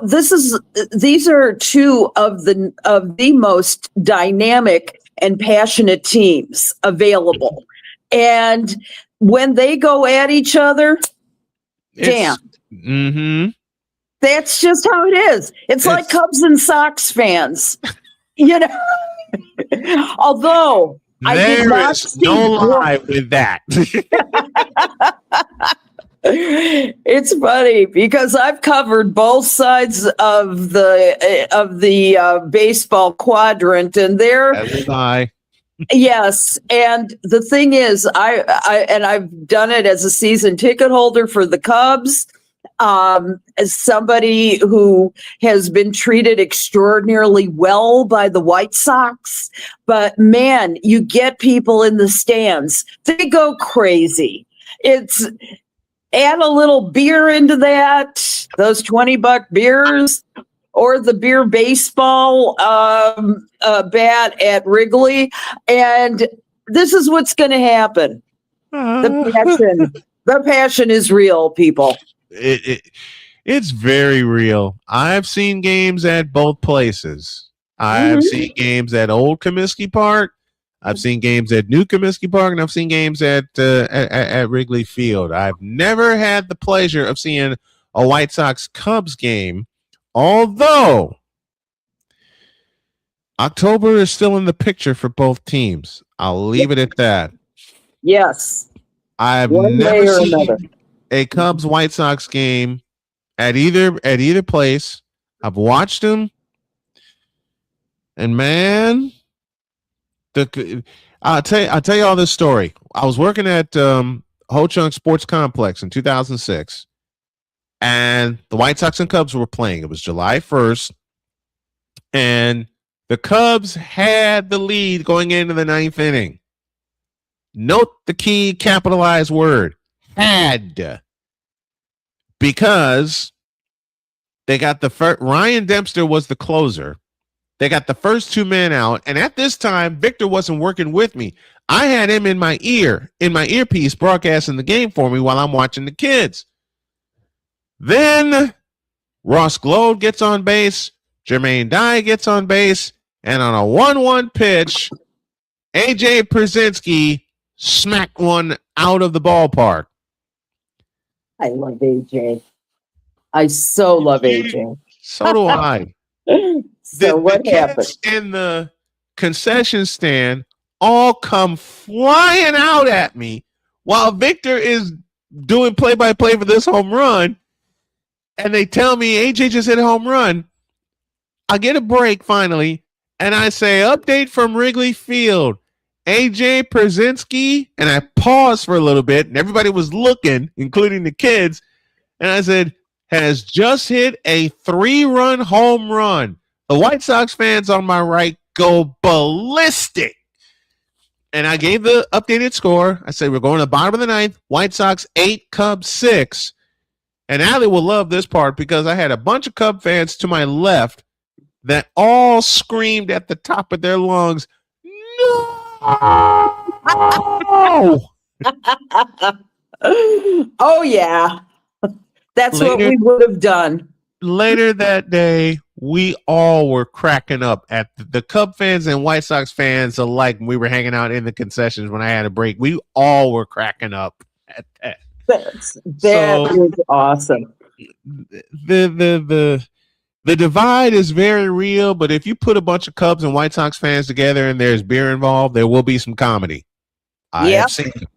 these are two of the most dynamic and passionate teams available. And when they go at each other, damn.
Mm-hmm.
That's just how it is. It's like Cubs and Sox fans, you know. Although
there's no lie with that.
It's funny because I've covered both sides of the baseball quadrant, and yes. And the thing is, I've done it as a season ticket holder for the Cubs. As somebody who has been treated extraordinarily well by the White Sox, but man, you get people in the stands, they go crazy. It's add a little beer into that, those $20 beers, or the beer baseball bat at Wrigley, and this is what's going to happen. The passion is real, people.
It's very real. I've seen games at both places. I've seen games at Old Comiskey Park. I've seen games at New Comiskey Park, and I've seen games at Wrigley Field. I've never had the pleasure of seeing a White Sox Cubs game, although October is still in the picture for both teams. I'll leave it at that.
Yes.
I've never seen a Cubs White Sox game at either place. I've watched them, and man, I'll tell you all this story. I was working at Ho Chunk Sports Complex in 2006, and the White Sox and Cubs were playing. It was July 1st, and the Cubs had the lead going into the 9th inning. Note the key capitalized word. Had, because they got the first. Ryan Dempster was the closer. They got the first two men out, and at this time, Victor wasn't working with me. I had him in my earpiece, broadcasting the game for me while I'm watching the kids. Then Ross Glode gets on base, Jermaine Dye gets on base, and on a 1-1 pitch, AJ Przinsky smacked one out of the ballpark.
I love AJ. I so love AJ.
So do I.
So what happened?
In the concession stand all come flying out at me while Victor is doing play-by-play for this home run, and they tell me AJ just hit a home run. I get a break finally, and I say, update from Wrigley Field. AJ Przinsky, and I paused for a little bit, and everybody was looking, including the kids, and I said, has just hit a 3-run home run. The White Sox fans on my right go ballistic. And I gave the updated score. I said, we're going to the bottom of the 9th, White Sox 8, Cubs 6. And Allie will love this part because I had a bunch of Cub fans to my left that all screamed at the top of their lungs, no!
Oh yeah, that's what we would have done.
Later that day, we all were cracking up at the Cub fans and White Sox fans alike. We were hanging out in the concessions when I had a break. We all were cracking up at that.
That was awesome.
The divide is very real, but if you put a bunch of Cubs and White Sox fans together and there's beer involved, there will be some comedy. I have seen it.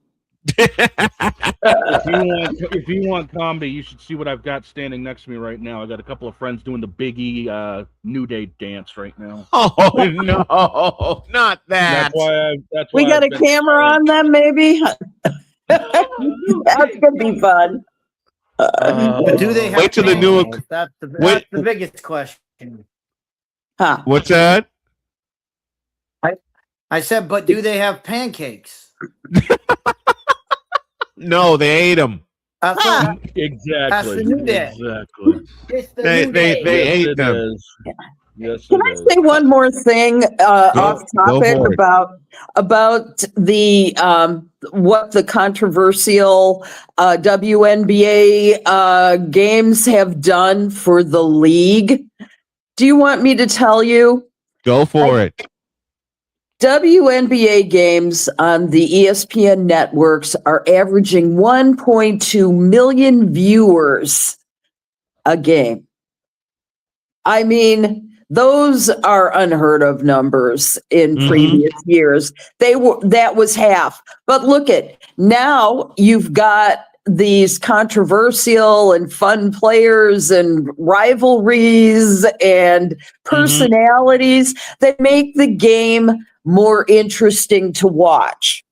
If you want comedy, you should see what I've got standing next to me right now. I got a couple of friends doing the Biggie New Day dance right now.
Oh no, not that.
That's
We
why
got
I've
a
been-
camera on them, maybe. That's gonna be fun.
Do they have
wait till the new?
pancakes? That's the biggest question.
Huh?
What's that?
I said, but do they have pancakes?
No, they ate them.
Exactly.
the New Day.
Exactly.
It's the
They
New Day.
ate
it
them.
is. Yes,
Can I say one more thing off topic
for it.
about the what the controversial WNBA games have done for the league? Do you want me to tell you?
Go for it.
WNBA games on the ESPN networks are averaging 1.2 million viewers a game. I mean, those are unheard of numbers in previous years. That was half. But look at now you've got these controversial and fun players and rivalries and personalities that make the game more interesting to watch.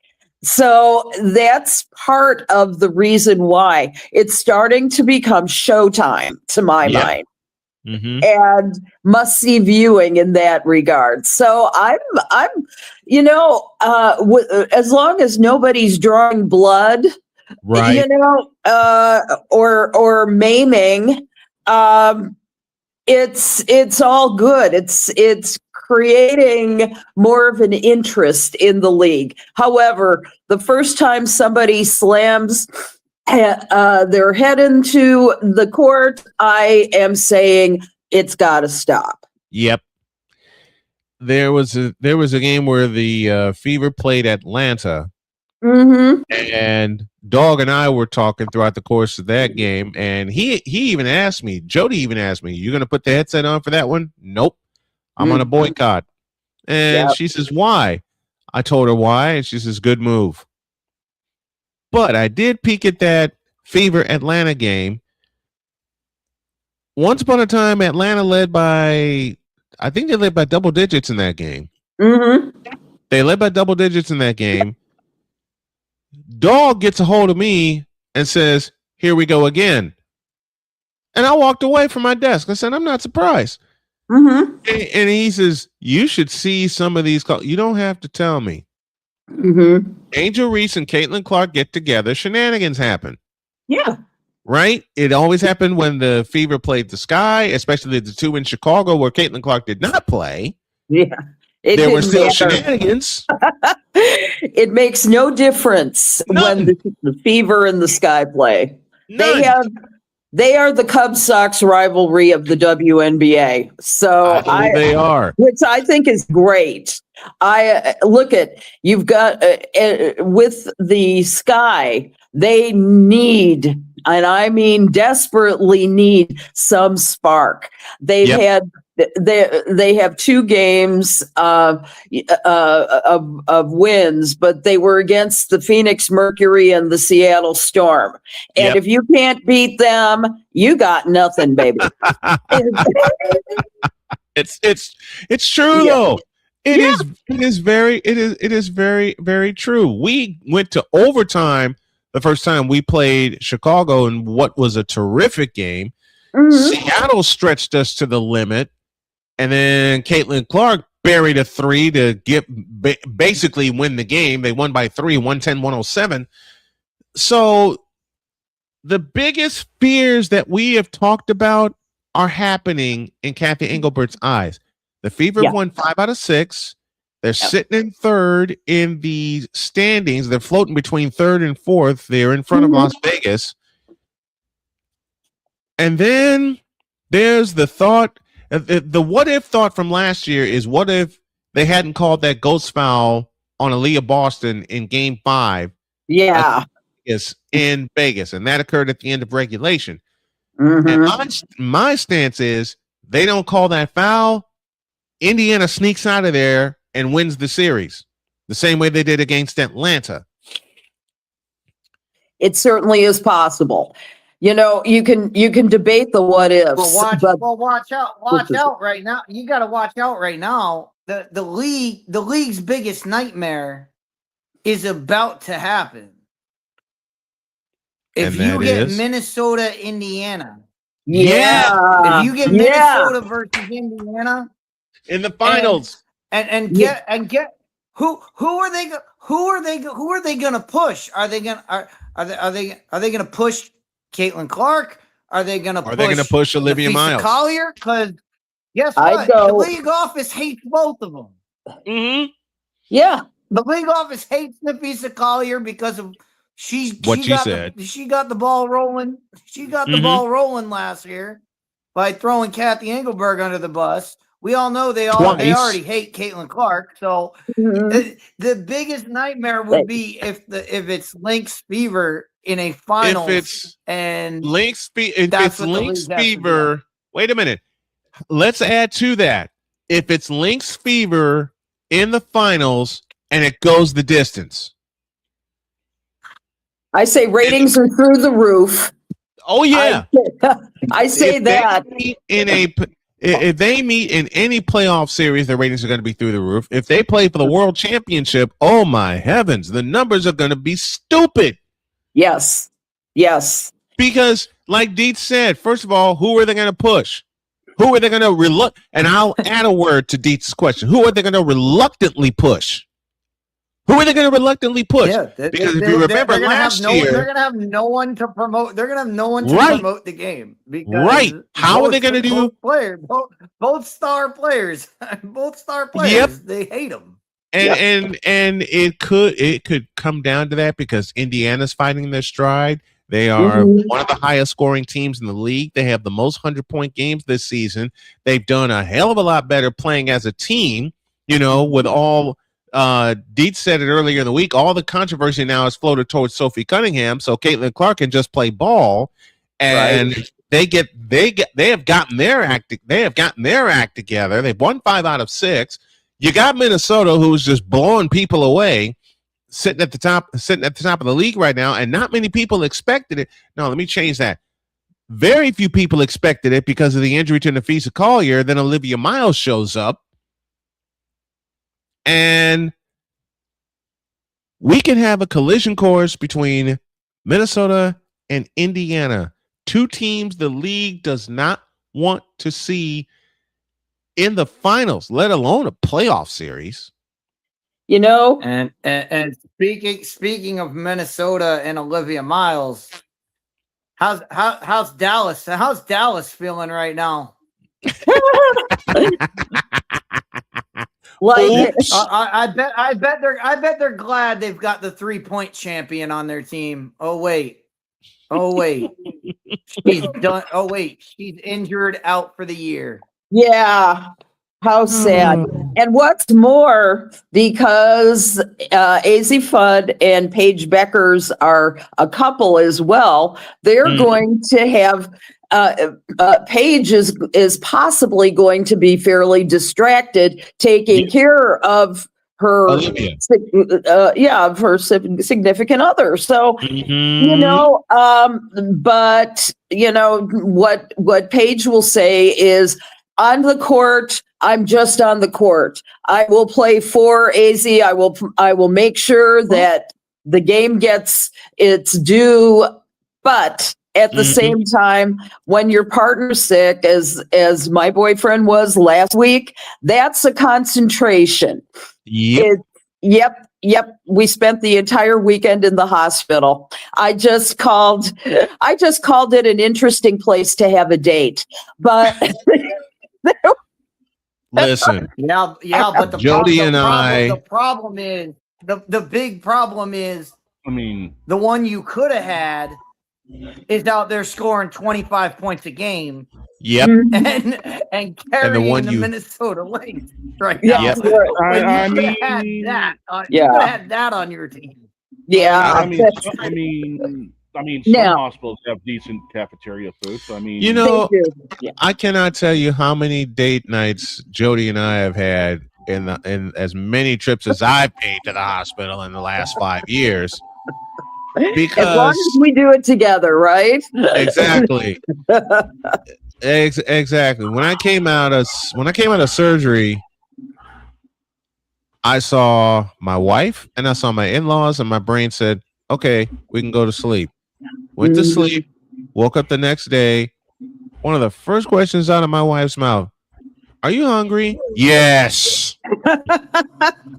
So that's part of the reason why it's starting to become showtime to my mind. And must see viewing in that regard. So I'm, as long as nobody's drawing blood,
right?
Or maiming, it's all good. It's creating more of an interest in the league. However, the first time somebody slams their head into the court, I am saying it's got to stop.
Yep. There was a game where the Fever played Atlanta, and Dog and I were talking throughout the course of that game, and he even asked me, Jody even asked me, "You going to put the headset on for that one?" Nope, I'm on a boycott. And she says, "Why?" I told her why, and she says, "Good move." But I did peek at that Fever Atlanta game. Once upon a time, Atlanta led by, I think they led by double digits in that game. They led by double digits in that game. Dog gets a hold of me and says, "Here we go again." And I walked away from my desk. I said, "I'm not surprised." And he says, "You should see some of these calls. You don't have to tell me." Angel Reese and Caitlin Clark get together. Shenanigans happen.
Yeah.
Right? It always happened when the Fever played the Sky, especially the two in Chicago where Caitlin Clark did not play.
Yeah.
There were still shenanigans.
It makes no difference when the Fever and the Sky play. They are the Cubs Sox rivalry of the WNBA. So
they are,
which I think is great. I look at you've got with the Sky, they need, and I mean desperately need, some spark. They've had they have 2 games of wins, but they were against the Phoenix Mercury and the Seattle Storm. And if you can't beat them, you got nothing, baby.
It's true though. It is very, very true. We went to overtime the first time we played Chicago in what was a terrific game. Seattle stretched us to the limit, and then Caitlin Clark buried a 3 to basically win the game. They won by 3, 110-107. So the biggest fears that we have talked about are happening in Kathy Englebert's eyes. The Fever won 5 out of 6. They're sitting in 3rd in the standings. They're floating between 3rd and 4th. They're in front of Las Vegas. And then there's the thought The what if thought from last year is what if they hadn't called that ghost foul on Aaliyah Boston in Game 5?
Yeah,
is in Vegas, and that occurred at the end of regulation.
Mm-hmm.
And my stance is they don't call that foul. Indiana sneaks out of there and wins the series the same way they did against Atlanta.
It certainly is possible. You know, you can debate the what ifs.
Watch out right now. You got to watch out right now. The league's biggest nightmare is about to happen. If you get Minnesota, Indiana.
Yeah.
If you get Minnesota versus Indiana
in the finals.
And get who are they gonna push? Are they gonna push Caitlin Clark? Are they gonna
push Olivia Miles?
Collier? Because guess what? The league office hates both of them.
Mm-hmm. Yeah.
The league office hates Nafisa Collier because of she got the ball rolling. She got the ball rolling last year by throwing Kathy Engelberg under the bus. We all know they already hate Caitlin Clark. So the biggest nightmare would be if it's Lynx Fever in a finals.
If it's Lynx
Fever.
Wait a minute. Let's add to that. If it's Lynx Fever in the finals and it goes the distance.
I say ratings are through the roof.
Oh yeah.
I say that.
If they meet in any playoff series, their ratings are going to be through the roof. If they play for the world championship, oh my heavens, the numbers are going to be stupid.
Yes.
Because like Dietz said, first of all, who are they going to push? Who are they going to and I'll add a word to Dietz's question. Who are they going to reluctantly push? Who are they going to reluctantly push?
Yeah,
because if you remember last year,
they're going to have no one to promote. They're going to have no one to promote the game.
Right? How are they going to do?
Both star players. Yep. They hate them.
And it could come down to that because Indiana's fighting their stride. They are one of the highest scoring teams in the league. They have the most 100-point games this season. They've done a hell of a lot better playing as a team. You know, with all. Dietz said it earlier in the week. All the controversy now is floated towards Sophie Cunningham, so Caitlin Clark can just play ball, and they have gotten their act together. They've won 5 out of 6. You got Minnesota, who's just blowing people away, sitting at the top of the league right now, and not many people expected it. No, let me change that. Very few people expected it because of the injury to Nafisa Collier. Then Olivia Miles shows up. And we can have a collision course between Minnesota and Indiana, 2 teams the league does not want to see in the finals, let alone a playoff series.
You know,
and speaking of Minnesota and Olivia Miles, how's Dallas? How's Dallas feeling right now?
Like
I bet they're glad they've got the 3-point champion on their team. Oh wait. She's done. Oh wait, she's injured out for the year.
Yeah. How sad. And what's more, because AZ Fudd and Paige Beckers are a couple as well, they're going to have Paige is possibly going to be fairly distracted taking care of her of her significant other. So you know, but you know what Paige will say is, on the court, I'm just on the court. I will play for AZ. I will make sure that the game gets its due, but at the same time, when your partner's sick, as my boyfriend was last week, that's a concentration. Yep. We spent the entire weekend in the hospital. I just called it an interesting place to have a date. But
listen.
But the big problem is,
I mean,
the one you could have had is out there scoring 25 points a game
Yep.
And carrying the Minnesota Lynx right now.
Yep.
I
You
mean,
could have had that on your team.
Yeah.
I mean, some hospitals have decent cafeteria food. So I mean,
You know, I cannot tell you how many date nights Jody and I have had in as many trips as I've paid to the hospital in the last 5 years. Because
as long as we do it together, right?
Exactly. Exactly. When I came out of surgery, I saw my wife and I saw my in-laws, and my brain said, "Okay, we can go to sleep." Went to sleep. Woke up the next day. One of the first questions out of my wife's mouth: "Are you hungry?" Yes.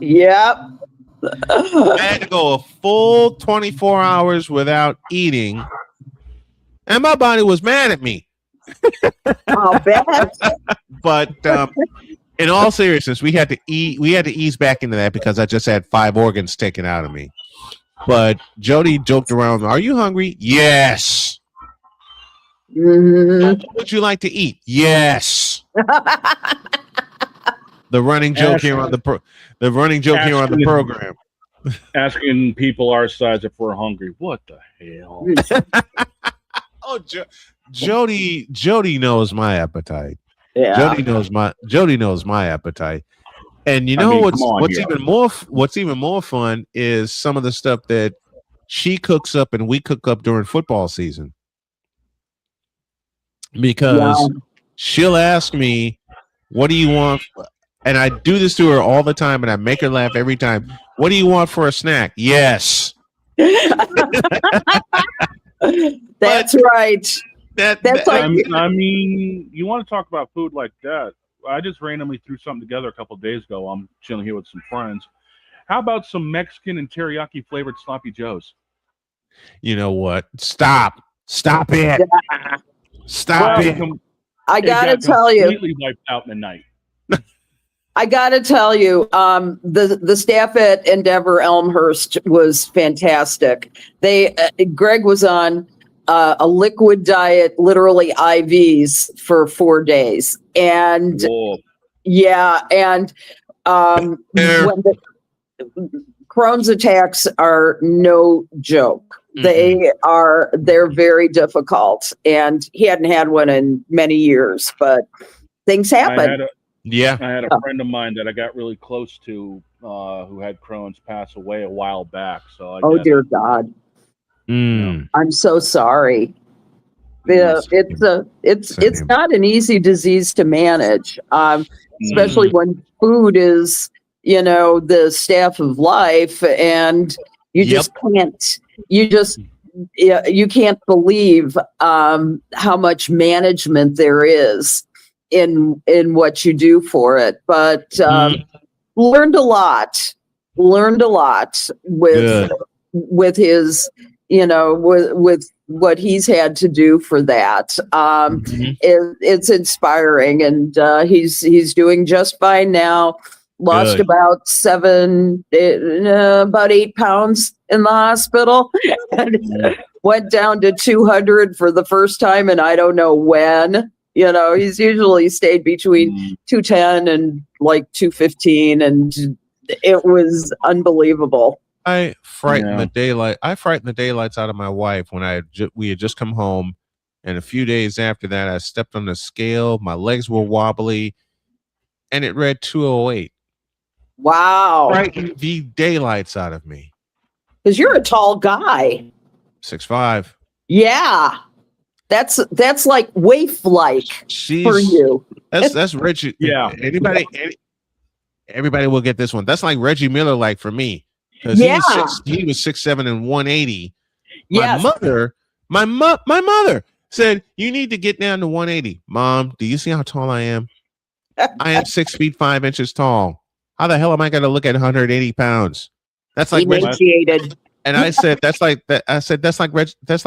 Yep.
I had to go a full 24 hours without eating, and my body was mad at me.
I'll bet.
But in all seriousness, we had to ease back into that because I just had 5 organs taken out of me. But Jody joked around, "Are you hungry?" Yes. What would you like to eat? Yes. The running joke here on the program.
Asking people our size if we're hungry. What the hell?
Oh, Jody knows my appetite.
Yeah.
Jody knows my appetite. And you know what's even more fun is some of the stuff that she cooks up and we cook up during football season. Because she'll ask me, "What do you want?" And I do this to her all the time, and I make her laugh every time. "What do you want for a snack?" Yes.
That's right. That's like,
I mean, you want to talk about food like that? I just randomly threw something together a couple of days ago. I'm chilling here with some friends. How about some Mexican and teriyaki flavored sloppy joes?
You know what? Stop it. Stop it.
I gotta tell you,
completely wiped out in the night.
I gotta tell you, the staff at Endeavor Elmhurst was fantastic. Greg was on a liquid diet, literally IVs for 4 days, and when Crohn's attacks are no joke. They're very difficult, and he hadn't had one in many years, but things happen.
I had a friend of mine that I got really close to who had Crohn's pass away a while back. So
dear God. I'm so sorry. Yeah, it's not an easy disease to manage, especially when food is, the staff of life, and you just can't. You can't believe how much management there is in what you do for it. But learned a lot with his, with what he's had to do for that. It's inspiring, and he's doing just fine now. Lost about 8 pounds in the hospital, and went down to 200 for the first time, and I don't know when. He's usually stayed between 210 and like 215, and it was unbelievable.
I frightened the daylights out of my wife when we had just come home, and a few days after that, I stepped on the scale. My legs were wobbly, and it read 208.
Wow!
Frightened the daylights out of me.
Because you're a tall guy.
6'5".
Yeah, that's like waif-like for you.
That's Reggie.
Yeah.
Everybody will get this one. That's like Reggie Miller, like for me. Because he was 6'7" and 180.
Yes.
My mother said, "You need to get down to 180. Mom, do you see how tall I am? I am 6 feet 5 inches tall. How the hell am I going to look at 180 pounds? That's like
emaciated."
And I said, "That's like that." I said, "That's like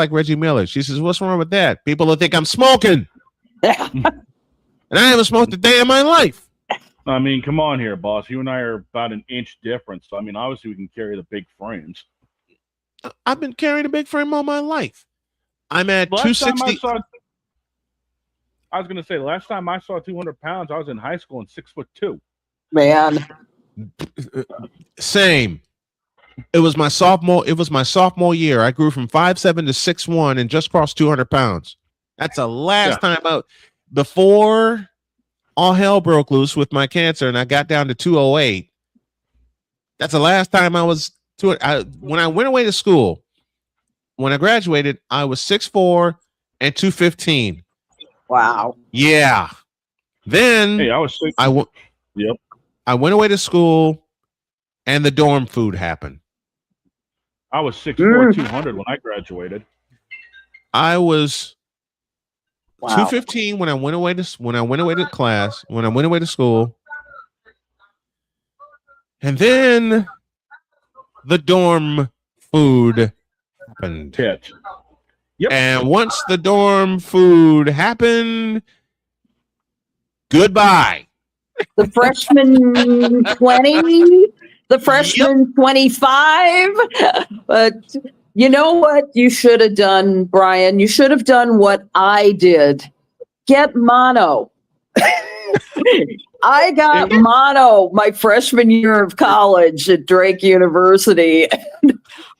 Reggie Miller." She says, "What's wrong with that? People will think I'm smoking." And I haven't smoked a day in my life.
I mean, come on here, boss. You and I are about an inch difference. So, I mean, obviously we can carry the big frames.
I've been carrying a big frame all my life. I'm at 260.
I was gonna say last time I saw 200 pounds, I was in high school and 6'2".
Man,
same. It was my sophomore year. I grew from 5'7" to 6'1" and just crossed 200 pounds. That's the last time out before all hell broke loose with my cancer and I got down to 208. That's the last time I was when I went away to school. When I graduated, I was 6'4" and 215.
Wow.
Yeah. Then
I was 6. Yep.
I went away to school and the dorm food happened.
I was 6'4", 200 when I graduated.
I was 215 when I went away to class, when I went away to school. And then the dorm food happened.
Yep.
And once the dorm food happened, goodbye.
The freshman 20, the freshman 25. But you know what you should have done, Brian? You should have done what I did. Get mono. I got mono my freshman year of college at Drake University.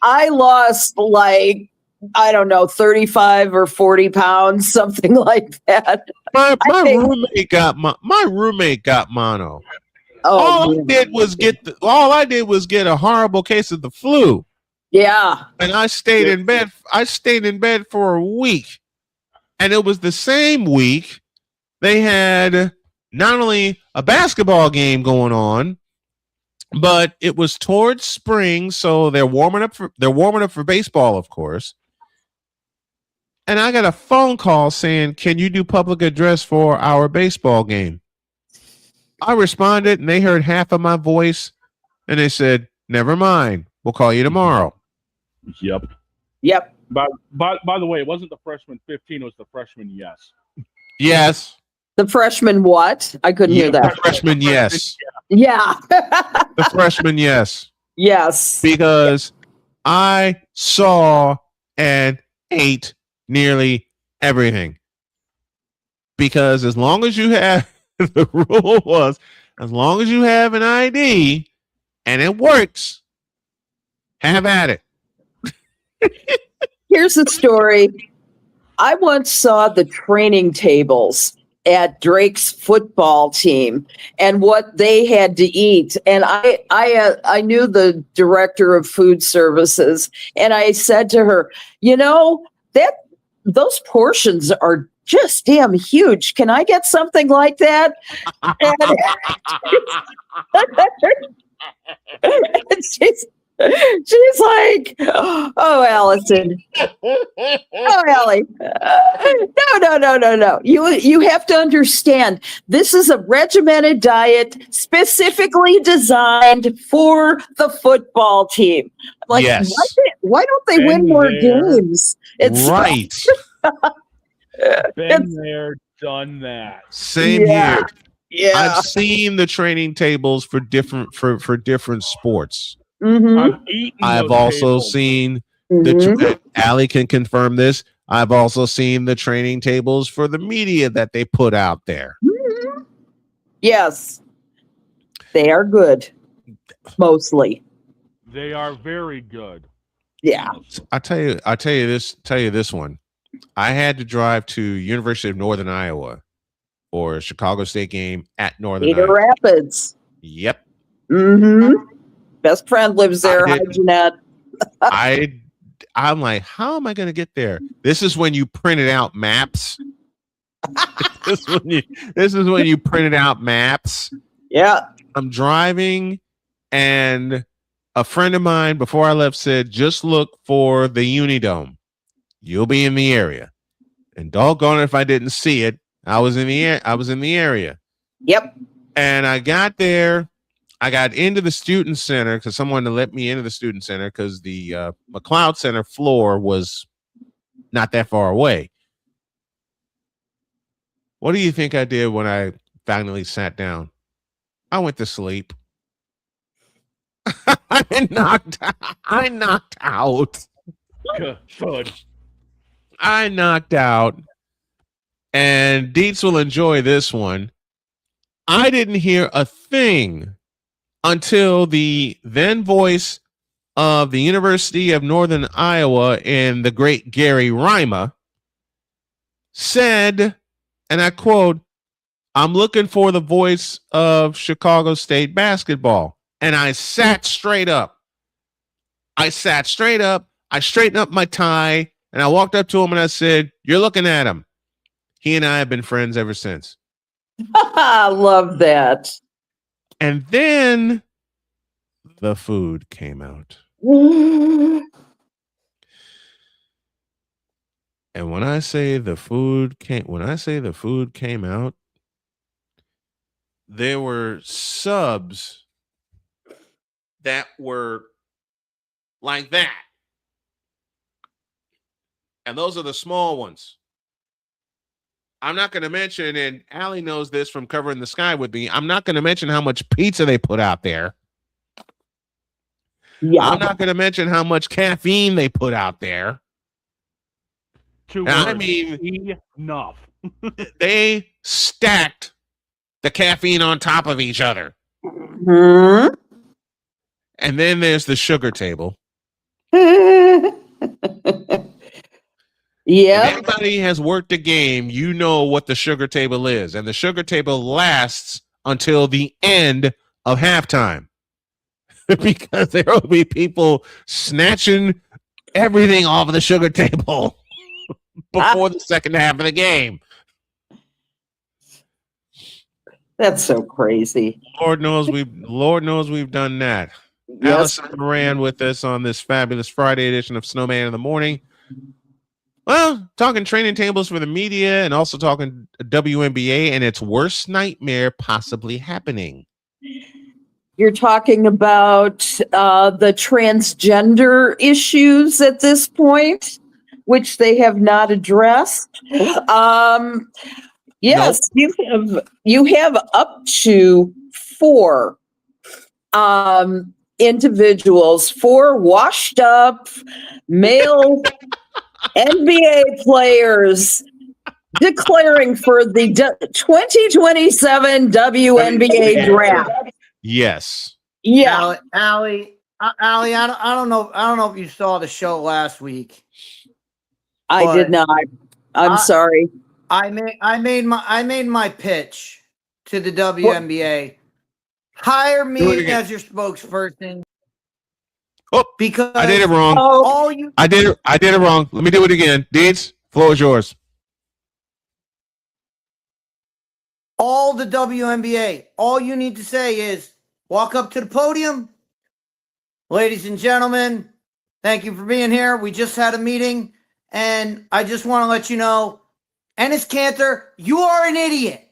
I lost like, I don't know, 35 or 40 pounds, something like that.
My roommate got mono.
Oh,
all I did was get a horrible case of the flu.
Yeah.
And I stayed in bed. I stayed in bed for a week. And it was the same week they had not only a basketball game going on, but it was towards spring, so they're warming up for baseball, of course. And I got a phone call saying, "Can you do public address for our baseball game?" I responded, and they heard half of my voice, and they said, "Never mind. We'll call you tomorrow."
Yep. By the way, it wasn't the freshman 15; it was the freshman yes.
Yes.
The freshman what? I couldn't hear that.
The freshman yes.
Yeah.
The freshman yes.
Yes.
Because I saw and ate nearly everything. Because as long as you have, the rule was, as long as you have an ID and it works, have at it.
Here's the story. I once saw the training tables at Drake's football team and what they had to eat. And I knew the director of food services, and I said to her, you know, those portions are just damn huge. Can I get something like that? And she's like, "Oh, Allison. Oh, Allie. No. You have to understand, this is a regimented diet specifically designed for the football team." Like,
yes.
Why don't they win more games? It's
right.
Been there, done that.
Same here.
Yeah.
I've seen the training tables for different sports.
Mm-hmm.
I've also seen Allie can confirm this. I've also seen the training tables for the media that they put out there.
Mm-hmm. Yes, they are good. Mostly,
they are very good.
Yeah,
I tell you this one. I had to drive to University of Northern Iowa for a Chicago State game at Northern
Cedar
Iowa.
Rapids.
Yep.
Mm-hmm. Best friend lives there. Hi, Jeanette.
I'm like, how am I going to get there? This is when you printed out maps. This is when you printed out maps.
Yeah.
I'm driving, and a friend of mine before I left said, "Just look for the Unidome. You'll be in the area." And doggone it if I didn't see it. I was in the area.
Yep.
And I got there. I got into the student center because someone let me into the student center because the McLeod Center floor was not that far away. What do you think I did when I finally sat down? I went to sleep. I knocked out.
Good.
I knocked out and Dietz will enjoy this one. I didn't hear a thing until the then voice of the University of Northern Iowa and the great Gary Rima said, and I quote, "I'm looking for the voice of Chicago State basketball." And I sat straight up. I straightened up my tie, and I walked up to him and I said, "You're looking at him." He and I have been friends ever since.
I love that.
And then the food came out. And when I say the food came out, there were subs that were like that. And those are the small ones. I'm not going to mention, and Allie knows this from covering the sky with me, I'm not going to mention how much pizza they put out there. Yeah. I'm not going to mention how much caffeine they put out there. I mean,
enough.
They stacked the caffeine on top of each other.
Mm-hmm.
And then there's the sugar table.
Yeah.
If anybody has worked a game, you know what the sugar table is. And the sugar table lasts until the end of halftime. Because there will be people snatching everything off of the sugar table before the second half of the game.
That's so crazy.
Lord knows we've done that.
Yes.
Allison Moran with us on this fabulous Friday edition of Snowman in the Morning. Well, talking training tables for the media and also talking WNBA and its worst nightmare possibly happening.
You're talking about the transgender issues at this point, which they have not addressed. Yes, nope. you have up to 4 individuals, 4 washed up male NBA players declaring for the 2027 WNBA draft.
Yes.
Yeah.
Allie, I don't know if you saw the show last week.
I did not. I'm sorry.
I made my pitch to the WNBA. Hire me as your spokesperson.
Oh,
because
I did it wrong. I did it wrong. Let me do it again. Dietz, floor is yours.
All the WNBA, all you need to say is walk up to the podium. Ladies and gentlemen, thank you for being here. We just had a meeting, and I just want to let you know, Enes Kanter, you are an idiot.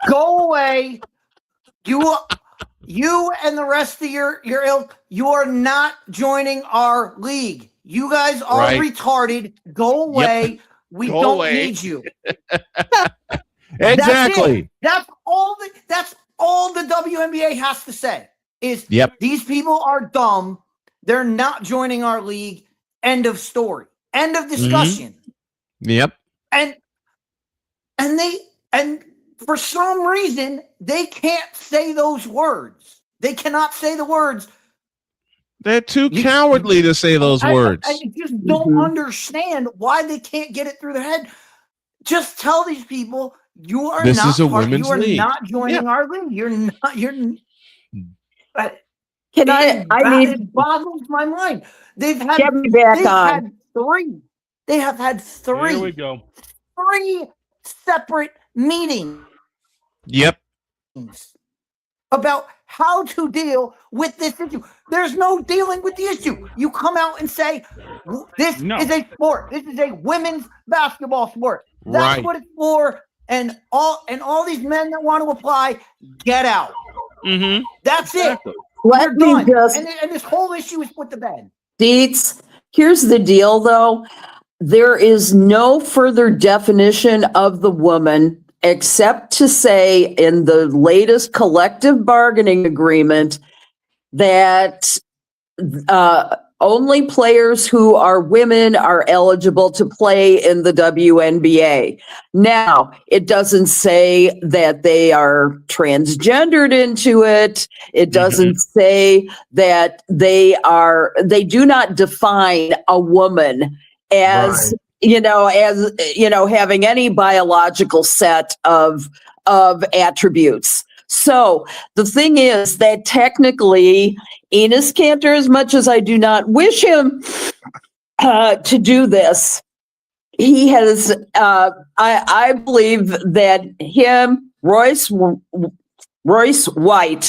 Go away. You and the rest of your ilk, you are not joining our league. You guys are retarded. Go away.
Yep.
We don't need you.
Exactly.
That's all the WNBA has to say is these people are dumb. They're not joining our league. End of story. End of discussion.
Mm-hmm. Yep.
And for some reason, they can't say those words. They cannot say the words.
They're too cowardly to say those words.
I just don't understand why they can't get it through their head. Just tell these people you are
this
not
is a women's league.
You are not joining our league. You're not. It boggles my mind. They've had.
Get me back on.
They have had 3.
Here we go.
3 separate meetings.
Yep.
About how to deal with this issue. There's no dealing with the issue. You come out and say, this is a sport. This is a women's basketball sport. That's what it's for. And all these men that want to apply, get out.
Mm-hmm.
That's it.
Let me just.
And this whole issue is put to bed.
Dietz, here's the deal, though. There is no further definition of the woman except to say in the latest collective bargaining agreement that only players who are women are eligible to play in the WNBA. Now, it doesn't say that they are transgendered into it. It doesn't say that they do not define a woman as, having any biological set of attributes. So the thing is that technically Enes Kanter, as much as I do not wish him to do this, he has, I believe that him, Royce White,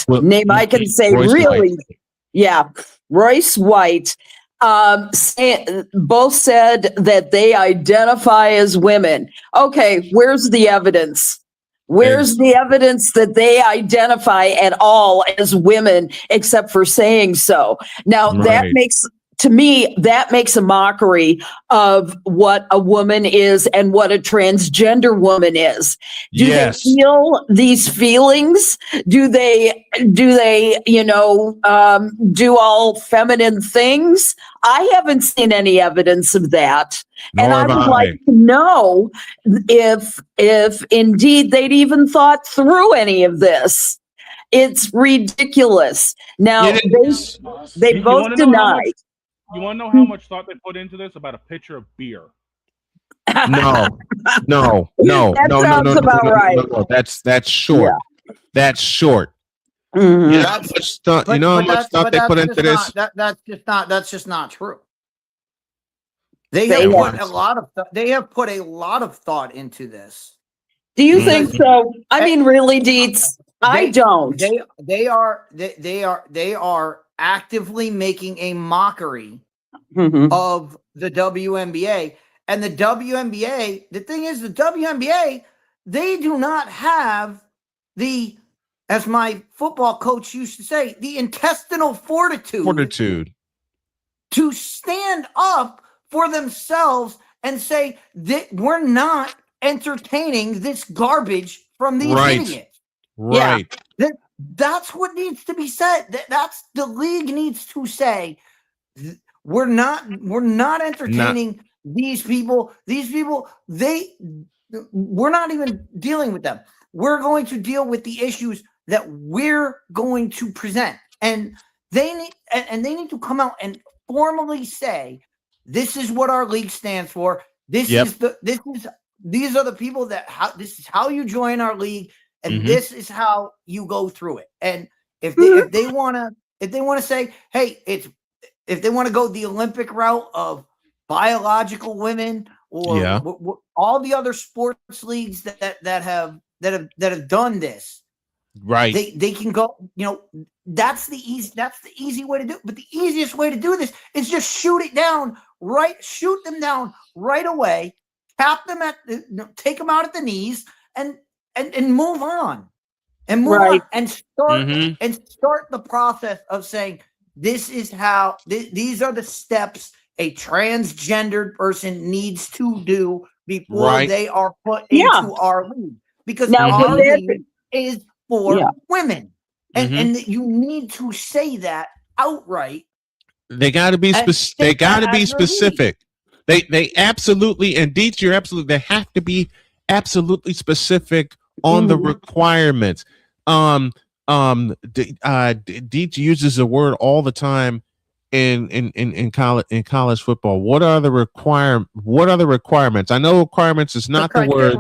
name I can say
Royce
really,
White.
yeah, Royce White, both said that they identify as women. Okay, where's the evidence? Where's the evidence that they identify at all as women, except for saying so? Now, that makes a mockery of what a woman is and what a transgender woman is. Do they feel these feelings? Do they, do all feminine things? I haven't seen any evidence of that. And I would like to know if indeed they'd even thought through any of this. It's ridiculous. Now, they both denied.
You want to know how much thought they put into this? About a pitcher of beer.
No.
That sounds about right.
No. That's short.
Yeah.
That's short.
Mm-hmm.
You know how much thought they put into this?
That's just not true. They have put a lot of thought into this.
Do you think so? I mean, really, Dietz? I don't.
They are actively making a mockery of the WNBA. And the WNBA, the thing is, the WNBA, they do not have the, as my football coach used to say, the intestinal fortitude to stand up for themselves and say that we're not entertaining this garbage from these idiots.
Right.
Yeah. That's what needs to be said. That's the league needs to say. We're not entertaining these people. These people, we're not even dealing with them. We're going to deal with the issues that we're going to present. And they need to come out and formally say, this is what our league stands for. These are the people this is how you join our league. And this is how you go through it. And if they want to say, hey, if they want to go the Olympic route of biological women or all the other sports leagues that have done this,
right?
They can go. That's the easy way to do it. But the easiest way to do this is just shoot them down right away, tap them take them out at the knees, and move on, and start the process of saying, this is how these are the steps a transgendered person needs to do before they are put into our league, because our league is for women, and you need to say that outright.
They got to be specific. They got to be specific. They absolutely, and Dietz, you're absolutely. They have to be absolutely specific on the requirements. Dietz uses a word all the time in college football. What are the requirements? I know requirements is not the word.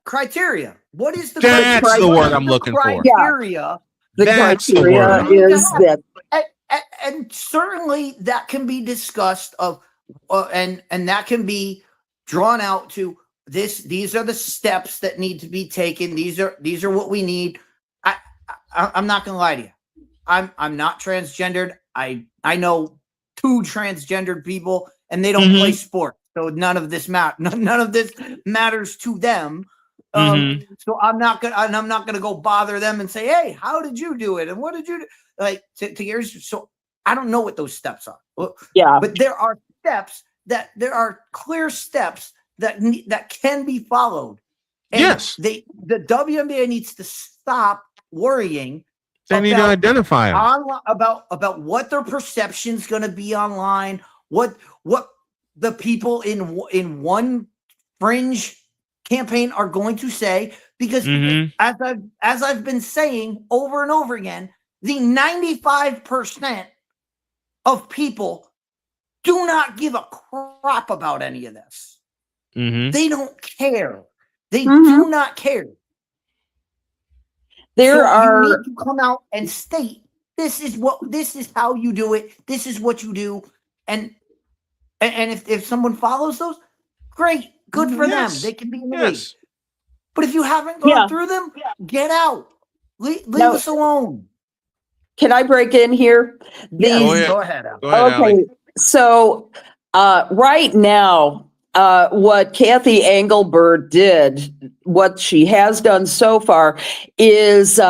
Criteria. What is the
That's
criteria?
the word I'm looking for.
Criteria.
The criteria is that,
and certainly that can be discussed and that can be drawn out to this. These are the steps that need to be taken. These are what we need. I'm not gonna lie to you. I'm not transgendered. I know 2 transgendered people, and they don't play sports, so none of this matters to them. So I'm not gonna go bother them and say, hey, how did you do it, and what did you do? Like to yours. So I don't know what those steps are. But there are clear steps that can be followed. And the WNBA needs to stop worrying
They need to identify them.
About what their perception's going to be online, what the people in one fringe campaign are going to say, because as I've been saying over and over again, the 95% of people do not give a crap about any of this. They don't care. They do not care. You need to come out and state this is how you do it. This is what you do, and if someone follows those, great, good for them. They can be in the league. But if you haven't gone through them, get out. Leave us alone.
Can I break in here?
Go ahead.
Okay, so right now, what Kathy Engelbert did, what she has done so far, is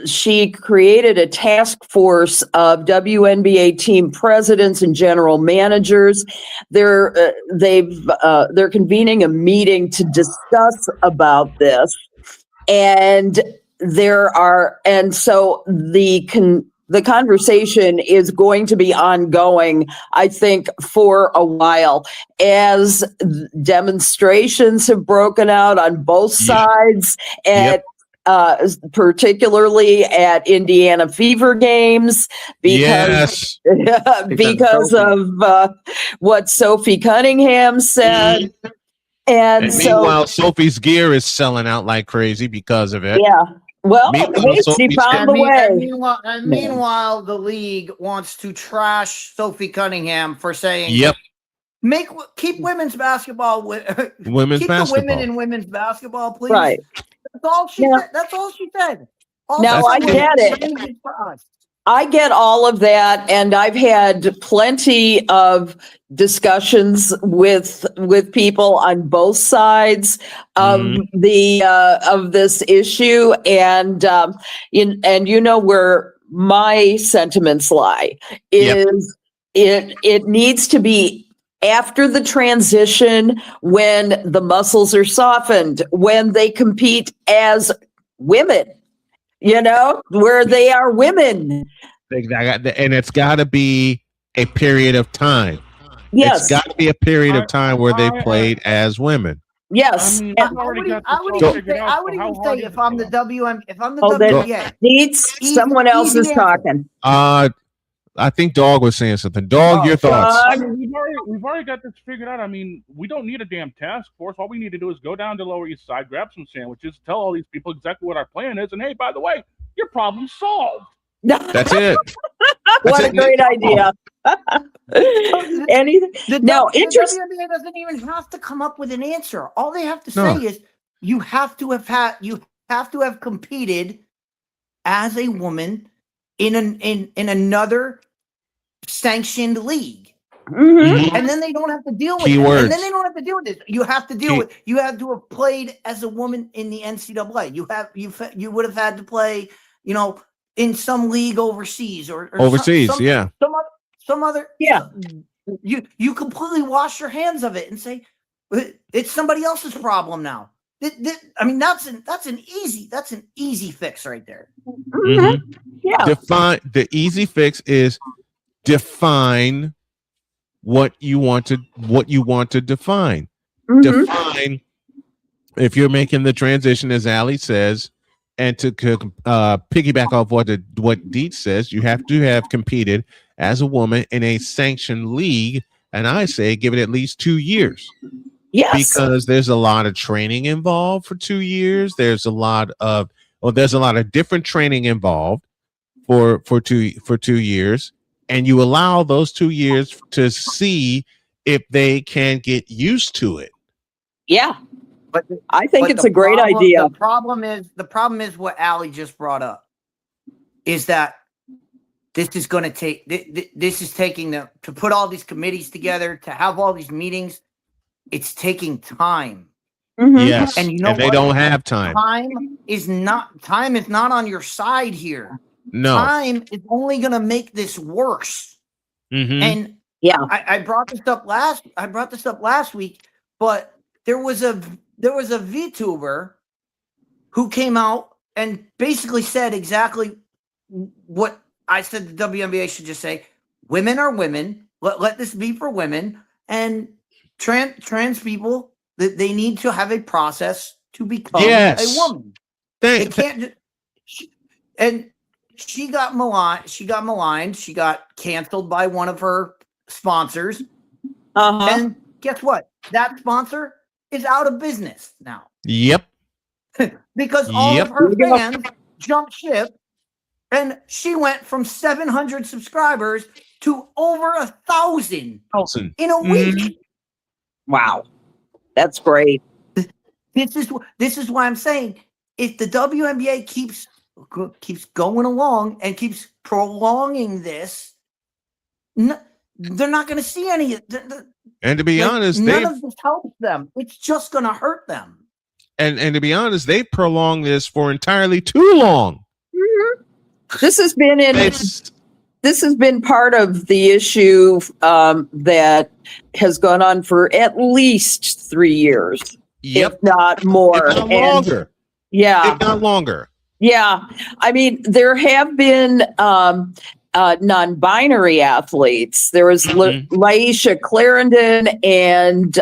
she created a task force of WNBA team presidents and general managers. They're convening a meeting to discuss about this, and so the conversation is going to be ongoing, I think, for a while, as demonstrations have broken out on both sides, particularly at Indiana Fever games, because of what Sophie Cunningham said. And
meanwhile, Sophie's gear is selling out like crazy because of it.
Yeah. Well, she found the way.
Meanwhile, the league wants to trash Sophie Cunningham for saying, keep women's basketball the women in women's basketball, please."
Right.
That's all she said. That's all she said.
Now I get it. I get all of that, and I've had plenty of discussions with people on both sides of of this issue, and you know where my sentiments lie is it needs to be after the transition, when the muscles are softened, when they compete as women. Where they are women.
And it's got to be a period of time.
Yes.
It's got to be a period of time where they played as women.
Yes.
I would even say if I'm the WNBA.
Dietz, someone else is talking.
I think Dog was saying something. Dog, your thoughts?
We've already got this figured out. I mean, we don't need a damn task force. All we need to do is go down to Lower East Side, grab some sandwiches, tell all these people exactly what our plan is, and hey, by the way, your problem's solved.
That's it.
What a great idea. Anything?
The WNBA doesn't even have to come up with an answer. All they have to say is you have to have competed as a woman in another sanctioned league. And then they don't have to deal with it. And then they don't have to deal with it. You have to deal with. You have to have played as a woman in the NCAA. You would have had to play, in some league overseas or
overseas,
some other. You completely wash your hands of it and say it's somebody else's problem now. I mean, that's an easy fix right there.
Yeah.
The easy fix is define what you want to define. Define if you're making the transition, as Ali says, and to piggyback off what Dietz says, you have to have competed as a woman in a sanctioned league, and I say give it at least 2 years.
Yes,
because there's a lot of training involved for 2 years. There's a lot of different training involved for 2 years, and you allow those 2 years to see if they can get used to it.
Yeah, but I think it's a great idea.
The problem is what Ali just brought up is that this is going to take. This is taking to put all these committees together, to have all these meetings. It's taking time.
Yes, and they don't have time.
Time is not on your side here.
No,
time is only going to make this worse. And I brought this up last week, but there was a VTuber who came out and basically said exactly what I said the WNBA should just say, women are women. Let this be for women. And trans people, they need to have a process to become a woman. They can't and she got maligned. She got canceled by one of her sponsors. And guess what? That sponsor is out of business now.
Yep.
Because all of her fans jumped ship, and she went from 700 subscribers to over 1,000 in a week.
Wow, that's great.
This is why I'm saying, if the WNBA keeps going along and keeps prolonging this, they're not going to see any.
And to be honest,
none of this helps them. It's just going to hurt them.
And to be honest, they've prolonged this for entirely too long.
This has been part of the issue that has gone on for at least 3 years, if not more.
If not longer.
Yeah.
If not longer.
Yeah. I mean, there have been non-binary athletes. There was Laisha Clarendon and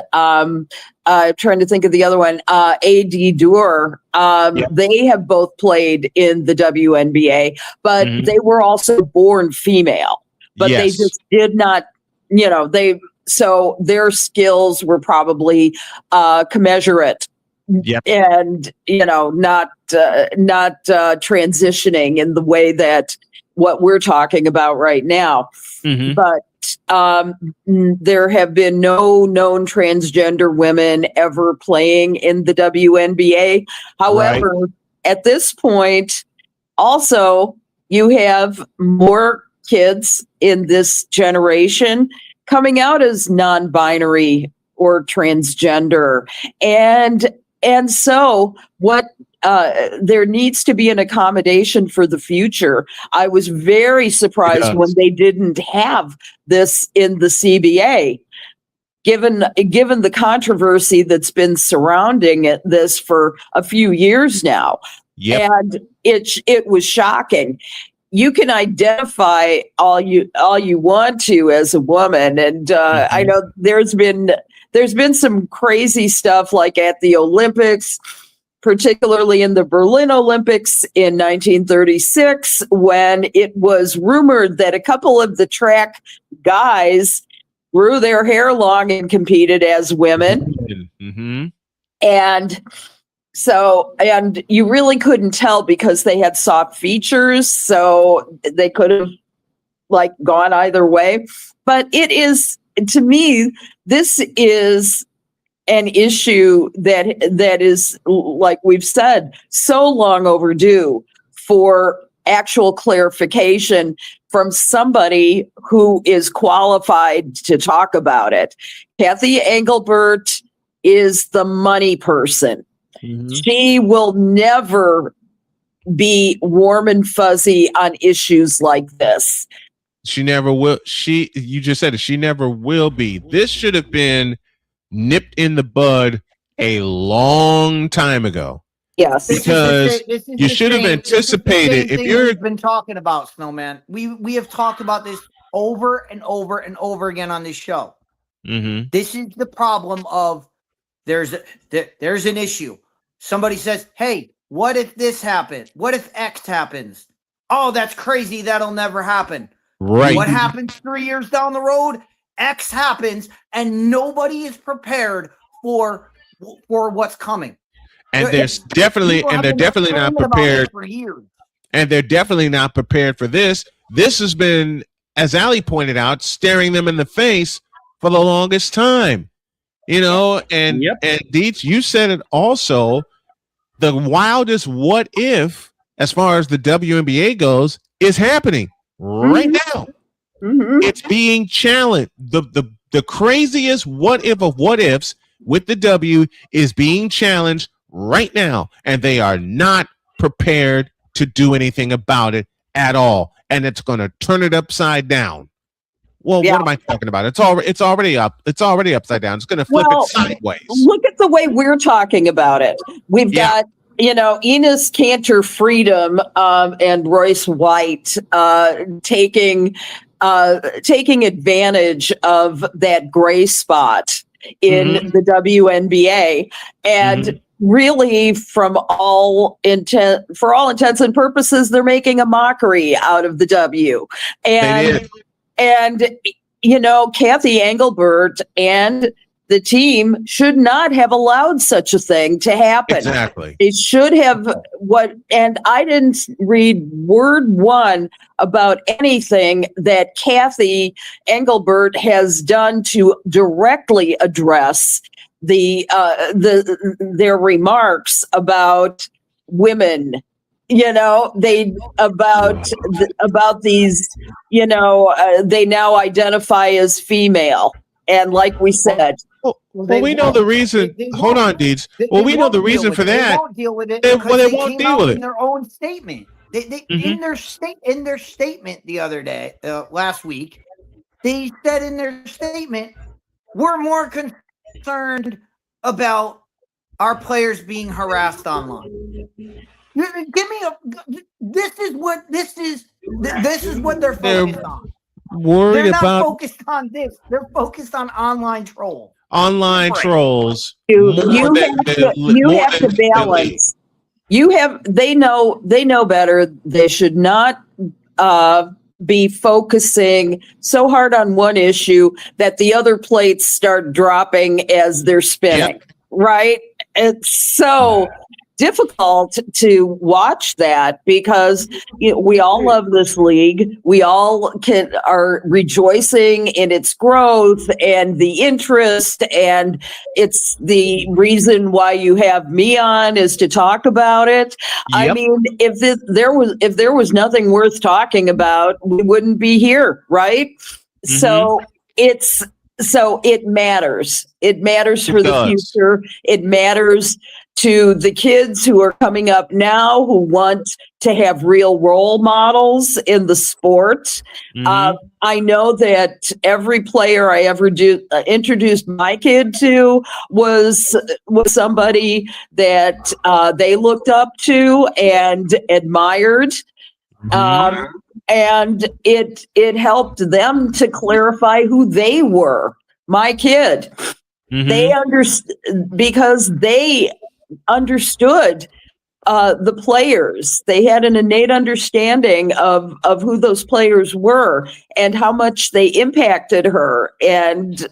trying to think of the other one, A.D. Doer. They have both played in the WNBA, but they were also born female. But they just did not, so their skills were probably commensurate. And not transitioning in the way that what we're talking about right now. But there have been no known transgender women ever playing in the WNBA. However, at this point, also, you have more kids in this generation coming out as non-binary or transgender. And so what there needs to be an accommodation for the future. I was very surprised when they didn't have this in the CBA, given the controversy that's been surrounding this for a few years now. And it was shocking. You can identify all you want to as a woman, and I know there's been some crazy stuff like at the Olympics, particularly in the Berlin Olympics in 1936, when it was rumored that a couple of the track guys grew their hair long and competed as women. And you really couldn't tell because they had soft features, so they could have gone either way. But it is, to me, this is an issue that is, like we've said, so long overdue for actual clarification from somebody who is qualified to talk about it. Kathy Engelbert is the money person. She will never be warm and fuzzy on issues like this.
She never will. You just said it. She never will be. This should have been nipped in the bud a long time ago.
Yes,
because you should have anticipated. If you've
been talking about, Snowman, we have talked about this over and over and over again on this show. This is the problem of there's an issue. Somebody says, "Hey, what if this happened? What if X happens?" Oh, that's crazy. That'll never happen.
Right.
What happens 3 years down the road? X happens, and nobody is prepared for what's coming.
And they're definitely not prepared
for years.
And they're definitely not prepared for this. This has been, as Ali pointed out, staring them in the face for the longest time. And Dietz, you said it also. The wildest what if, as far as the WNBA goes, is happening right now. It's being challenged. The craziest what if of what ifs with the W is being challenged right now, and they are not prepared to do anything about it at all. And it's going to turn it upside down. Well, what am I talking about? It's already up. It's already upside down. It's going to flip it sideways.
Look at the way we're talking about it. We've got Enos Cantor Freedom and Royce White taking advantage of that gray spot in the WNBA, and really, for all intents and purposes, they're making a mockery out of the W. And Kathy Engelbert and the team should not have allowed such a thing to happen.
Exactly.
It should have and I didn't read word one about anything that Kathy Engelbert has done to directly address their remarks about women. About these, they now identify as female. And like we said,
well, we know the reason. Hold on, Dietz. Well, we know the reason for that.
They won't deal with it.
They
won't deal with it in their own statement. In their statement the other day, last week, they said in their statement, we're more concerned about our players being harassed online. This is what they're focused on.
They're not
focused on this. They're focused on online trolls.
Trolls.
You have to balance. They know better. They should not be focusing so hard on one issue that the other plates start dropping as they're spinning. Right? It's so difficult to watch that because we all love this league. We all are rejoicing in its growth and the interest, and it's the reason why you have me on is to talk about it. I mean, if there was nothing worth talking about, we wouldn't be here, right? So it matters. It matters for the future. It matters to the kids who are coming up now who want to have real role models in the sport. I know that every player I ever introduced my kid to was somebody that they looked up to and admired. And it helped them to clarify who they were. My kid, they because they understood the players. They had an innate understanding of who those players were and how much they impacted her. And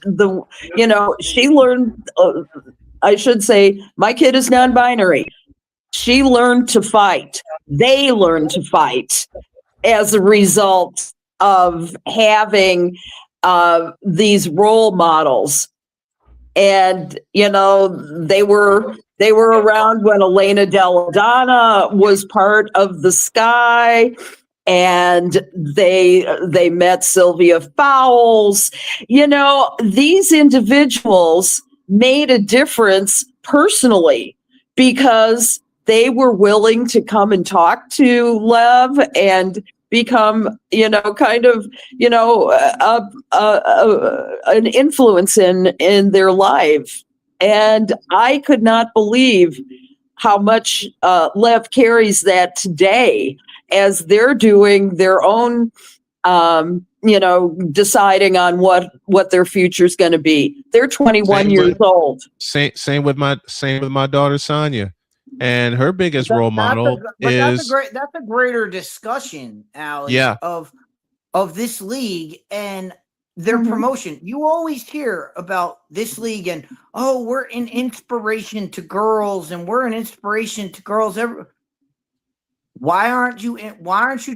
she learned. I should say, my kid is non-binary. She learned to fight. They learned to fight as a result of having these role models. And, they were around when Elena Della was part of the Sky, and they met Sylvia Fowles. These individuals made a difference personally because they were willing to come and talk to Lev and become, an influence in their life. And I could not believe how much Lev carries that today as they're doing their own, deciding on what their future is going to be. They're 21 years old.
Same with my daughter Sonia. And her biggest role model is
that's a greater discussion, Alex, of this league and their promotion. You always hear about this league and we're an inspiration to girls and we're an inspiration to girls. Why aren't you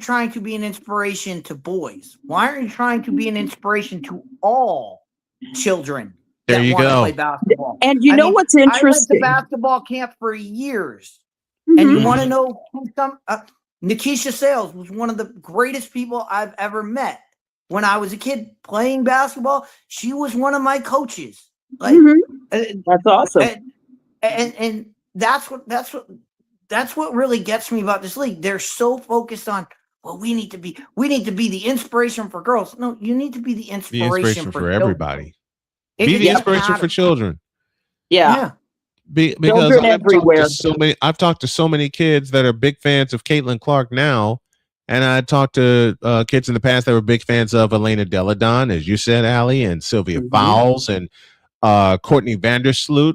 trying to be an inspiration to boys? Why aren't you trying to be an inspiration to all children?
There you go.
Play basketball.
And what's interesting?
I went to basketball camp for years, and you want to know who Nikisha Sales was one of the greatest people I've ever met. When I was a kid playing basketball, she was one of my coaches.
That's awesome.
And that's what really gets me about this league. They're so focused on, we need to be the inspiration for girls. No, you need to be the inspiration
for everybody.
Be
the inspiration for children.
Yeah.
Because
Children everywhere.
I've talked to so many kids that are big fans of Caitlin Clark now, and I talked to kids in the past that were big fans of Elena Deladon, as you said, Allie, and Sylvia Fowles and Courtney Vandersloot.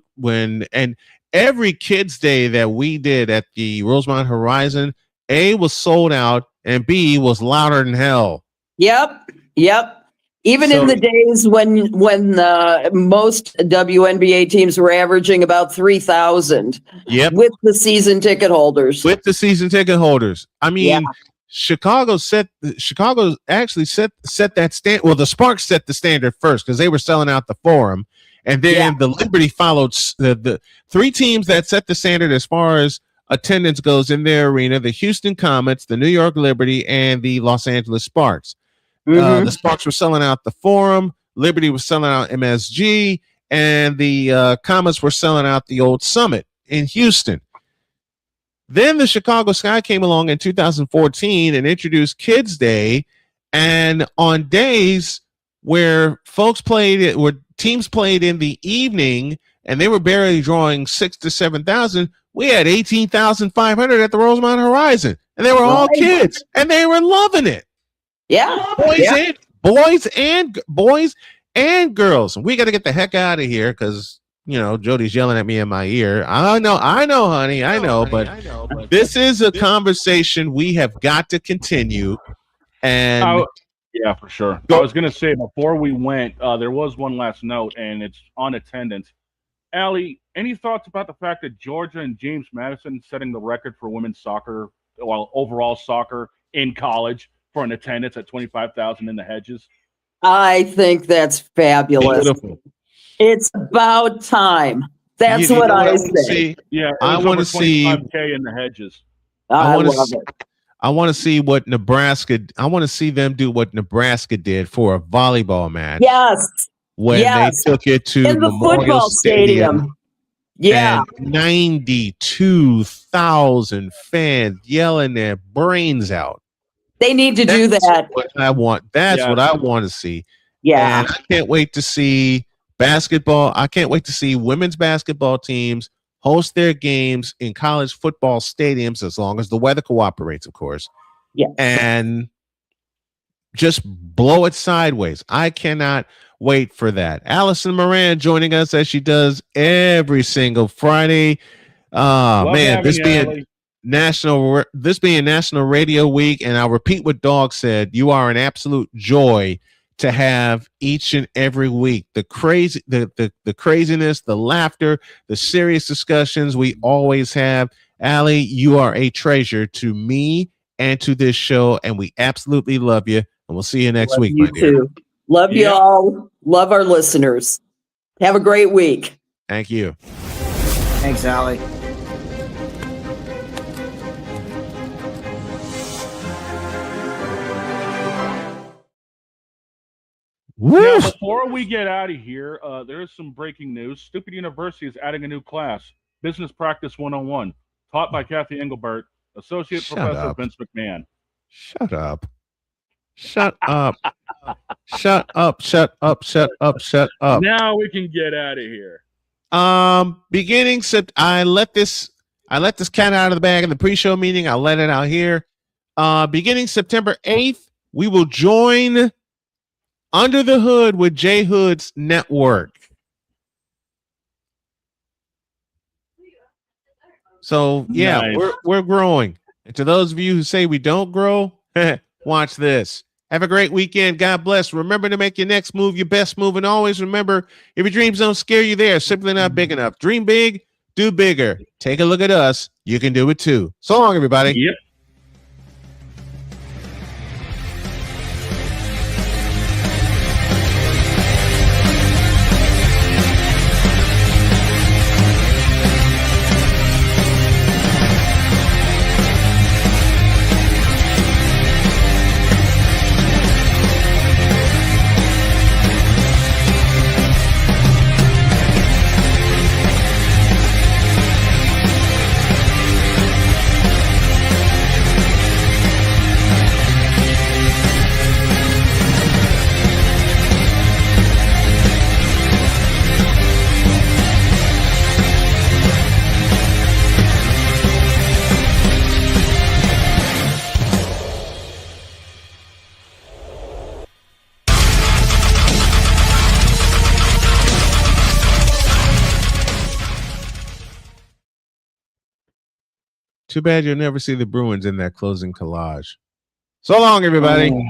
And every Kids Day that we did at the Rosemont Horizon, A, was sold out, and B, was louder than hell.
Yep. Even in the days when most WNBA teams were averaging about 3,000.
Yep.
With the season ticket holders.
I mean, Chicago actually set that stand. Well, the Sparks set the standard first because they were selling out the Forum, and then the Liberty followed. The three teams that set the standard as far as attendance goes in their arena: the Houston Comets, the New York Liberty, and the Los Angeles Sparks. The Sparks were selling out the Forum, Liberty was selling out MSG, and the Comets were selling out the old Summit in Houston. Then the Chicago Sky came along in 2014 and introduced Kids Day, and on days where teams played in the evening and they were barely drawing 6,000 to 7,000, we had 18,500 at the Rosemont Horizon, and they were all kids, and they were loving it.
Yeah,
boys and girls. We got to get the heck out of here because Jody's yelling at me in my ear. I know, honey, I know, but this is a conversation we have got to continue. And
yeah, for sure. I was gonna say before we went, there was one last note, and it's on attendance. Allie, any thoughts about the fact that Georgia and James Madison setting the record for women's soccer, overall soccer in college, for an attendance at 25,000 in the hedges?
I think that's fabulous.
Beautiful.
It's about time. That's what I say.
Yeah,
I want to see
25K in the hedges.
I love it.
I want to see what Nebraska. I want to see them do what Nebraska did for a volleyball match.
Yes.
When they took it to
in the football stadium. Yeah.
And 92,000 fans yelling their brains out.
They need to do that.
What I want. That's what I want to see.
Yeah.
And I can't wait to see basketball. I can't wait to see women's basketball teams host their games in college football stadiums, as long as the weather cooperates, of course.
Yeah.
And just blow it sideways. I cannot wait for that. Allison Moran joining us as she does every single Friday. Man, this being National Radio Week, and I'll repeat what Dog said. You are an absolute joy to have each and every week. The craziness, the laughter, the serious discussions we always have. Allie, you are a treasure to me and to this show, and we absolutely love you. And we'll see you next week, my dear.
Too. Love you all. Love our listeners. Have a great week.
Thank you.
Thanks, Allie.
Now, before we get out of here, there is some breaking news. Stupid University is adding a new class, Business Practice 101, taught by Kathy Engelbert, Associate Professor Vince McMahon.
Shut up. Shut up. Shut up. Shut up. Shut up. Shut up.
Now we can get out of here.
I let this cat out of the bag in the pre-show meeting. I'll let it out here. Beginning September 8th, we will join Under the Hood with J Hood's network. So yeah,
nice.
we're growing. And to those of you who say we don't grow, watch this. Have a great weekend. God bless. Remember to make your next move your best move, and always remember, if your dreams don't scare you, they are simply not big enough. Dream big, do bigger. Take a look at us. You can do it too. So long, everybody.
Yep.
Too bad you'll never see the Bruins in that closing collage. So long, everybody.
LeBron.